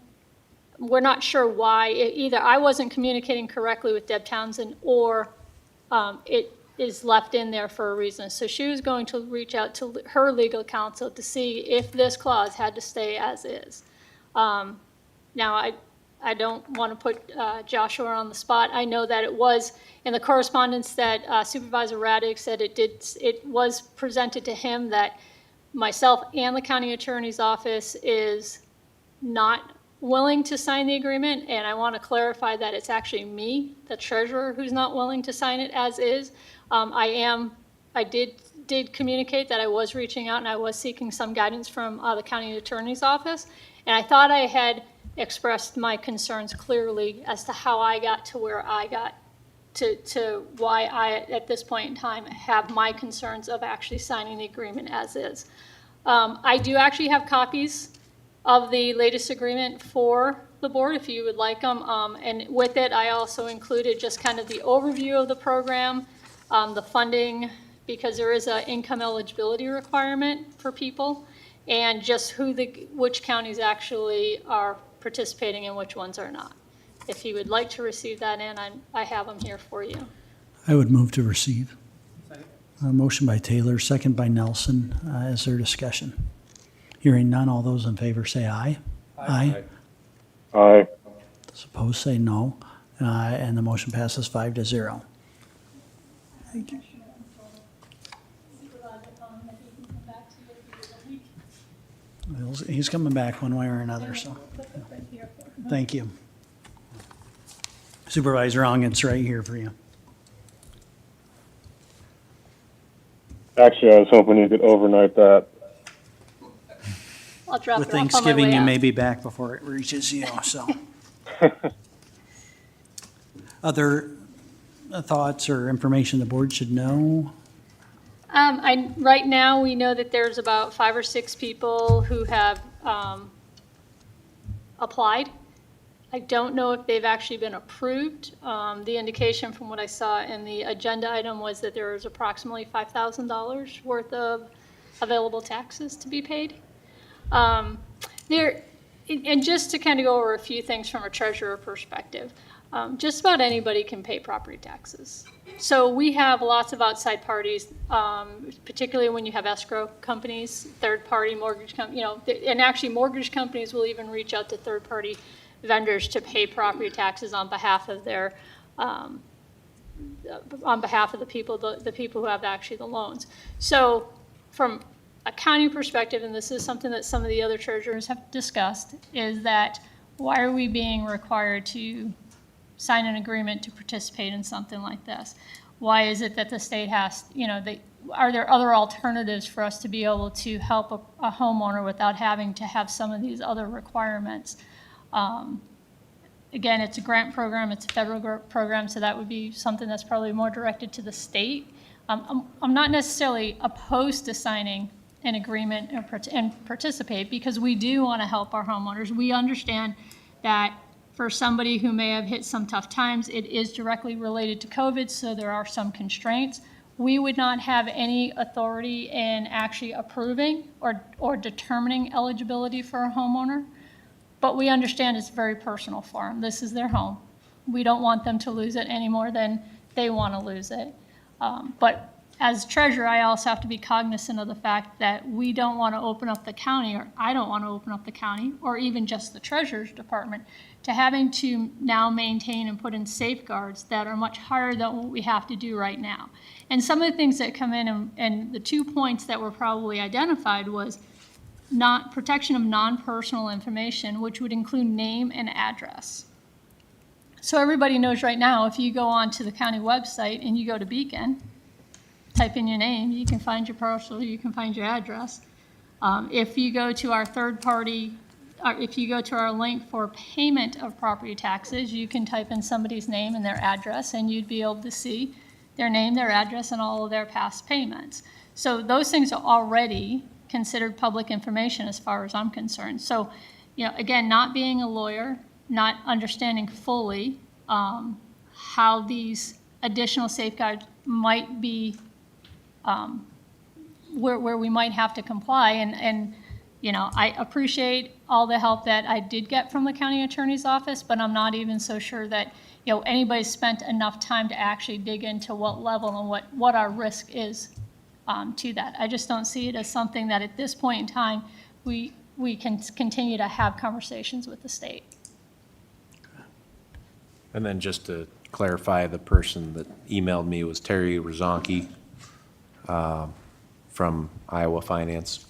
we're not sure why, either I wasn't communicating correctly with Deb Townsend or it is left in there for a reason. So she was going to reach out to her legal counsel to see if this clause had to stay as is. Now, I don't want to put Joshua on the spot. I know that it was in the correspondence that Supervisor Radig said it was presented to him that myself and the county attorney's office is not willing to sign the agreement, and I want to clarify that it's actually me, the treasurer, who's not willing to sign it as is. I did communicate that I was reaching out and I was seeking some guidance from the county attorney's office, and I thought I had expressed my concerns clearly as to how I got to where I got to why I, at this point in time, have my concerns of actually signing the agreement as is. I do actually have copies of the latest agreement for the board if you would like them. And with it, I also included just kind of the overview of the program, the funding, because there is an income eligibility requirement for people, and just which counties actually are participating and which ones are not. If you would like to receive that in, I have them here for you. I would move to receive. Motion by Taylor, second by Nelson. Is there discussion? Hearing none, all those in favor say aye. Aye. Aye. Those opposed say no, and the motion passes 5-0. Thank you. He's coming back one way or another, so. Thank you. Supervisor Ong, it's right here for you. Actually, I was hoping you could overnight that. I'll drop With it off on my Thanksgiving, way you out. may be back before it reaches you, so. Other thoughts or information the board should know? Right now, we know that there's about 5 or 6 people who have applied. I don't know if they've actually been approved. The indication from what I saw in the agenda item was that there was approximately $5,000 worth of available taxes to be paid. And just to kind of go over a few things from a treasurer perspective, just about anybody can pay property taxes. So we have lots of outside parties, particularly when you have escrow companies, third-party mortgage companies, and actually mortgage companies will even reach out to third-party vendors to pay property taxes on behalf of their, on behalf of the people who have actually the loans. So from a county perspective, and this is something that some of the other treasurers have discussed, is that why are we being required to sign an agreement to participate in something like this? Why is it that the state has, are there other alternatives for us to be able to help a homeowner without having to have some of these other requirements? Again, it's a grant program, it's a federal program, so that would be something that's probably more directed to the state. I'm not necessarily opposed to signing an agreement and participate, because we do want to help our homeowners. We understand that for somebody who may have hit some tough times, it is directly related to COVID, so there are some constraints. We would not have any authority in actually approving or determining eligibility for a homeowner, but we understand it's very personal for them. This is their home. we don't want them to lose it any more than they want to lose it. But as treasurer, I also have to be cognizant of the fact that we don't want to open up the county, or I don't want to open up the county, or even just the treasurer's department, to having to now maintain and put in safeguards that are much higher than what we have to do right now. And some of the things that come in, and the 2 points that were probably identified was not protection of non-personal information, which would include name and address. So everybody knows right now, if you go onto the county website and you go to Beacon, type in your name, you can find your parcel, you can find your address. If you go to our third party, if you go to our link for payment of property taxes, you can type in somebody's name and their address, and you'd be able to see their name, their address, and all of their past payments. So those things are already considered public information as far as I'm concerned. So, again, not being a lawyer, not understanding fully how these additional safeguards might be, where we might have to comply. And I appreciate all the help that I did get from the county attorney's office, but I'm not even so sure that anybody's spent enough time to actually dig into what level and what our risk is to that. I just don't see it as something that at this point in time we can continue to have conversations with the state. And then just to clarify, the person that emailed me was Terry Rozonki from Iowa Finance.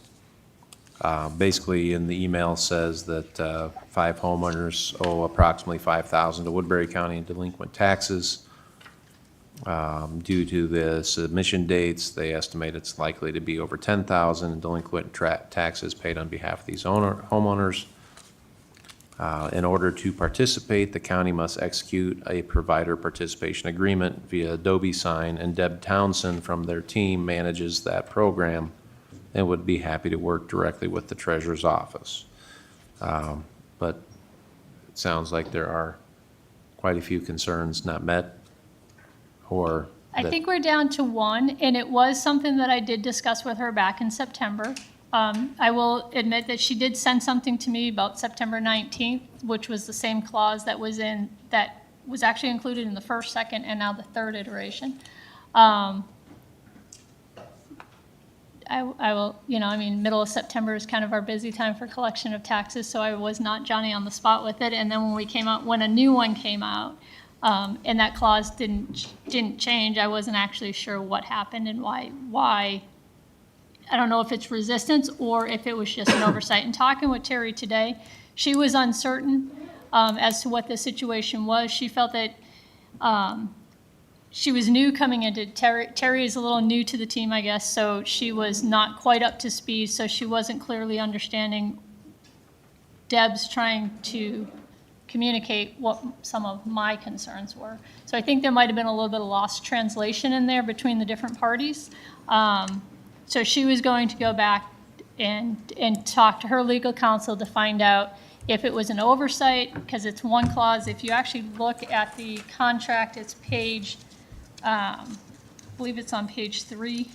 Basically, in the email says that 5 homeowners owe approximately $5,000 to Woodbury County in delinquent taxes. Due to the submission dates, they estimate it's likely to be over $10,000 in delinquent taxes paid on behalf of these homeowners. In order to participate, the county must execute a provider participation agreement via Adobe Sign, and Deb Townsend from their team manages that program and would be happy to work directly with the treasurer's office. But it sounds like there are quite a few concerns not met, or I think we're down to one, and it was something that I did discuss with her back in September. I will admit that she did send something to me about September 19th, which was the same clause that was actually included in the first, second, and now the third iteration. I will, middle of September is kind of our busy time for collection of taxes, so I was not Johnny on the spot with it. And then when a new one came out, and that clause didn't change, I wasn't actually sure what happened and why. I don't know if it's resistance or if it was just an oversight. And talking with Terry today, she was uncertain as to what the situation was. She felt that she was new coming into Terry is a little new to the team, I guess, so she was not quite up to speed, so she wasn't clearly understanding Deb's trying to communicate what some of my concerns were. So I think there might have been a little bit of lost translation in there between the different parties. So she was going to go back and talk to her legal counsel to find out if it was an oversight, because it's one clause. If you actually look at the contract, it's page, I believe it's on page 3.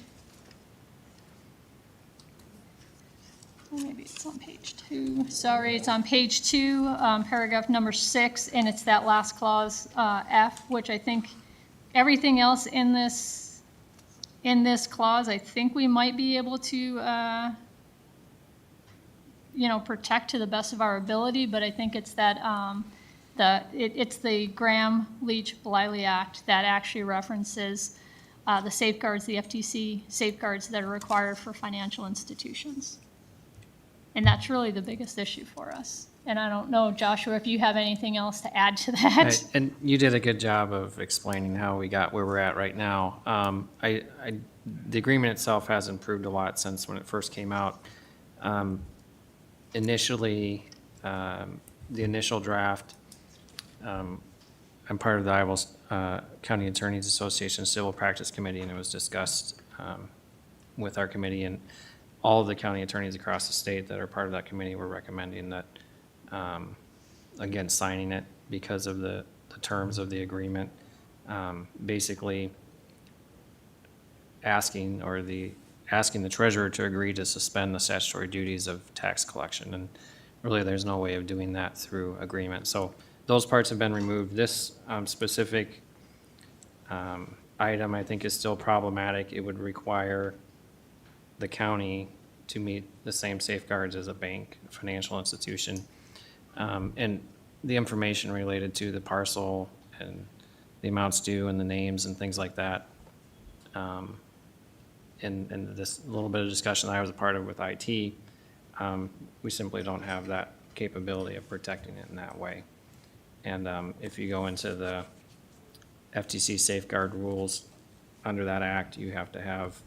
Maybe it's on page 2. Sorry, it's on page 2, paragraph number 6, and it's that last clause, F, which I think everything else in this clause, I think we might be able to, protect to the best of our ability, but I think it's that it's the Graham-Leach-Bliley Act that actually references the safeguards, the FTC safeguards that are required for financial institutions. And that's really the biggest issue for us. And I don't know, Joshua, if you have anything else to add to that. Right. And you did a good job of explaining how we got where we're at right now. The agreement itself has improved a lot since when it first came out. Initially, the initial draft, I'm part of the Iowa County Attorneys Association Civil Practice Committee, and it was discussed with our committee, and all of the county attorneys across the state that are part of that committee were recommending that, again, signing it because of the terms of the agreement. Basically asking the treasurer to agree to suspend the statutory duties of tax collection. And really, there's no way of doing that through agreement. So those parts have been removed. This specific item, I think, is still problematic. It would require the county to meet the same safeguards as a bank, a financial institution. And the information related to the parcel and the amounts due and the names and things like that. And this little bit of discussion I was a part of with IT, we simply don't have that capability of protecting it in that way. And if you go into the FTC safeguard rules under that act, you have to have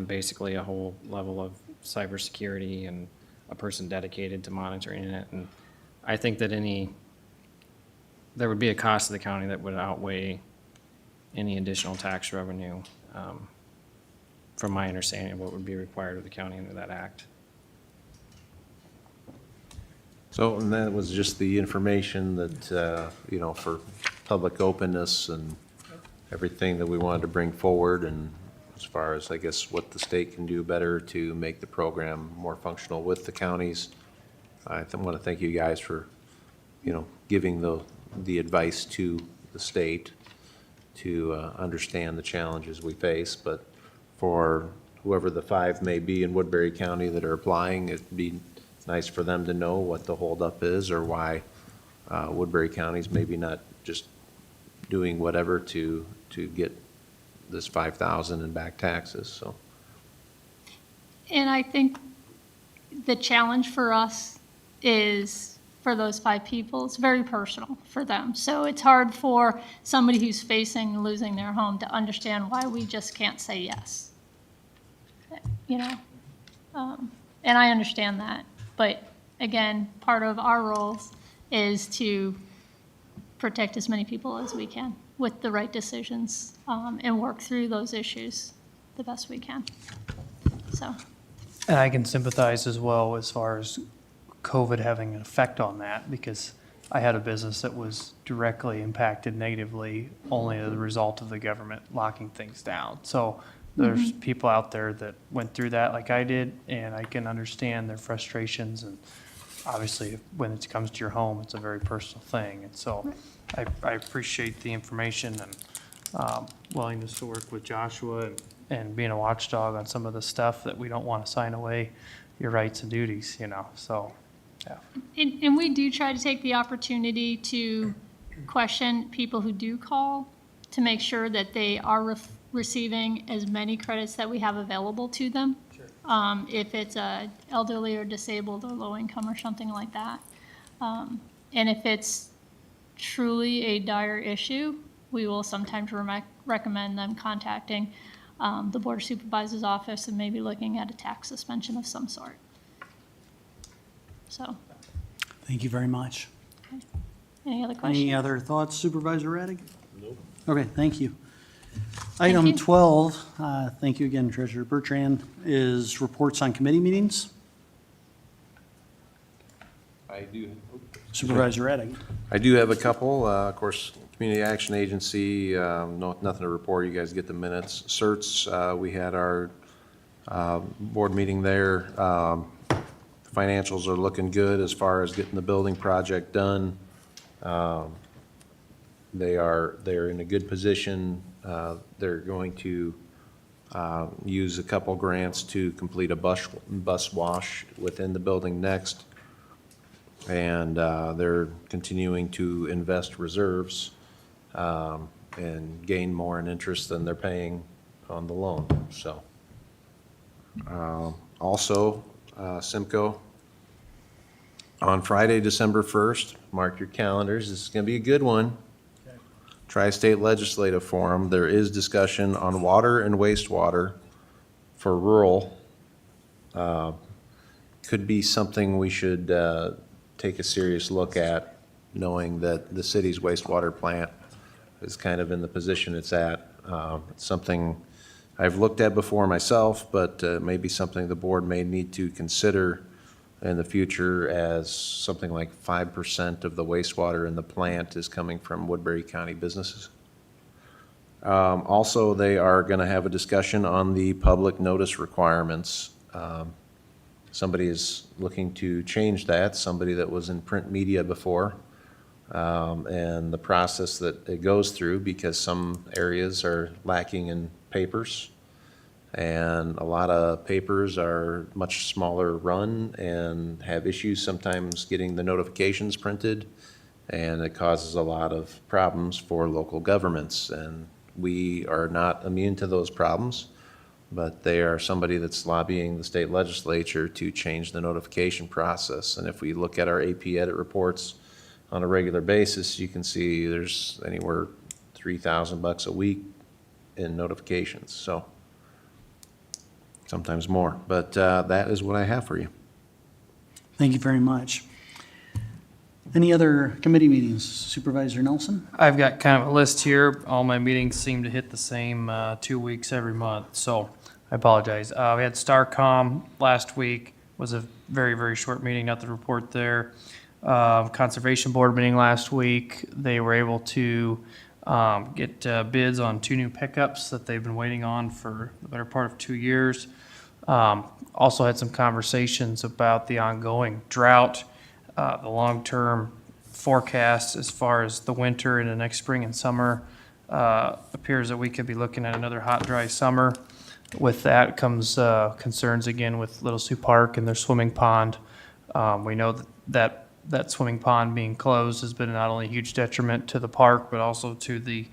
basically a whole level of cybersecurity and a person dedicated to monitoring it. And I think that there would be a cost to the county that would outweigh any additional tax revenue, from my understanding of what would be required of the county under that act. So, and that was just the information that, for public openness and everything that we wanted to bring forward, and as far as, I guess, what the state can do better to make the program more functional with the counties. I want to thank you guys for, giving the advice to the state to understand the challenges we face. But for whoever the 5 may be in Woodbury County that are applying, it'd be nice for them to know what the holdup is, or why Woodbury County's maybe not just doing whatever to get this $5,000 in back taxes. So, And I think the challenge for us is, for those 5 people, it's very personal for them. So it's hard for somebody who's facing losing their home to understand why we just can't say yes. And I understand that. But again, part of our roles is to protect as many people as we can with the right decisions, and work through those issues the best we can. So. And I can sympathize as well as far as COVID having an effect on that, because I had a business that was directly impacted negatively only as a result of the government locking things down. So there's people out there that went through that like I did, and I can understand their frustrations. And obviously, when it comes to your home, it's a very personal thing. And so I appreciate the information and willingness to work with Joshua and being a watchdog on some of the stuff that we don't want to sign away your rights and duties, so, yeah. And we do try to take the opportunity to question people who do call to make sure that they are receiving as many credits that we have available to them. Sure. If it's elderly or disabled or low income or something like that. And if it's truly a dire issue, we will sometimes recommend them contacting the Board of Supervisors office and maybe looking at a tax suspension of some sort. So. Thank you very much. Okay. Any other questions? Any other thoughts, Supervisor Raddick? Nope. Okay, thank you. Item 12, thank you again, Treasurer Bertrand, is reports on committee meetings. I do. Supervisor Raddick. I do have a couple. Of course, Community Action Agency, nothing to report. You guys get the minutes. CERTS, we had our board meeting there. Financials are looking good as far as getting the building project done. They're in a good position. They're going to use a couple grants to complete a bus wash within the building next. And they're continuing to invest reserves and gain more in interest than they're paying on the loan. So, also, Simcoe, on Friday, December 1st, mark your calendars, this is going to be a good one. Tri-State Legislative Forum, there is discussion on water and wastewater for rural. Could be something we should take a serious look at, knowing that the city's wastewater plant is kind of in the position it's at. It's something I've looked at before myself, but maybe something the board may need to consider in the future, as something like 5% of the wastewater in the plant is coming from Woodbury County businesses. Also, they are going to have a discussion on the public notice requirements. Somebody is looking to change that, somebody that was in print media before. and the process that it goes through, because some areas are lacking in papers. And a lot of papers are much smaller run and have issues sometimes getting the notifications printed. And it causes a lot of problems for local governments. And we are not immune to those problems, but they are somebody that's lobbying the state legislature to change the notification process. And if we look at our AP edit reports on a regular basis, you can see there's anywhere $3,000 a week in notifications. So sometimes more, but that is what I have for you. Thank you very much. Any other committee meetings? Supervisor Nelson? I've got kind of a list here. All my meetings seem to hit the same 2 weeks every month, so I apologize. We had StarCom last week, was a very, very short meeting, nothing to report there. Conservation Board meeting last week, they were able to get bids on 2 new pickups that they've been waiting on for the better part of 2 years. Also had some conversations about the ongoing drought, the long-term forecast as far as the winter and the next spring and summer. Appears that we could be looking at another hot, dry summer. With that comes concerns again with Little Sioux Park and their swimming pond. We know that swimming pond being closed has been not only a huge detriment to the park, but also to the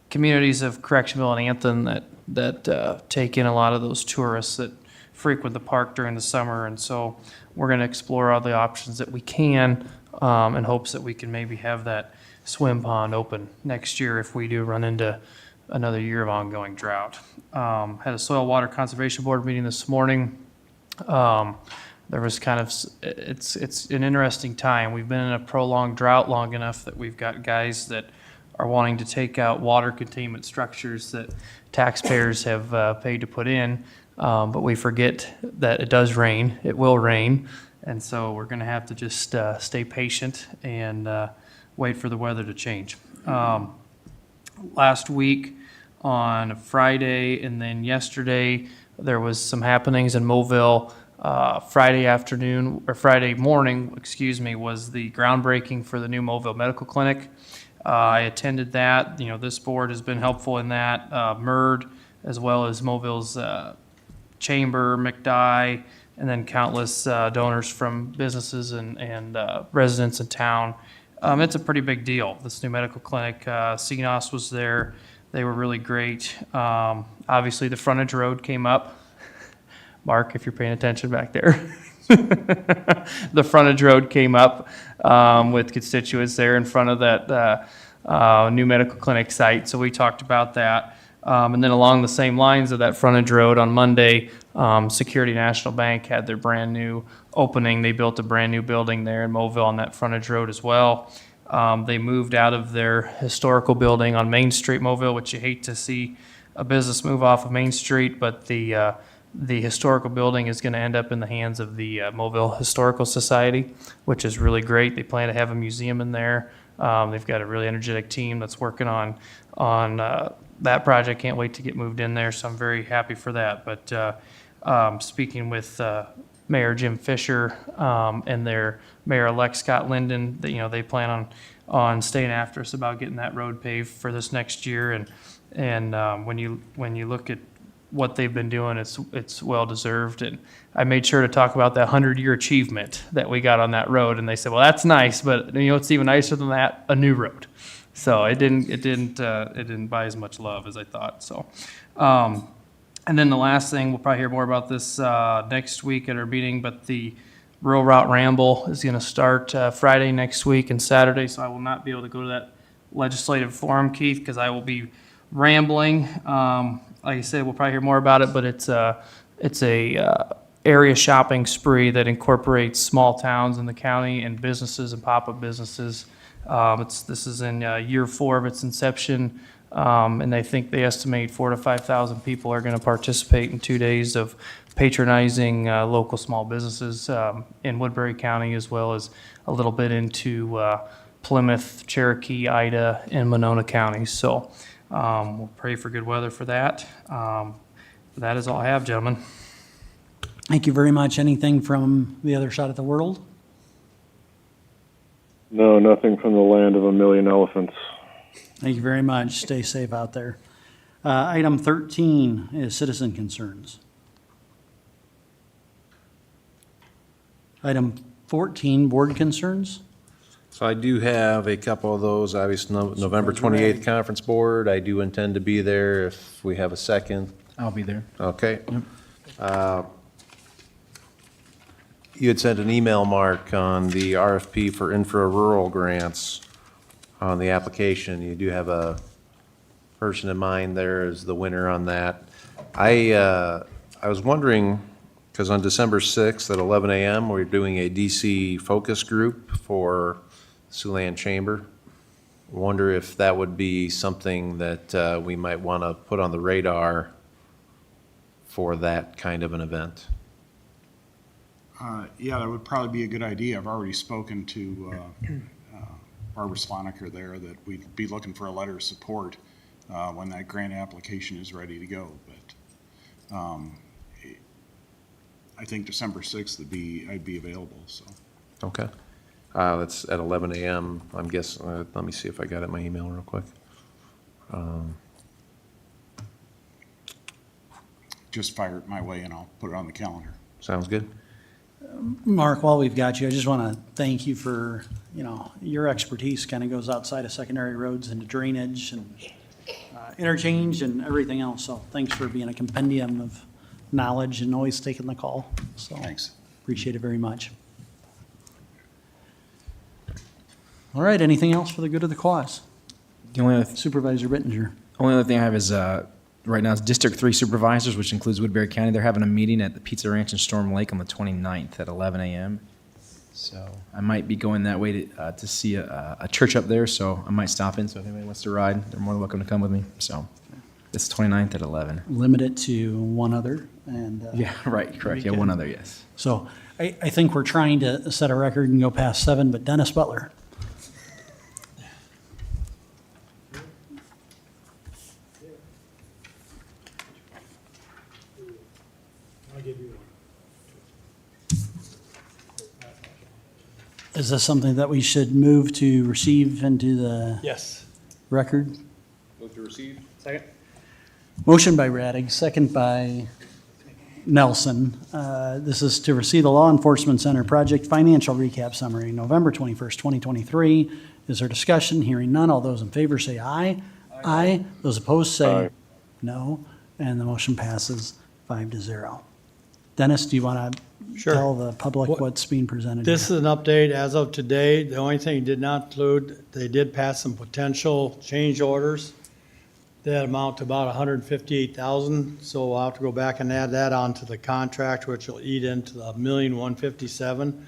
communities of Correctionville and Anthem that take in a lot of those tourists that frequent the park during the summer. And so we're going to explore all the options that we can in hopes that we can maybe have that swim pond open next year if we do run into another year of ongoing drought. Had a Soil Water Conservation Board meeting this morning. There was kind of, it's an interesting time. We've been in a prolonged drought long enough that we've got guys that are wanting to take out water containment structures that taxpayers have paid to put in. But we forget that it does rain, it will rain. And so we're gonna have to just stay patient and wait for the weather to change. Last week on Friday and then yesterday, there was some happenings in Moville. Friday morning, was the groundbreaking for the new Moville Medical Clinic. I attended that. You know, this board has been helpful in that. MERD, as well as Moville's Chamber, McDye, and then countless donors from businesses and residents in town. It's a pretty big deal, this new medical clinic. CNOS was there. They were really great. Obviously, the frontage road came up. Mark, if you're paying attention back there. The frontage road came up with constituents there in front of that new medical clinic site. So we talked about that. And then along the same lines of that frontage road on Monday, Security National Bank had their brand new opening. They built a brand new building there in Moville on that frontage road as well. They moved out of their historical building on Main Street, Moville, which you hate to see a business move off of Main Street, but the historical building is going to end up in the hands of the Moville Historical Society, which is really great. They plan to have a museum in there. They've got a really energetic team that's working on that project. Can't wait to get moved in there, so I'm very happy for that. But speaking with Mayor Jim Fisher and their Mayor-elect Scott Linden, they plan on staying after us about getting that road paved for this next year. And when you look at what they've been doing, it's well deserved. And I made sure to talk about that 100-year achievement that we got on that road, and they said, well, that's nice, but it's even nicer than that, a new road. So it didn't buy as much love as I thought. So and then the last thing, we'll probably hear more about this next week at our meeting, but the Rural Route Ramble is going to start Friday next week and Saturday, so I will not be able to go to that legislative forum, Keith, because I will be rambling. Like I said, we'll probably hear more about it, but it's a area shopping spree that incorporates small towns in the county and businesses and pop-up businesses. This is in year 4 of its inception, and they estimate 4,000 to 5,000 people are going to participate in 2 days of patronizing local small businesses in Woodbury County, as well as a little bit into Plymouth, Cherokee, Ida, and Monona counties. So we'll pray for good weather for that. That is all I have, gentlemen. Thank you very much. Anything from the other side of the world? No, nothing from the land of a million elephants. Thank you very much. Stay safe out there. Item 13 is citizen concerns. Item 14, board concerns. So I do have a couple of those, obviously, November Supervisor 28th Ray. conference board. I do intend to be there if we have a second. I'll be there. Okay. You had sent an email, Mark, on the RFP for infra-rural grants on the application. You do have a person in mind there as the winner on that. I was wondering, because on December 6th at 11 a.m., we're doing a DC focus group for Siouxland Chamber. Wonder if that would be something that we might want to put on the radar for that kind of an event. Yeah, that would probably be a good idea. I've already spoken to Barbara Sloniker there that we'd be looking for a letter of support when that grant application is ready to go. But I think December 6th I'd be available, so. Okay. That's at 11 a.m. I'm guessing, let me see if I got it in my email real quick. Just fire it my way and I'll put it on the calendar. Sounds good. Mark, while we've got you, I just want to thank you for, your expertise kind of goes outside of secondary roads into drainage and interchange and everything else. So thanks for being a compendium of knowledge and always taking the call. So Thanks. appreciate it very much. All right, anything else for the good of the cause? The only other, Supervisor Bittinger. only other thing I have is, right now is District 3 Supervisors, which includes Woodbury County. They're having a meeting at the Pizza Ranch in Storm Lake on the 29th at 11 a.m. So I might be going that way to see a church up there, so I might stop in. So if anybody wants to ride, they're more than welcome to come with me. So it's 29th at 11. Limit it to one other and. Yeah, right, correct. Yeah, one other, yes. So I think we're trying to set a record and go past 7, but Dennis Butler. Is this something that we should move to receive into the Yes. record? Move to receive. Second. Motion by Raddick, second by Nelson. This is to receive the Law Enforcement Center Project Financial Recap Summary, November 21st, 2023. Is there discussion? Hearing none. All those in favor say aye. Aye. Those opposed say Aye. no. And the motion passes 5-0. Dennis, do you want to Sure. tell the public what's being presented here? This is an update as of today. The only thing it did not include, they did pass some potential change orders that amount to about 158,000. So I'll have to go back and add that onto the contract, which will eat into the 1,157,000.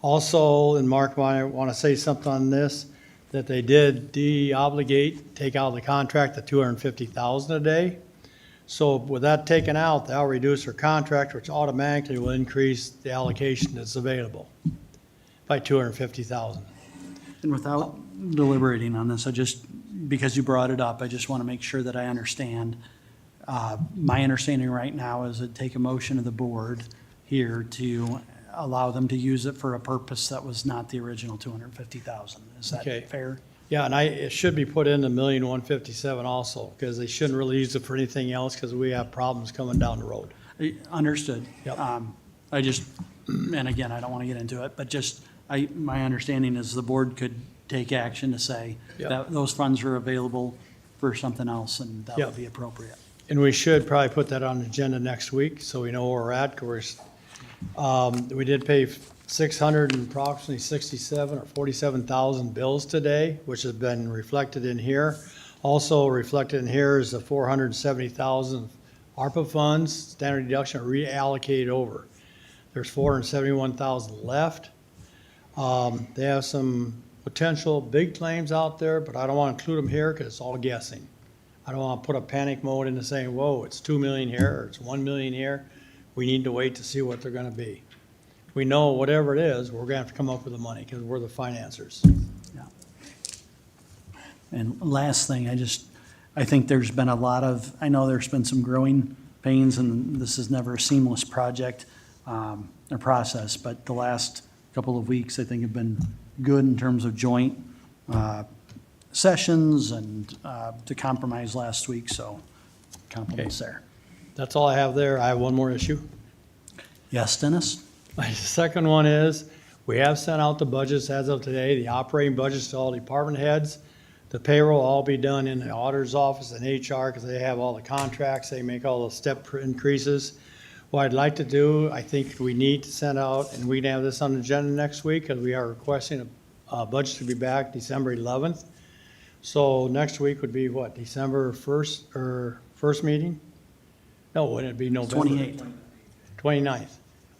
Also, and Mark, I want to say something on this, that they did de-obligate, take out of the contract the 250,000 a day. So with that taken out, they'll reduce their contract, which automatically will increase the allocation that's available by 250,000. And without deliberating on this, because you brought it up, I just want to make sure that I understand. My understanding right now is to take a motion of the board here to allow them to use it for a purpose that was not the original 250,000. Is Okay. that fair? Yeah, and it should be put in the 1,157,000 also, because they shouldn't really use it for anything else, because we have problems coming down the road. Understood. Yep. And again, I don't want to get into it, but my understanding is the board could take action to say Yep. that those funds are available for something else, and that Yep. would be appropriate. And we should probably put that on the agenda next week, so we know where we're at, because we did pay 600 and approximately 67 or 47,000 bills today, which has been reflected in here. Also reflected in here is the 470,000 ARPA funds, standard deduction reallocated over. There's 471,000 left. They have some potential big claims out there, but I don't want to include them here because it's all guessing. I don't want to put a panic mode into saying, whoa, it's 2 million here, or it's 1 million here. We need to wait to see what they're going to be. We know whatever it is, we're gonna have to come up with the money because we're the financiers. And last thing, I think there's been I know there's been some growing pains, and this is never a seamless project or process, but the last couple of weeks, I think, have been good in terms of joint sessions and to compromise last week, so compliments there. That's all I have there. I have one more issue. Yes, Dennis? My second one is, we have sent out the budgets as of today, the operating budgets to all department heads. The payroll all be done in the auditor's office and HR, because they have all the contracts, they make all the step increases. What I'd like to do, I think we need to send out, and we can have this on the agenda next week, because we are requesting a budget to be back December 11th. So next week would be what, December 1st, or first meeting? No, wouldn't it be November? 28th. 29th.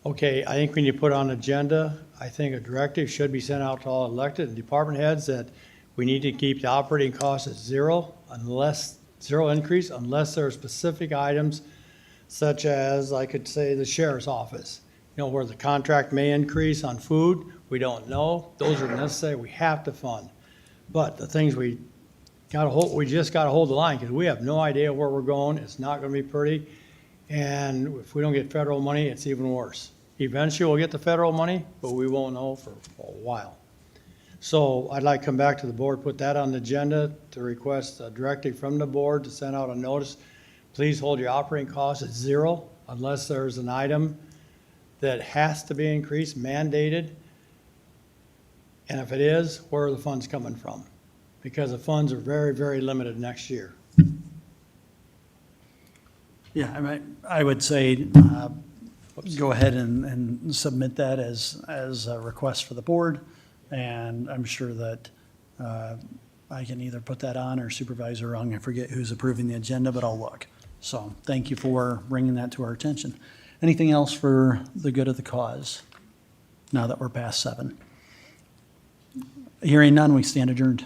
Okay, I think when you put on agenda, I think a directive should be sent out to all elected and department heads that we need to keep the operating costs at zero increase unless there are specific items such as, I could say, the sheriff's office. You know, where the contract may increase on food, we don't know. Those are necessary, we have to fund. But the things we just gotta hold the line, because we have no idea where we're going. It's not gonna be pretty. And if we don't get federal money, it's even worse. Eventually, we'll get the federal money, but we won't know for a while. So I'd like to come back to the board, put that on the agenda to request a directive from the board to send out a notice. Please hold your operating costs at zero unless there's an item that has to be increased, mandated. And if it is, where are the funds coming from? Because the funds are very, very limited next year. Yeah, I would say, go ahead and submit that as a request for the board. And I'm sure that I can either put that on or Supervisor Rung, I forget who's approving the agenda, but I'll look. So thank you for bringing that to our attention. Anything else for the good of the cause, now that we're past 7? Hearing none, we stand adjourned.